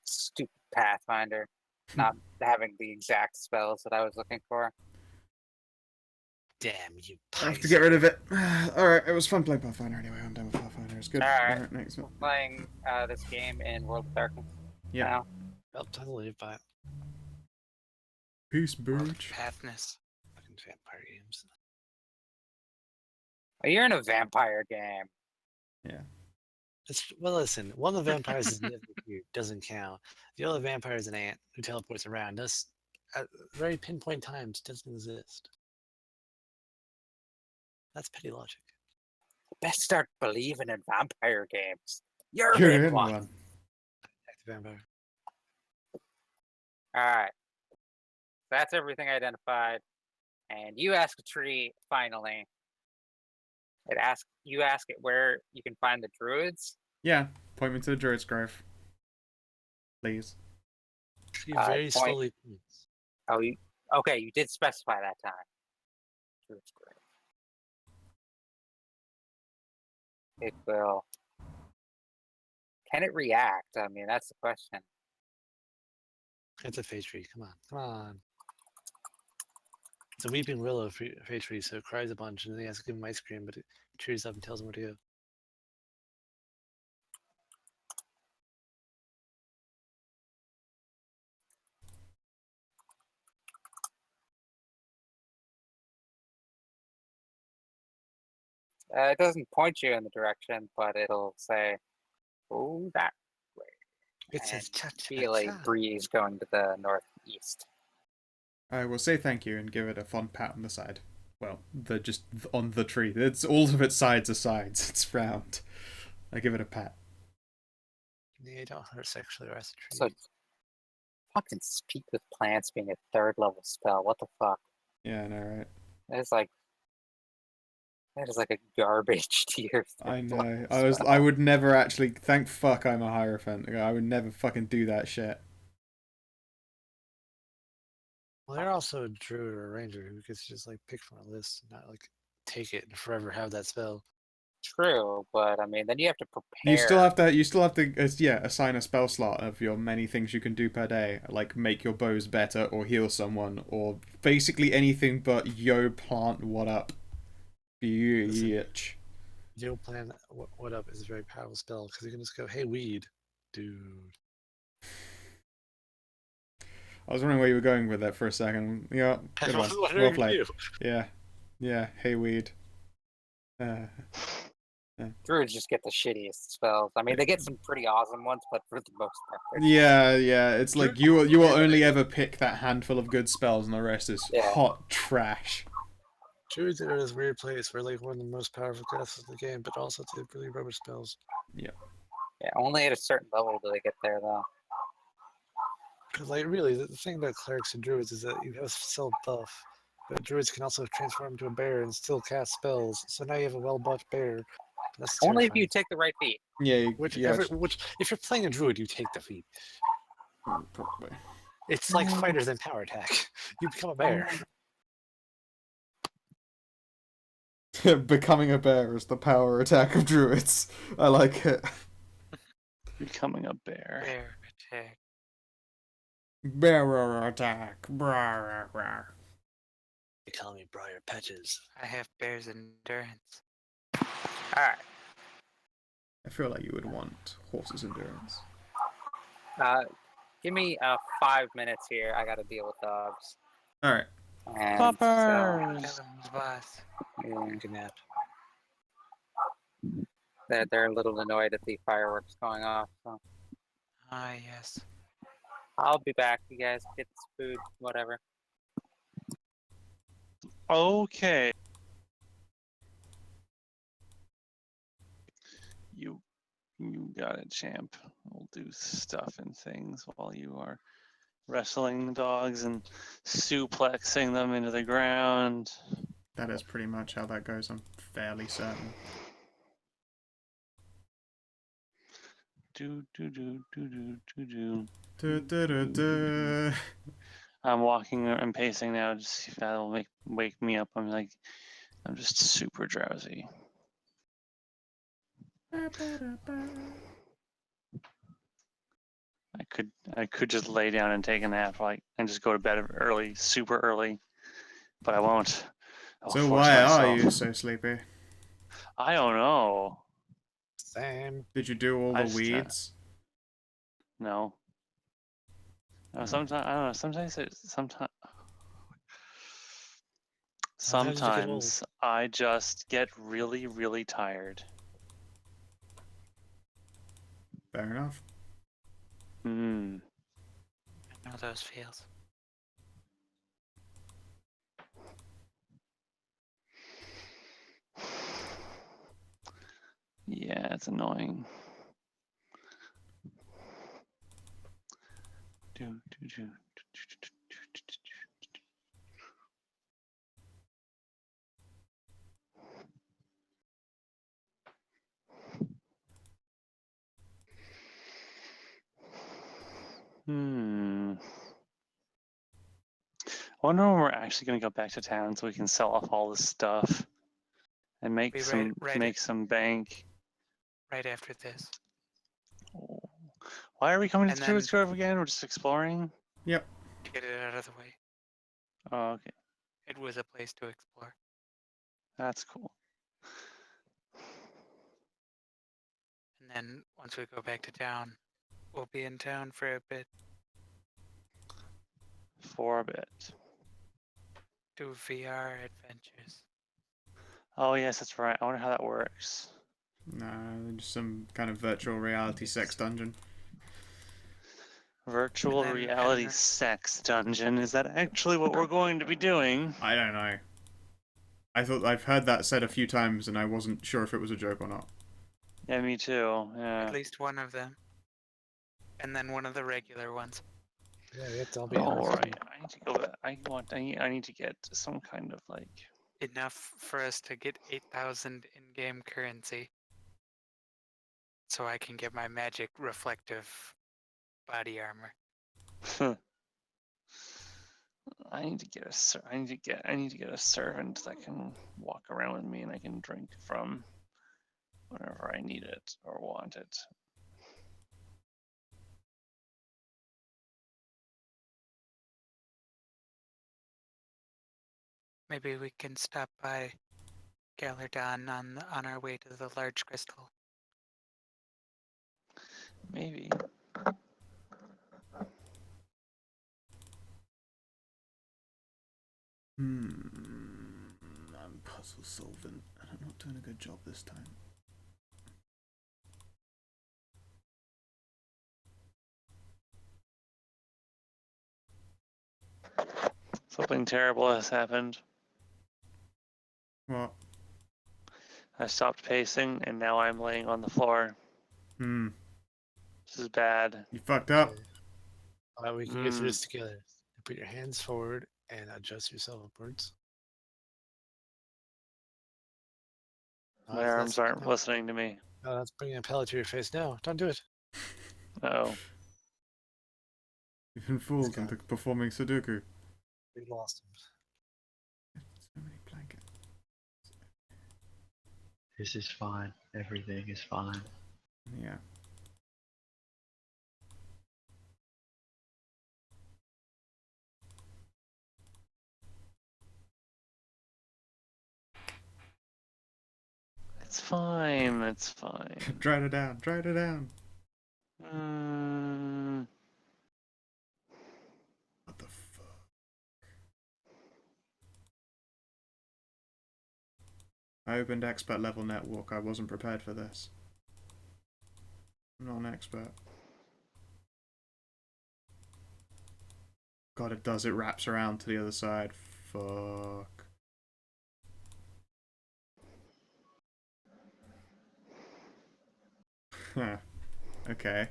Stupid Pathfinder, not having the exact spells that I was looking for. Damn you! I have to get rid of it. Alright, it was fun playing Pathfinder anyway. I'm done with Pathfinder. It's good. Alright. Next one. We're playing this game in World of Darkness. Yeah. Now. Well, time to leave, but Peace, World of bitch. Pathness. fucking vampire games. Oh, you're in a vampire game. Yeah. Well, listen. One of the vampires is here, doesn't count. The other vampire is an ant who teleports around. Does at very pinpoint times doesn't exist. That's petty logic. Best start believing in vampire games. You're, You're in in one. one. Active vampire. All right. That's everything identified. And you ask a tree finally. You ask it where you can find the druids. Yeah. Point me to the Druid's Grove. Please. She Uh, very point. slowly points. Oh, okay? You did specify that time. Druid's Grove. It will. Can it react? I mean, that's the question. It's a Fey tree. Come on, come on. It's a weeping willow Fey tree, so it cries a bunch, and then he has to give him ice cream, but it cheers up and tells him where to go. It doesn't point you in the direction, but it'll say, "Oh, that way." It says And cha cha feel a cha. breeze going to the northeast. I will say thank you and give it a fond pat on the side. Well, just on the tree. It's all of its sides are sides. It's round. I give it a pat. Yeah, don't hurt sexually harass a tree. So, fucking speak with plants being a third level spell. What the fuck? Yeah, I know, right? That is like a garbage tier. I third know. level spell. I would never actually. Thank fuck I'm a Hierophant. I would never fucking do that shit. Well, they're also a druid or a ranger who gets to just like pick from a list and not like take it and forever have that spell. True, but I mean, then you have to prepare. You still have to, assign a spell slot of your many things you can do per day, like make your bows better or heal someone or basically anything but yo plant what up, bitch. Yo plan what up is a very powerful spell because you can just go, hey weed, dude. I was wondering where you were going with that for a second. Yeah, I good was one. wondering Well played. too. Yeah. Hey weed. Druids just get the shittiest spells. I mean, they get some pretty awesome ones, but for the most part, Yeah. It's like you will only ever pick that handful of good spells, and the rest is Yeah. hot trash. Druids are in this weird place where like one of the most powerful classes in the game, but also they have really rubbish spells. yeah, only at a certain level do they get there, though. Because like really, the thing about clerics and druids is that you have self buff, but druids can also transform into a bear and still cast spells. So now you have a well buffed bear. That's Only if terrifying. you take the right feat. Yeah, Which yeah, if you're playing a druid, you take the feat. probably. It's like fighters and power attack. You become a bear. Becoming a bear is the power attack of druids. I like it. Becoming a bear. Bear attack. Bear attack. Brar, brar. They call me Briar Patches. I have bear's endurance. Alright. I feel like you would want horse's endurance. Give me 5 minutes here. I gotta deal with dogs. Alright. And Poppers! Tell him, boss. yeah, Take a nap. they're a little annoyed at the fireworks going off. So Ah, yes. I'll be back. You guys get this food, whatever. Okay. You got it, champ. We'll do stuff and things while you are wrestling dogs and suplexing them into the ground. That is pretty much how that goes, I'm fairly certain. Do do do do do do do. Du-du-du-du. I'm walking and pacing now to see if that'll wake me up. I'm just super drowsy. I could just lay down and take a nap, and just go to bed early, super early, but I won't. I'll So force why are myself. you so sleepy? I don't know. Same. Did you do all I the just, weeds? No. Sometimes I don't know. Sometimes Sometimes you get old. sometimes I just get really, really tired. Fair enough. Hmm. I know those feels. Yeah, it's annoying. Do, do, do, do, do, do, do, do, do. I wonder when we're actually going to go back to town so we can sell off all this stuff and make Be some bank. right after this. Oh. Why are we coming to And the Druid's then- Grove again? We're just exploring? Yep. Get it out of the way. Oh, okay. It was a place to explore. That's cool. And then once we go back to town, we'll be in town for a bit. For a bit. Do VR adventures. Oh, yes, that's right. I wonder how that works. No, just some kind of virtual reality sex dungeon. Virtual And then- reality and- sex dungeon. Is that actually what we're going to be doing? I don't know. I've heard that said a few times, and I wasn't sure if it was a joke or not. Yeah, me too. Yeah. At least one of them. And then one of the regular ones. Yeah, we have to all be Oh, honest. right. I need to go back. I need to get some kind of Enough for us to get 8,000 in-game currency. So I can get my magic reflective body armor. I need to get I need to get a servant that can walk around with me and I can drink from whenever I need it or want it. Maybe we can stop by Galardon on our way to the large crystal. Maybe. I'm puzzle solving, and I'm not doing a good job this time. Something terrible has happened. What? I stopped pacing and now I'm laying on the floor. This is bad. You fucked up. Okay. Alright, we can get through this together. Put your hands forward and adjust yourself upwards. My arms aren't listening to me. No, that's bringing a pellet to your face. No, don't do it. Oh. You've been fooled into performing Sudoku. We lost him. So many blankets. This is fine. Everything is fine. Yeah. It's fine. It's fine. Dried it down. Dried it down. What the fuck? I opened expert level network. I wasn't prepared for this. I'm not an expert. God, it does. It wraps around to the other side. Fuck. Huh. Okay.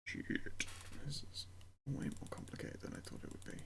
Shit. This is way more complicated than I thought it would be.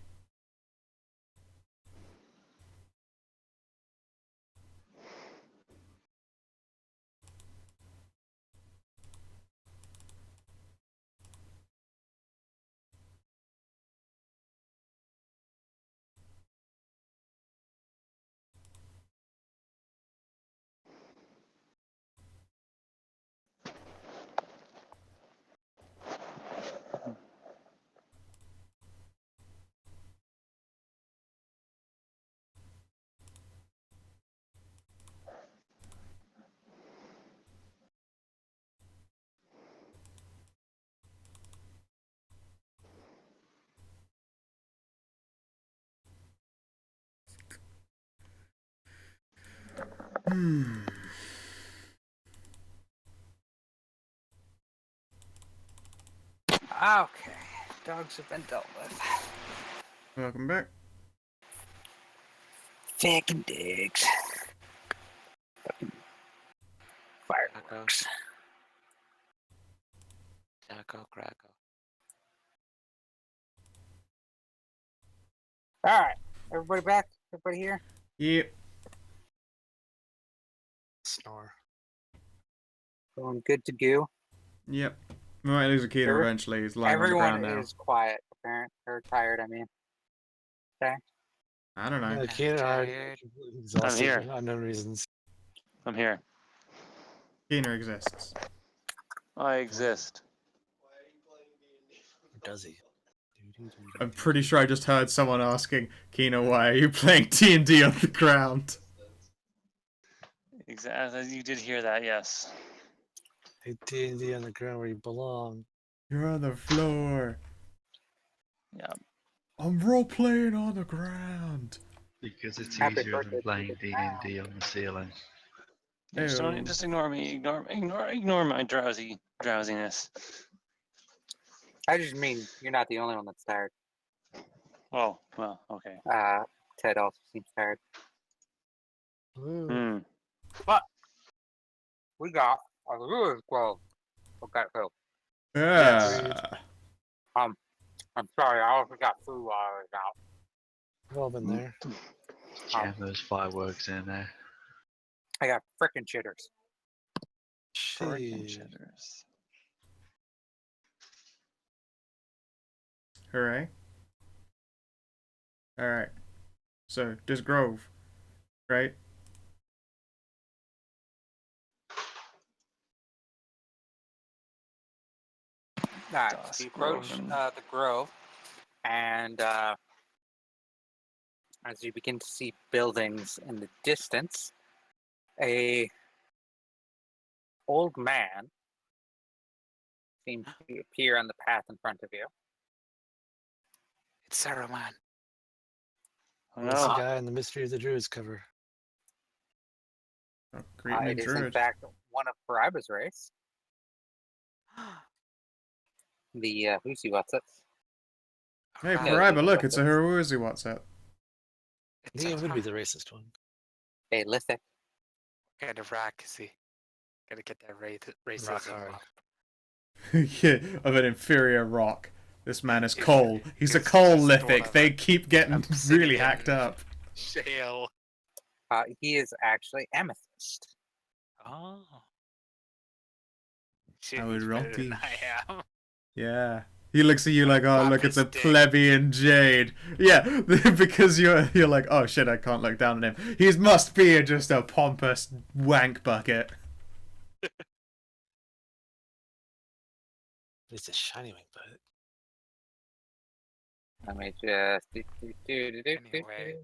Okay, dogs have been dealt with. Welcome back. Fucking digs. Fucking fireworks. Jacko Cracko. All right, everybody back? Everybody here? Yep. Snore. Going good to go. Yep. We might lose a Keter eventually. He's lying on the Everyone ground now. is quiet, apparent or tired. I mean, okay. I don't know. Yeah, Keenan are Tired. exhausted here. for unknown reasons. I'm here. Keener exists. I exist. Or does he? I'm pretty sure I just heard someone asking, Keener, why are you playing D&D on the ground? Exactly. You did hear that, yes. Hey, D&D on the ground where you belong. You're on the floor. Yeah. I'm role playing on the ground. Because it's Happy easier birthday than to playing the D&D on the ceiling. Just, Ew. just ignore me. Ignore my drowsiness. I just mean you're not the only one that's tired. Oh, well, okay. Ted also seems tired. Ooh. Hmm. But we got a really well. Okay, so Yeah. I'm sorry, I also got food while I was out. We've all been there. Jam those fireworks in there. I got frickin' chitters. Frickin' Shit. chitters. Hooray. Alright. So, this grove, right? Alright, Das so you approach Groven. the grove, and as you begin to see buildings in the distance, a old man seems to appear on the path in front of you. It's Saruman. Oh, That's the no. guy in the Mystery of the Druids cover. Oh, great new It is in druid. fact one of Paraiba's race, the who's he what's it? Hey, Yeah, Paraiba, look, what's it's a it? Haruzi what's up. I It's think it would be a the racist one. Hey, Lithic. kind of rock, is he? Gotta get that racism Rock hard. up. Yeah, of an inferior rock. This man is He's- coal. He's a he's coal just one lithic. of They a keep getting really obsidian. hacked up. Shale. He is actually Amethyst. Oh. I would He's better than rocky. I am. Yeah. He looks at you like, oh, Pop look, it's his a dick. plebeian jade. Yeah, because you're like, oh shit, I can't look down on him. He must be just a pompous wank bucket. It's a shiny wing, but Let me just Anyway.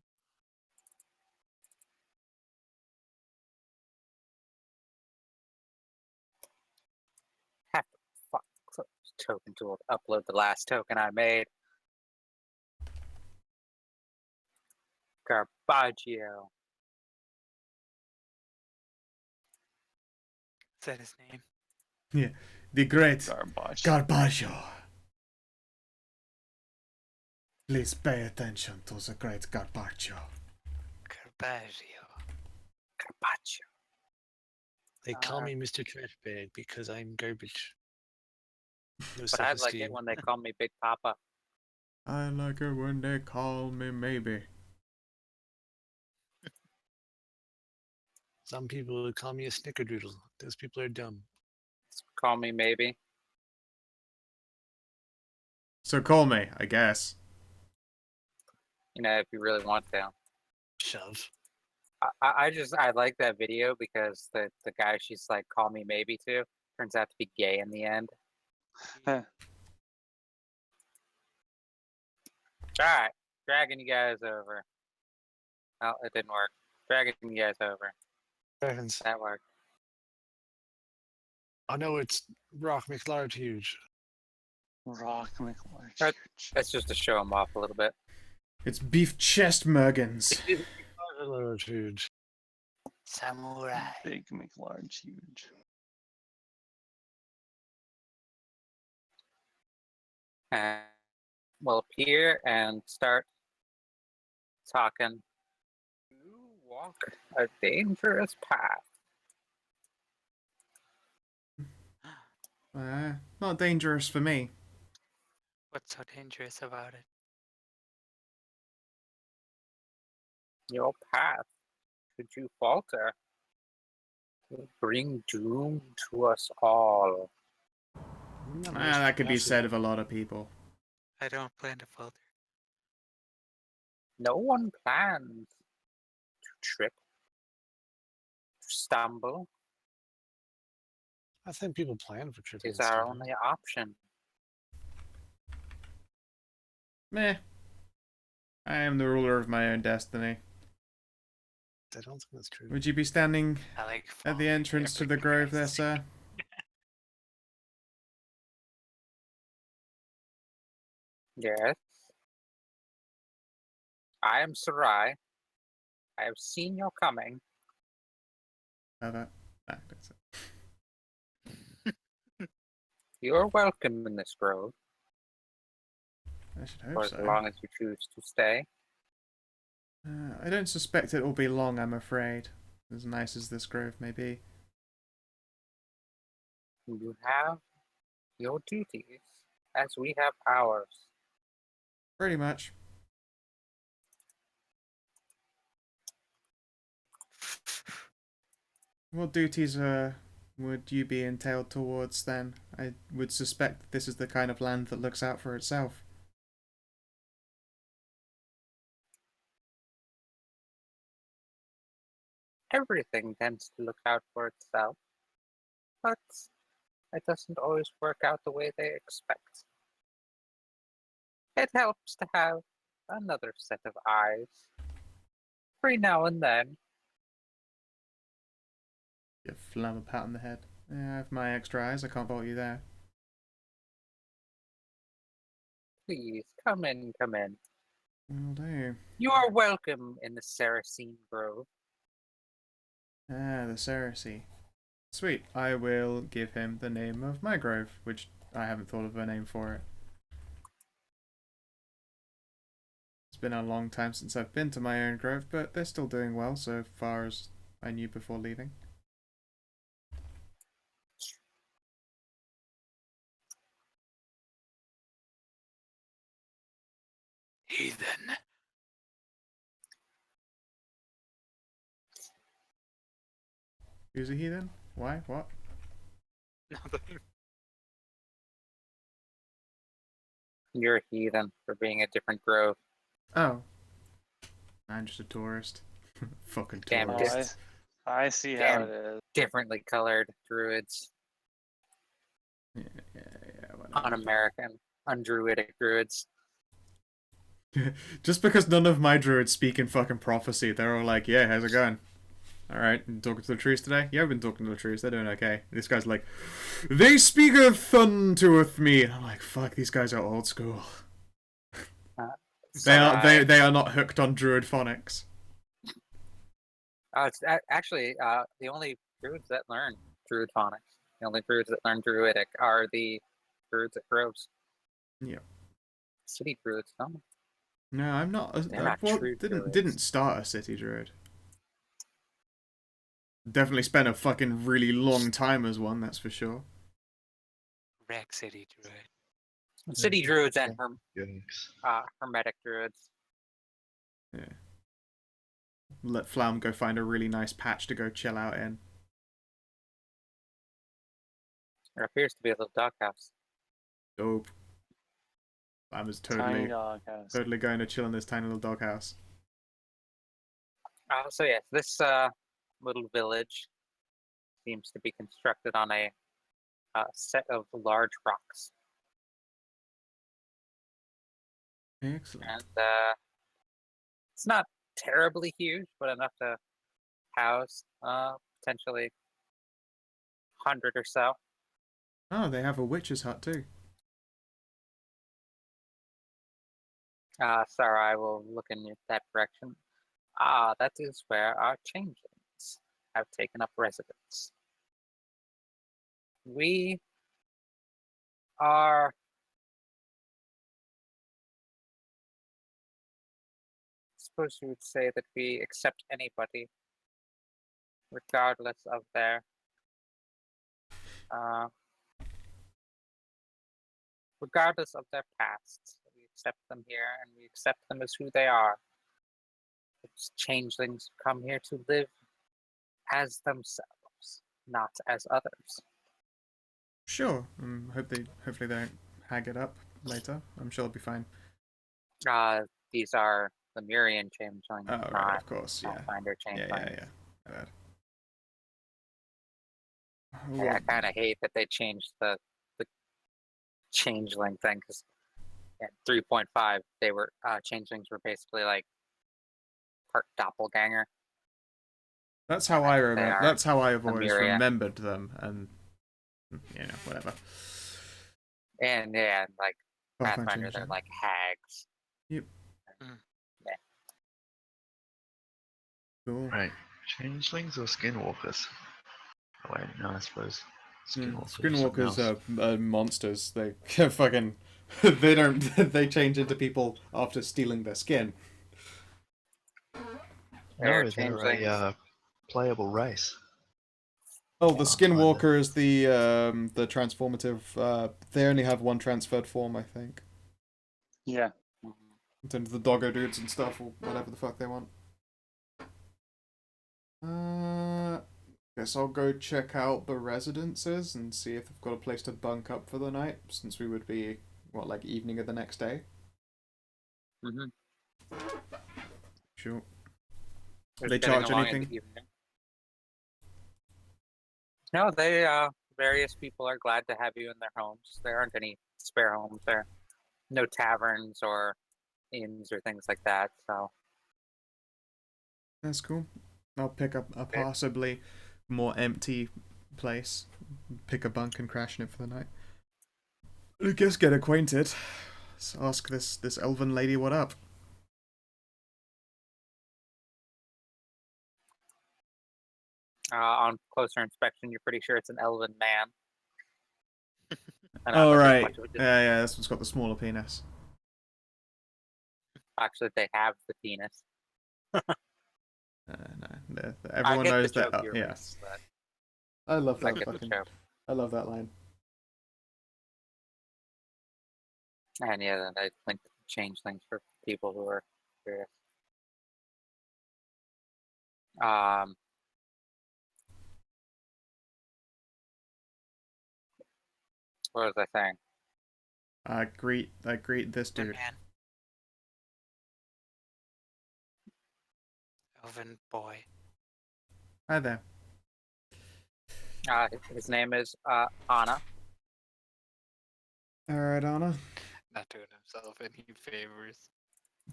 Have to fuck close token tool to upload the last token I made. Garbaggio. Is that his name? Yeah, the great Garbage. Garbaggio. Please pay attention to the great Garbaggio. Carbaggio. Garbaggio. they call Uh, me Mr. Trash Bag because I'm garbage. No But I like self-esteem. it when they call me Big Papa. I like it when they call me maybe. Some people would call me a snickerdoodle. Those people are dumb. Call me maybe. So call me, I guess. You know, if you really want to. Shove. I like that video because the guy she's like, call me maybe to, turns out to be gay in the end. Alright, dragging you guys over. Oh, it didn't work. Dragging you guys over. Dragons. That worked. I know it's Rock McLarge huge. Rock McLarge. That- That's just to show him off a little bit. It's beef chest mergans. Large huge. Samurai. Big McLarge. Huge. And will appear and start talking. You walk a dangerous path. Not dangerous for me. What's so dangerous about it? Your path, should you falter, will bring doom to us all. That could be said of a lot of people. I don't plan to falter. No one plans to trip, to stumble. I think people plan for tripping. It is and our stumbling. only option. Meh. I am the ruler of my own destiny. I don't think that's true. Would you be standing I like at the falling entrance to the every grove there, night. sir? Yes. I am Sarai. I have seen your coming. That. That's it. You are welcome in this grove I should for hope as so. long as you choose to stay. I don't suspect it will be long, I'm afraid. As nice as this grove may be. You have your duties, as we have ours. Pretty much. What duties would you be entailed towards then? I would suspect that this is the kind of land that looks out for itself. Everything tends to look out for itself, but it doesn't always work out the way they expect. It helps to have another set of eyes. Every now and then, Give Flam a pat on the head. Yeah, I have my extra eyes, I can't fault you there. please come in, come in. Will do. You are welcome in the Saracen Grove. Ah, the Cersei. Sweet. I will give him the name of my grove, which I haven't thought of a name for it. It's been a long time since I've been to my own grove, but they're still doing well so far as I knew before leaving. Heathen. Who's a heathen? Why? What? You're a heathen for being a different grove. Oh. I'm just a tourist. Fucking Damn Oh, tourist. I see how Damn. it is. Differently colored druids. Yeah, whatever. Un-American. Undruidic druids. Just because none of my druids speak in fucking prophecy, they're all like, yeah, how's it going? Alright, talking to the trees today? Yeah, I've been talking to the trees, they're doing okay. This guy's like, they speaketh unto me. And I'm like, fuck, these guys are old school. Sarai. They are not hooked on druid phonics. It's actually the only druids that learn druid phonics. The only druids that learn druidic are the druids at groves. Yeah. City druids, no. No, I'm not. They're not well, true didn't druids. start a city druid. Definitely spent a fucking really long time as one, that's for sure. Rack City Druid. City druids and Yikes. hermetic druids. Yeah. Let Flam go find a really nice patch to go chill out in. There appears to be a little doghouse. Dope. Flam is Tiny doghouse. totally going to chill in this tiny little doghouse. So yes, this little village seems to be constructed on a set of large rocks, Excellent. and it's not terribly huge, but enough to house potentially 100 or so. Oh, they have a witch's hut too. Sorry, I will look in that direction. That is where our changelings have taken up residence. We are I suppose you would say that we accept anybody, regardless of their uh, regardless of their past. We accept them here, and we accept them as who they are. It's changelings who come here to live as themselves, not as others. Sure. Hopefully they don't hag it up later. I'm sure it'll be fine. These are Lemurian changelings, Oh, right, not of course, yeah. Pathfinder changelings. Yeah. Bad. I kind of hate that they changed the changeling thing, because at 3.5 they were changelings were basically like part doppelganger. That's how I remember. are That's how I have always Lemuria. remembered them, and whatever. And yeah, like Pathfinder, changed they're that. like hags. Yep. Mm. Yeah. Cool. Right. Changelings or skinwalkers? Oh, wait, no, I suppose skinwalkers. Skinwalkers are monsters. They fucking they don't they change into people after stealing their skin. They're No, they're changelings. a playable race. Oh, the I'll find Skinwalker is the transformative. They only have one transferred form, I think. Yeah. Mhm. In terms of the doggo dudes and stuff, or whatever the fuck they want. Guess I'll go check out the residences and see if they've got a place to bunk up for the night, since we would be, what, like evening of the next day? Mhm. Sure. They're They getting charge along in anything? the evening. No, they various people are glad to have you in their homes. There aren't any spare homes there. No taverns or inns or things like that. So That's cool. I'll pick up a possibly more empty place, pick a bunk and crash in it for the night. I guess get acquainted. Let's ask this elven lady what up. on closer inspection, you're pretty sure it's an elven man. And Oh unless it's right, much of a yeah, this one's got the smaller penis. actually, they have the penis. No, I everyone get the knows that. joke here, Yes, but I love I that get the fucking. joke. I love that line. And yeah, then I think change things for people who are curious. Um, what was I saying? I greet this Good dude. man. Elven boy. Hi there. His name is Anna. All right, Anna. Not doing himself any favors.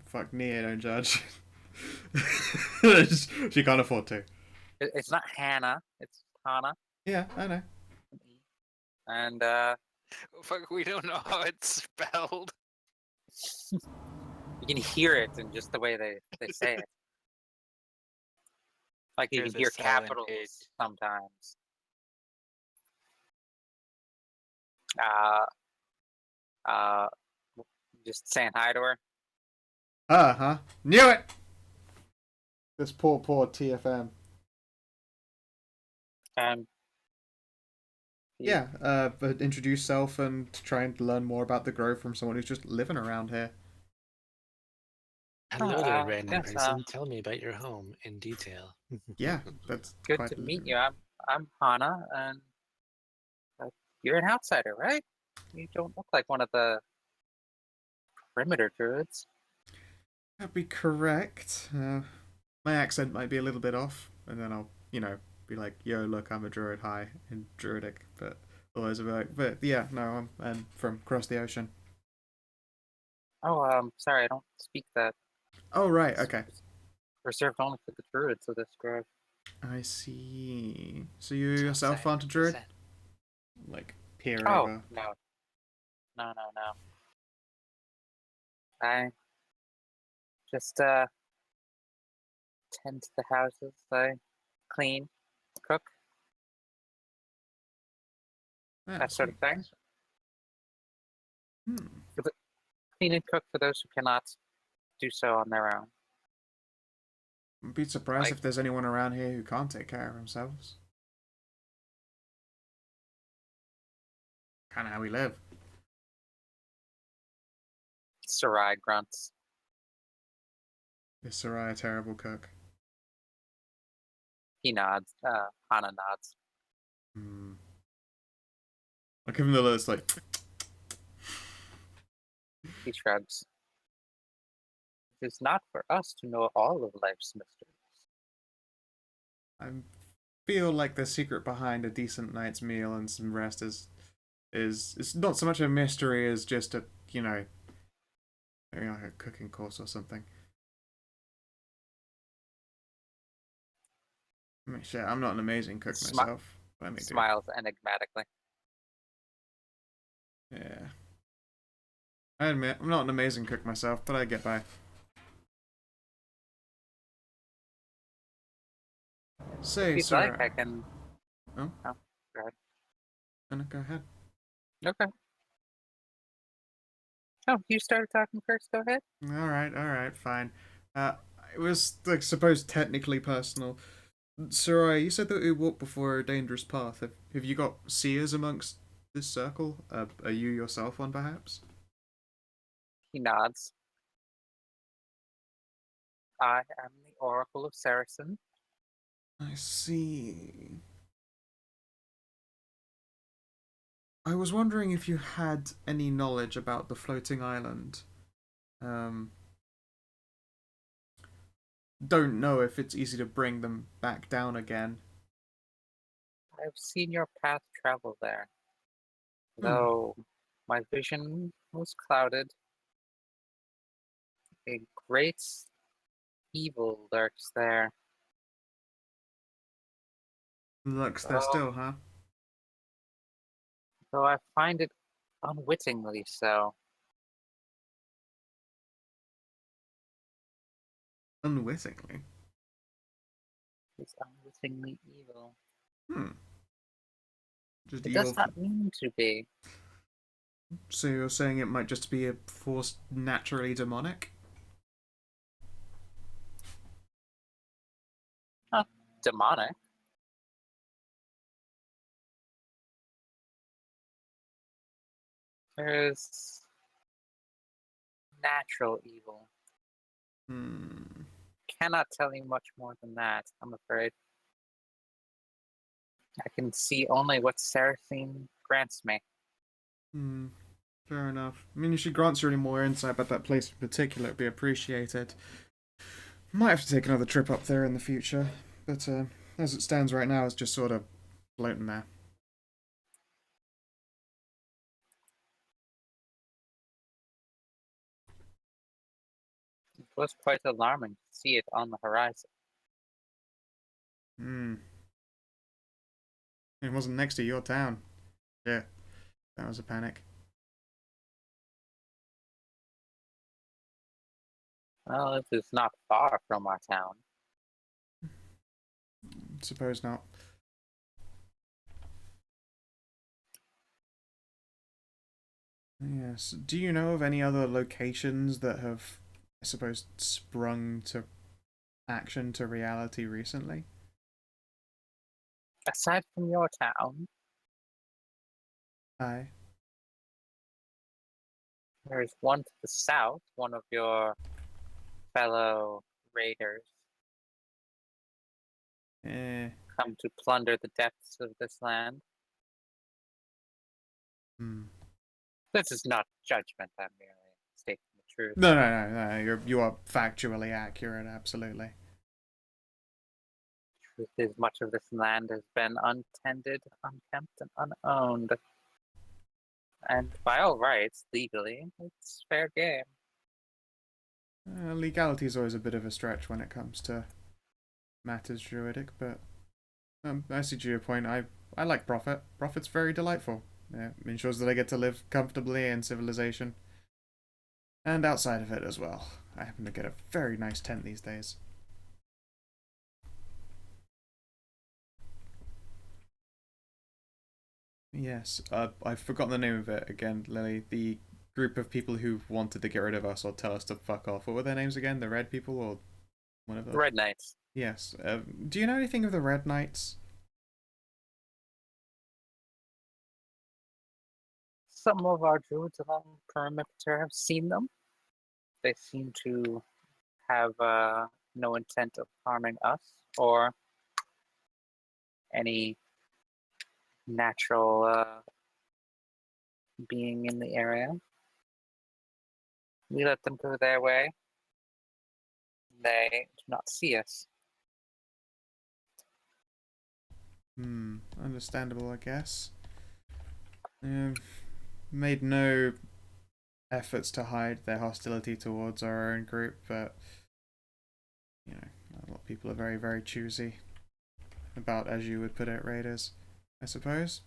Fuck me, I don't judge. She can't afford to. It's not Hannah. It's Hannah. Yeah, I know. And Fuck, we don't know how it's spelled. you can hear it in just the way they say it. Like you There's can a hear silent capitals H. sometimes. Just saying hi to her. Huh? Knew it! This poor TFM. And Yeah, but introduce self and try and learn more about the Grove from someone who's just living around here. Hello there, random yes, person. Tell me about your home in detail. Yeah, that's good quite to meet you. I'm Hannah, and you're an outsider, right? You don't look like one of the perimeter druids. That'd be correct. My accent might be a little bit off, and then I'll, be like, "Yo, look, I'm a druid. Hi," in druidic. But otherwise, I'll be like, "But yeah, no, I'm from across the ocean." Oh, sorry, I don't speak that. Oh right, It's okay. reserved only for the druids of this grove. I see. So you Sounds yourself like aren't a druid? consent. Like peer Oh, over. no. I just tend to the houses. I clean, cook, Ah, that sort of sweet. thing. Hmm. Clean and cook for those who cannot do so on their own. I'd be surprised Like- if there's anyone around here who can't take care of themselves. Kind of how we live. Sarai grunts. Is Sarai a terrible cook? He nods. Hana nods. Hmm. I'll give him the list, like, He shrugs. It is not for us to know all of life's mysteries. I feel like the secret behind a decent night's meal and some rest is it's not so much a mystery as just a maybe like a cooking course or something. I mean, shit, I'm not an amazing cook myself, but I make do. Smiles enigmatically. Yeah. I admit, I'm not an amazing cook myself, but I get by. Say, If you'd sir. like, I can. Oh? Oh, go ahead. No, go ahead. Okay. Oh, you started talking first. Go ahead. Alright, fine. It was, like, supposed technically personal. Sarai, you said that we walked before a dangerous path. Have you got seers amongst this circle? Are you yourself one, perhaps? He nods. I am the Oracle of Saracen. I see. I was wondering if you had any knowledge about the floating island. Don't know if it's easy to bring them back down again. I've seen your path travel there, Hmm. though my vision was clouded. A great evil lurks there. Looks there Oh, still, huh? though I find it unwittingly so. Unwittingly. It's unwittingly evil. Hmm. Just It evil. does not mean to be. So you're saying it might just be a force naturally demonic? Not demonic. There's natural evil. Hmm. Cannot tell you much more than that, I'm afraid. I can see only what Seraphine grants me. Hmm. Fair enough. I mean, if she grants you any more insight about that place in particular, it'd be appreciated. Might have to take another trip up there in the future, but as it stands right now, it's just sort of floating there. It was quite alarming to see it on the horizon. Hmm. It wasn't next to your town. Yeah, that was a panic. Well, it is not far from our town. Suppose not. Yes. Do you know of any other locations that have, I suppose, sprung to action to reality recently? Aside from your town, Aye. there is one to the south, one of your fellow raiders Eh. come to plunder the depths of this land. Hmm. This is not judgment, I'm merely stating the truth. No. You are factually accurate. Absolutely. Truth is, much of this land has been untended, unkempt, and unowned. And by all rights, legally, it's fair game. Legality is always a bit of a stretch when it comes to matters druidic, but I see to your point. I like profit. Profit's very delightful. It ensures that I get to live comfortably in civilization. And outside of it as well. I happen to get a very nice tent these days. Yes, I've forgotten the name of it again, Lily. The group of people who wanted to get rid of us or tell us to fuck off. What were their names again? The Red people or one of those? Red Knights. Yes. Do you know anything of the Red Knights? Some of our druids along the perimeter have seen them. They seem to have no intent of harming us or any natural being in the area. We let them go their way. They do not see us. Understandable, I guess. Made no efforts to hide their hostility towards our own group, but you know, a lot of people are very, very choosy about, as you would put it, raiders, I suppose.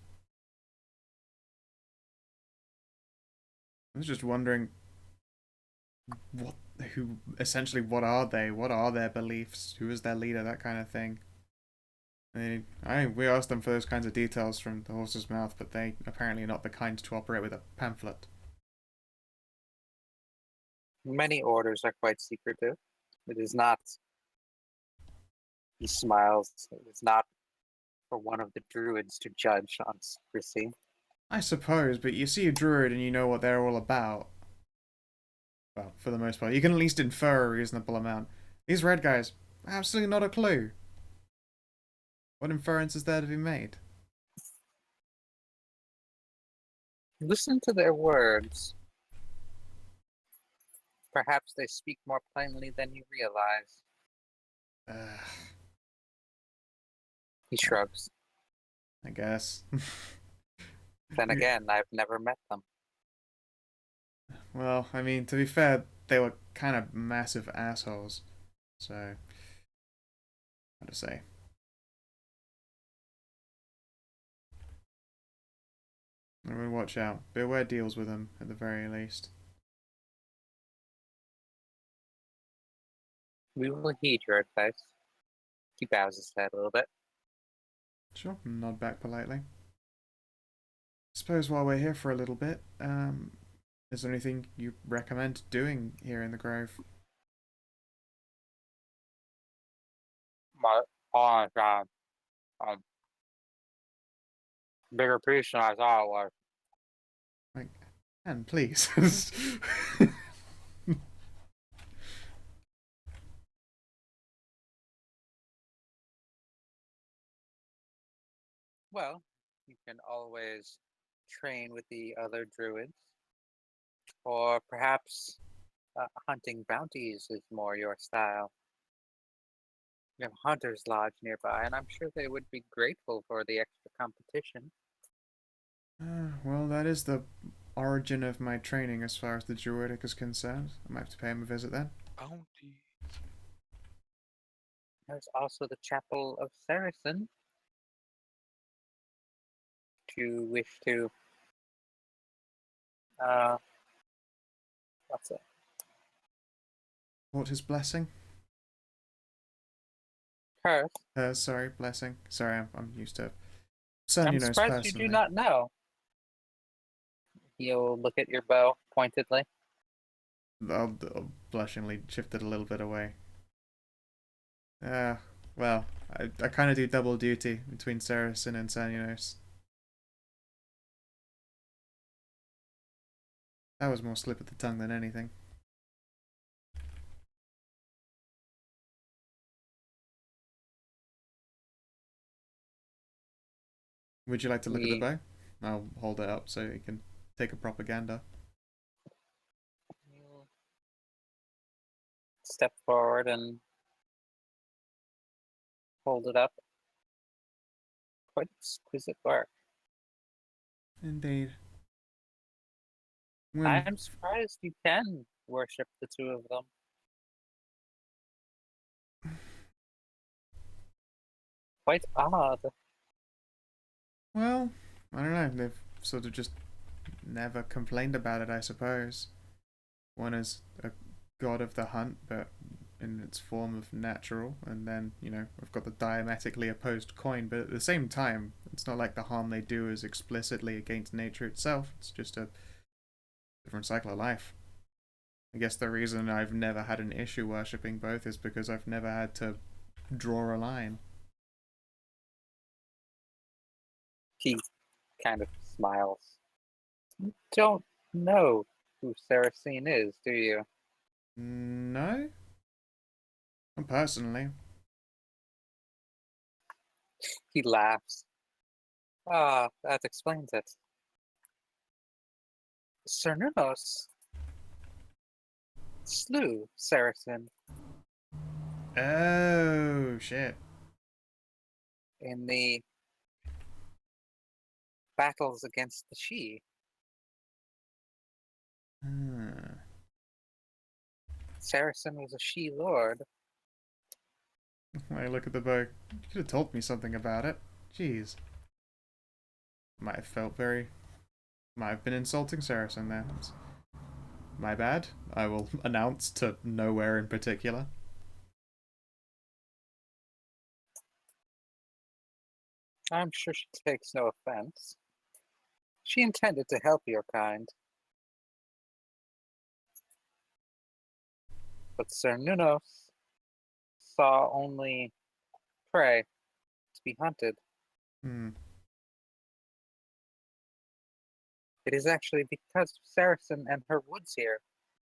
I was just wondering, what who essentially what are they? What are their beliefs? Who is their leader? That kind of thing. We asked them for those kinds of details from the horse's mouth, but they apparently are not the kind to operate with a pamphlet. Many orders are quite secretive. It is not, he smiles, it is not for one of the druids to judge on secrecy. I suppose, but you see a druid and you know what they're all about. Well, for the most part. You can at least infer a reasonable amount. These red guys, absolutely not a clue. What inference is there to be made? Listen to their words. Perhaps they speak more plainly than you realize. He shrugs. I guess. Then again, I've never met them. Well, I mean, to be fair, they were kind of massive assholes. So, how to say? I would watch out. Beware deals with them, at the very least. We will heed your advice. He bows his head a little bit. Sure, nod back politely. Suppose while we're here for a little bit, is there anything you recommend doing here in the Grove? Oh, God. Bigger piece than I thought it was. Like, and please. Well, you can always train with the other druids. Or perhaps hunting bounties is more your style. You have a hunter's lodge nearby, and I'm sure they would be grateful for the extra competition. Well, that is the origin of my training as far as the Druidic is concerned. I might have to pay him a visit then. Bounty. There's also the Chapel of Saracen. If you wish to, what's it? What his blessing? Curse. Sorry, blessing. Sorry, I'm used to I'm Cernunos surprised personally. you do not know. He'll look at your bow pointedly. I'll blushingly shift it a little bit away. Well, I kind of do double duty between Saracen and Cernunos. That was more slip of the tongue than anything. Would you like to look at the bow? I'll hold it up so you can take a propaganda. He'll step forward and hold it up. Quite exquisite work. Indeed. I'm surprised you can worship the two of them. Quite odd. Well, I don't know. They've sort of just never complained about it, I suppose. One is a god of the hunt, but in its form of natural, and then, I've got the diametrically opposed coin, but at the same time, it's not like the harm they do is explicitly against nature itself. It's just a different cycle of life. I guess the reason I've never had an issue worshipping both is because I've never had to draw a line. He kind of smiles. You don't know who Saracen is, do you? No? Not personally. He laughs. Ah, that explains it. Cernunos slew Saracen Oh, shit. in the battles against the Sidhe. Saracen was a Sidhe lord. I look at the bow. You could have told me something about it. Jeez. Might have been insulting Saracen there. my bad. I will announce to nowhere in particular. I'm sure she takes no offense. She intended to help your kind. But Sir Nunos saw only prey to be hunted. Hmm. It is actually because of Saracen and her woods here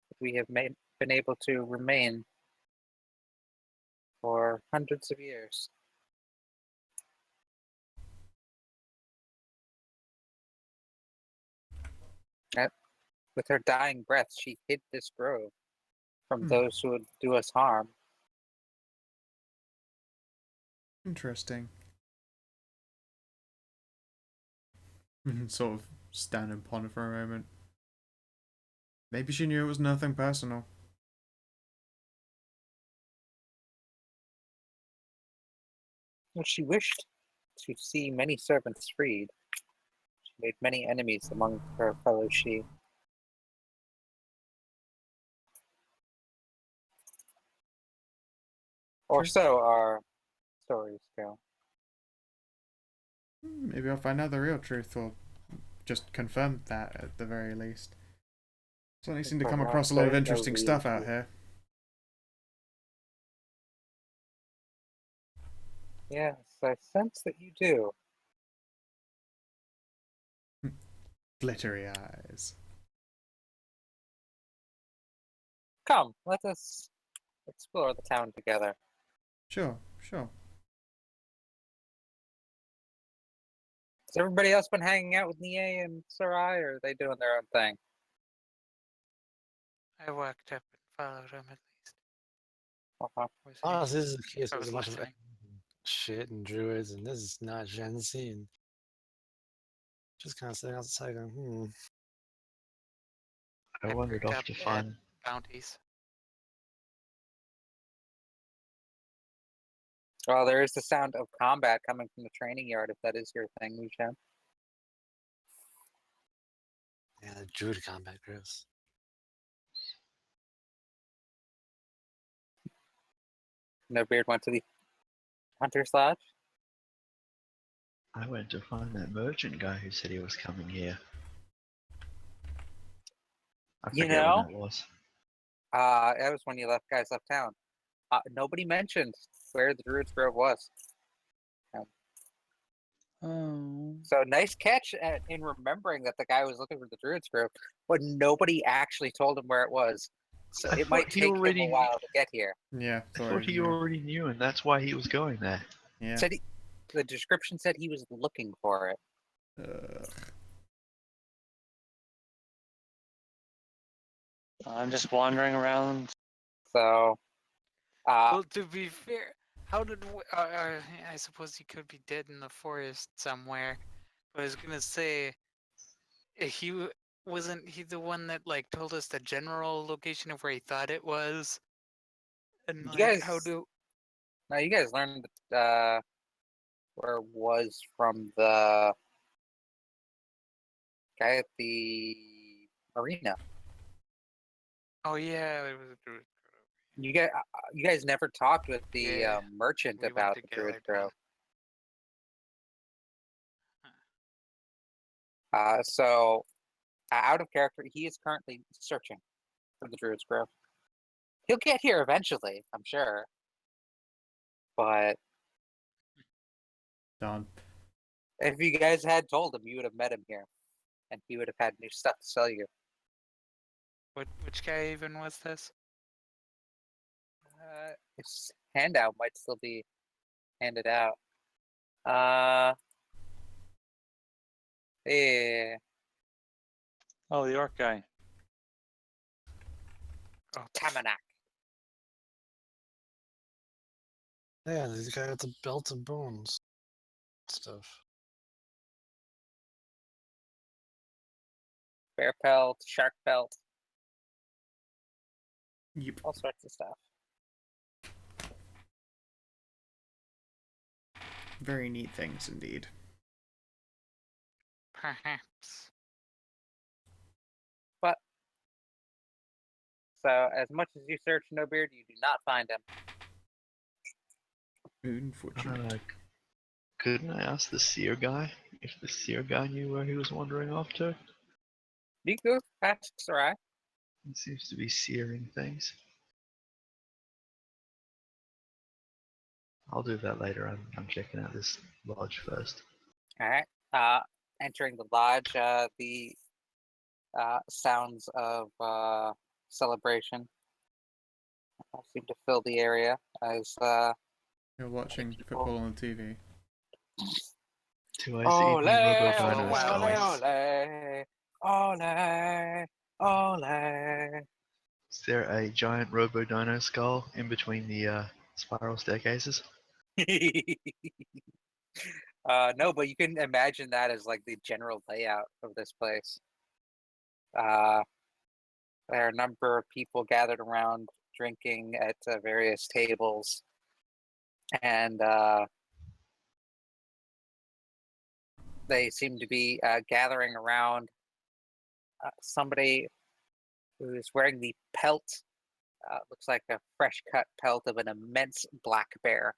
that we have been able to remain for hundreds of years. With her dying breath, she hid this grove from those who would do us harm. Interesting. Sort of stand and ponder for a moment. Maybe she knew it was nothing personal. Well, she wished to see many servants freed. She made many enemies among her fellow she. Or so our stories go. Maybe I'll find out the real truth, or just confirm that at the very least. Certainly seem to come across a lot of interesting stuff out here. Yes, I sense that you do. Glittery eyes. Come, let us explore the town together. Sure, sure. Has everybody else been hanging out with Nie and Sarai, or are they doing their own thing? I walked up and followed him at least. Uh-huh. Was he- Oh, this is the case. I There's was a bunch of listening. shit and druids, and this is not Gen Z, and just kind of sitting outside going, I wandered picked off up to at find. bounties. Well, there is the sound of combat coming from the training yard, if that is your thing, Mushan. yeah, the druid combat, gross. No Beard went to the Hunter's Lodge. I went to find that merchant guy who said he was coming here. I You forget know, when that was. that was when you guys left town. Nobody mentioned where the Druid's Grove was. Oh. So nice catch in remembering that the guy was looking for the Druid's Grove, but nobody actually told him where it was. So I it might thought he take him already- a while to get here. Yeah, I thought he already knew, and that's why he was going there. Yeah. The description said he was looking for it. I'm just wandering around. So, Well, to be fair, how did I suppose he could be dead in the forest somewhere. But I was gonna say, wasn't he the one that like told us the general location of where he thought it was? And you like, guys, how do? now you guys learned where it was from the guy at the arena. Oh yeah, it was a druid. You guys never talked with the Yeah, merchant we went about the together Druid's to Grove. one. So out of character, he is currently searching for the Druid's Grove. He'll get here eventually, I'm sure. But Done. if you guys had told him, you would have met him here, and he would have had new stuff to sell you. Which guy even was this? His handout might still be handed out. Yeah, Oh, the orc guy. Oh, Tamanak. Yeah, this guy with the belt of bones stuff. Bear pelt, shark pelt, Yep. all sorts of stuff. Very neat things indeed. perhaps. So as much as you search No Beard, you do not find him. Unfortunate. Couldn't I ask the seer guy if the seer guy knew where he was wandering off to? You go ask Sarai. He seems to be searing things. I'll do that later. I'm checking out this lodge first. All right. Entering the lodge, the sounds of celebration seem to fill the area as You're watching people- football on the TV. Do I ole, see any Robo ole, Dino wow. skulls? ole. Is there a giant Robo Dino skull in between the spiral staircases? No, but you can imagine that as like the general layout of this place. There are a number of people gathered around drinking at various tables, and they seem to be gathering around somebody who is wearing the pelt. Looks like a fresh cut pelt of an immense black bear.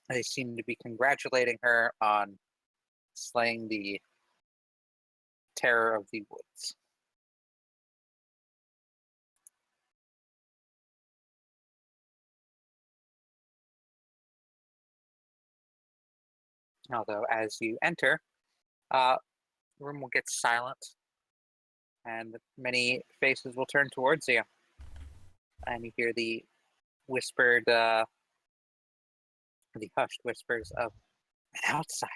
They seem to be congratulating her on slaying the terror of the woods. Although, as you enter, the room will get silent, and many faces will turn towards you, and you hear the whispered, the hushed whispers of an outsider.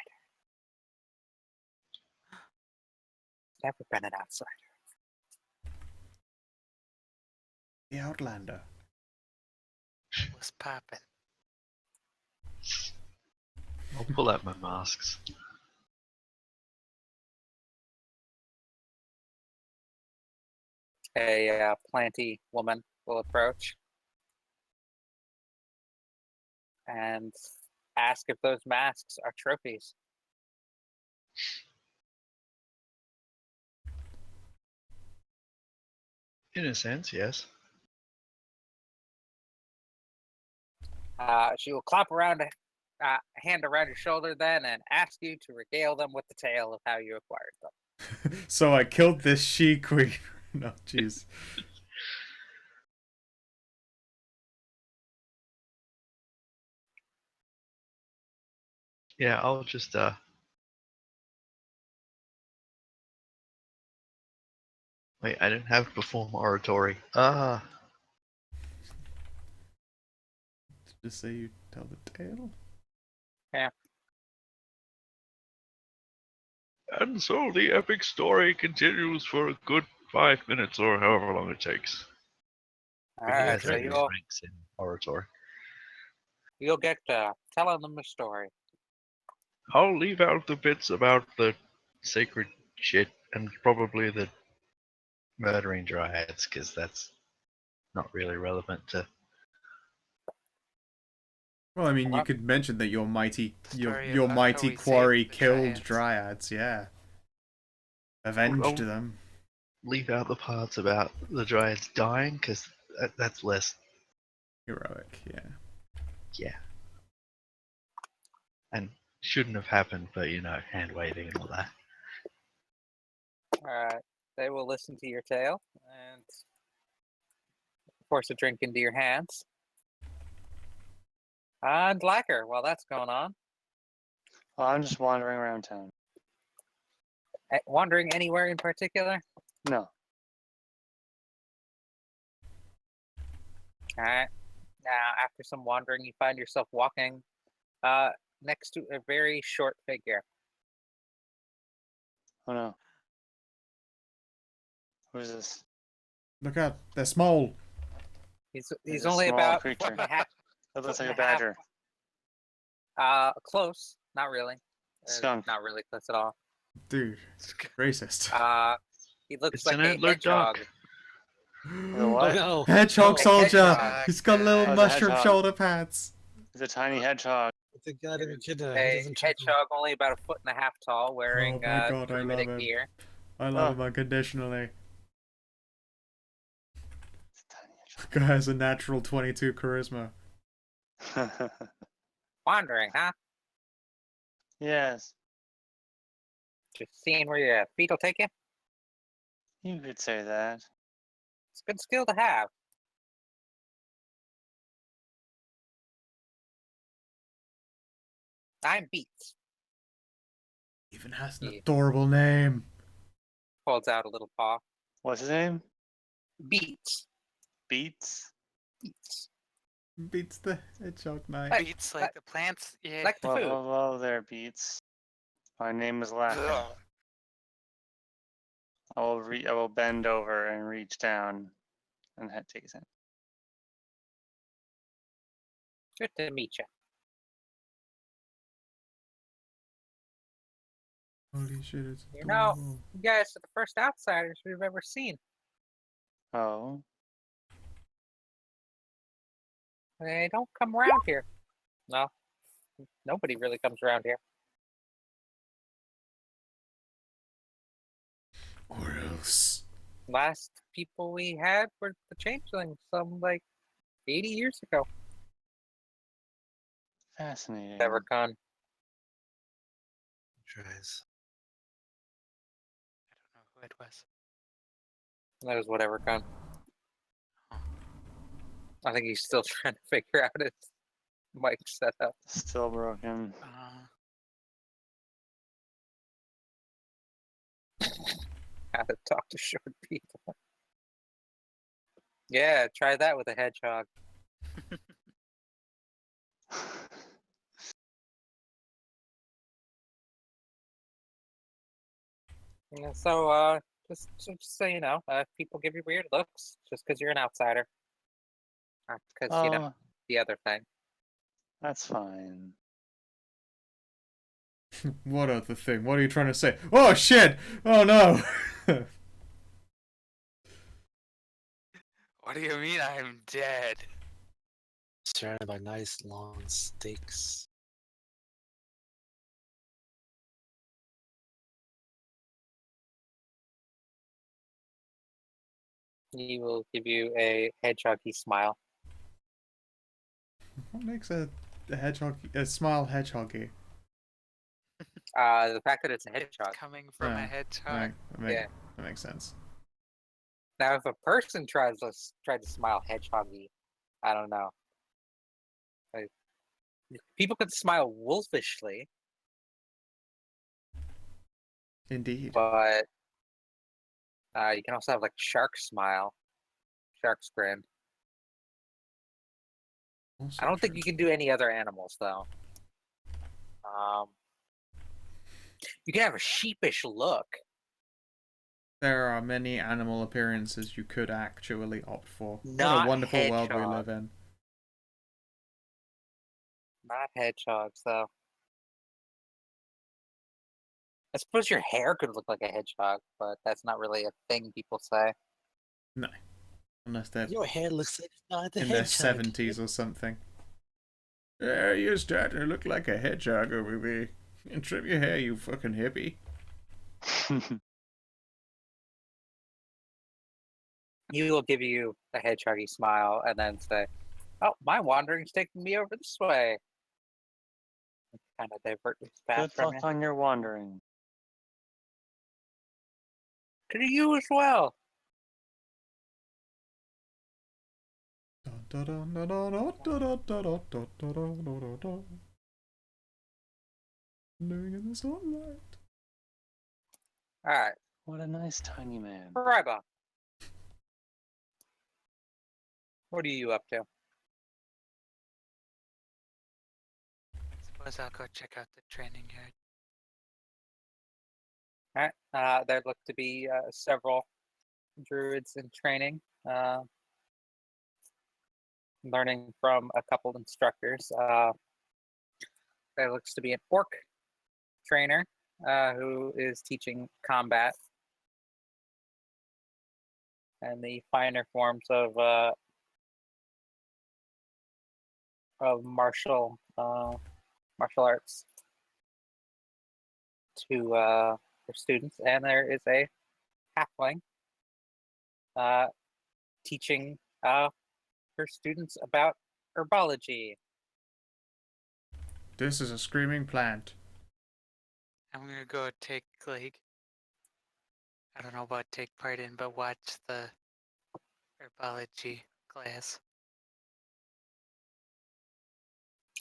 Never been an outsider. The Outlander. What's poppin'? I'll pull out my masks. A planty woman will approach and ask if those masks are trophies. In a sense, yes. She will clap around a hand around your shoulder then and ask you to regale them with the tale of how you acquired them. So I killed this she-queen. No, jeez. Yeah, I'll just wait, I didn't have perform oratory. Just say you tell the tale. Yeah. And so the epic story continues for a good 5 minutes or however long it takes. All right, Has so various you'll ranks in oratory. get telling them a story. I'll leave out the bits about the sacred shit and probably the murdering dryads, because that's not really relevant to. Well, I mean, you Well, could mention that your Story your about how mighty we saved quarry the killed dryads. dryads. Yeah, avenged Oh. them. Leave out the parts about the dryads dying, because that's less. Heroic. Yeah. Yeah. And shouldn't have happened, but hand waving and all that. All right, they will listen to your tale and force a drink into your hands. And Lacker, while that's going on, Well, I'm just wandering around town. wandering anywhere in particular? No. All right. Now, after some wandering, you find yourself walking next to a very short figure. Oh no. Who is this? Look out! They're small. He's a only small about creature. foot and a half. That looks Foot like a and a half. badger. Close. Not really. Skunk. Not really close at all. Dude, racist. He looks It's like an a antlered hedgehog. duck. The what? no. Hedgehog No, soldier. hedgehog. He's got little Oh, the mushroom hedgehog. shoulder pads. He's a tiny hedgehog. The goddamn echidna. He A doesn't check them. hedgehog only about 1.5 feet tall, wearing Oh my God, I love druidic him. gear. I love him unconditionally. It's a tiny The guy has a natural 22 charisma. hedgehog. Wandering, huh? Yes, Just seeing where your feet will take you. you could say that. It's a good skill to have. I'm Beats. Even has an Yeah. adorable name. Holds out a little paw. What's his name? Beats. Beats? Beats. Beats the hedgehog knight. Hey, Beats like the plants. Yeah. Like the Whoa, food. whoa, whoa there, Beats. My name is Lacquer. Ugh. I will bend over and reach down and take his hand. Good to meet you. Holy shit, it's You know, adorable. you guys are the first outsiders we've ever seen. Oh, They don't come around here. No, nobody really comes around here. Or else. Last people we had were the changelings, some like 80 years ago. fascinating. EverCon. Tries. I don't know who it was. That was whatever con. Huh. I think he's still trying to figure out his mic setup. Still broken. How to talk to short people. Yeah, try that with a hedgehog. Yeah, so, just so you know, if people give you weird looks, just because you're an outsider. Not because, you know, Oh, the other thing. that's fine. What other thing? What are you trying to say? Oh shit! Oh no! What do you mean I'm dead? Surrounded by nice long stakes. He will give you a hedgehoggy smile. What makes a hedgehog a smile hedgehoggy? The fact that it's a hedgehog. Coming from a Yeah, hedgehog. Yeah. That makes sense. Now, if a person tried to smile hedgehoggy, I don't know. Like, people could smile wolfishly, Indeed. but you can also have like shark smile, shark's grin. Also I don't think true. you can do any other animals though. You can have a sheepish look. There are many animal appearances you could actually opt for. What Not a wonderful world we hedgehog. live in. Not hedgehogs though. I suppose your hair could look like a hedgehog, but that's not really a thing people say. No. Unless they're Your hair looks like not the in their hedgehog. 70s or something. Yeah, you're starting to look like a hedgehog over there. And trim your hair, you fucking hippie. He will give you a hedgehoggy smile and then say, "Oh, my wandering's taking me over this way." Kind of divert his path Good from luck you. on your wandering. To you as well. Living in the sunlight. All right, What a nice tiny man. Ryba. What are you up to? Suppose I'll go check out the training yard. All right, there look to be several druids in training, learning from a couple instructors. There looks to be an orc trainer who is teaching combat and the finer forms of martial martial arts to their students, and there is a halfling teaching her students about herbology. This is a screaming plant. I'm gonna go take like I don't know about take part in, but watch the herbology class.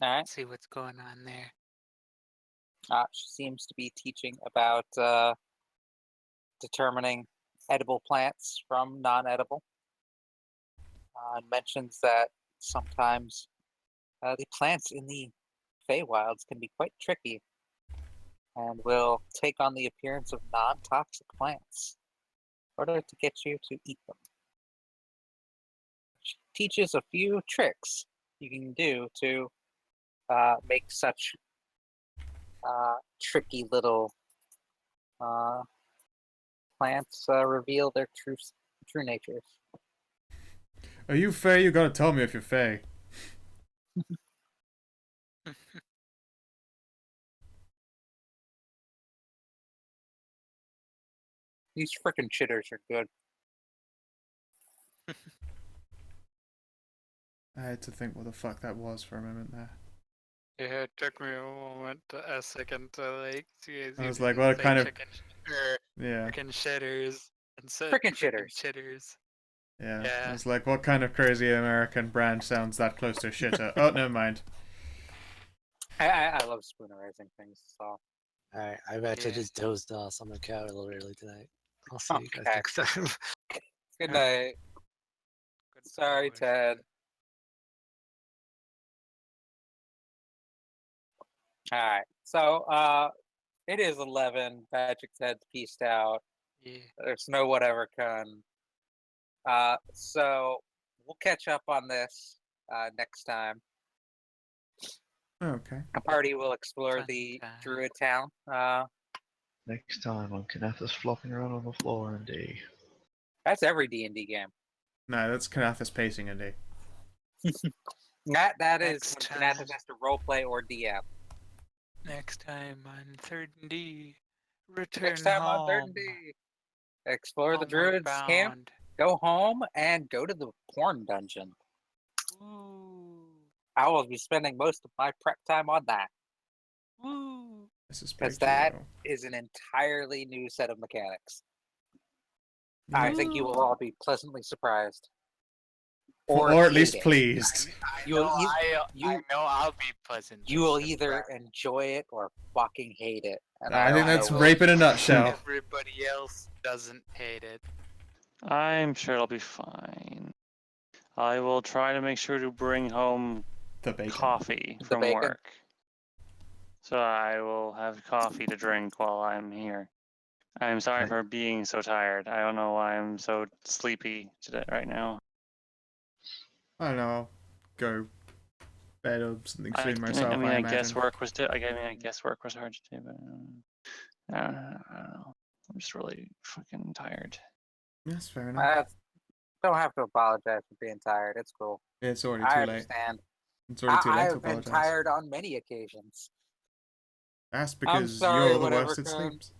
All right. See what's going on there. She seems to be teaching about determining edible plants from non-edible. And mentions that sometimes the plants in the Fey Wilds can be quite tricky and will take on the appearance of non-toxic plants in order to get you to eat them. She teaches a few tricks you can do to make such tricky little plants reveal their true natures. Are you Fey? You gotta tell me if you're Fey. These frickin' chitters are good. I had to think what the fuck that was for a moment there. Yeah, it took me a second to like see. I was like, what kind of... Yeah. Chicken shitters and Frickin' chitters. chitters. Yeah. Yeah. I was like, what kind of crazy American brand sounds that close to shitter? Oh, never mind. I love spoonerizing things, so. Alright, I've actually Yeah. just dozed off on the couch a little early tonight. I'll see you guys Okay. next time. Good night. Good Sorry, boy. Ted. Alright, so it is 11. Magic Ted's pieced out. Yeah. There's no whatever con. So we'll catch up on this next time. Okay. The party will explore Fun the time. Druid town. Next time on Kanathas flopping around on the floor and D. That's every D&D game. No, that's Kanathas pacing a day. That is Next when time. Knathis has to roleplay or DM. Next time on Third and D, return Next time home. on Third and D. Explore the Homeward Druid's camp, bound. go home, and go to the porn dungeon. Woo. I will be spending most of my prep time on that, Woo. I suspect because you that will. is an entirely new set of mechanics. Yeah. I think you will all be pleasantly surprised. Or hate at least it. pleased. You will I know I'll be pleasant. You will either enjoy it or fucking hate it. And I think don't that's know rape in a nutshell. Everybody else doesn't hate it. I'm sure it'll be fine. I will try to make sure to bring home The bacon. coffee The from bacon? work. So I will have coffee to drink while I'm here. I'm sorry Okay. for being so tired. I don't know why I'm so sleepy today right now. I don't know. I'll go bed or something I soon myself, I I imagine. guess work was I guess work was hard to do, but I don't know. I'm just really fucking tired. That's fair enough. Don't have to apologize for being tired. It's cool. It's already I too late. understand. It's already too late to I've been apologize. tired on many occasions. That's because sorry, you're the whatever worst at con. sleeps.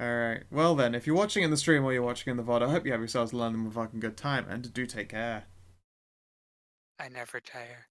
Alright, well then, if you're watching in the stream or you're watching in the VOD, I hope you have yourselves a fucking good time, and do take care. I never tire.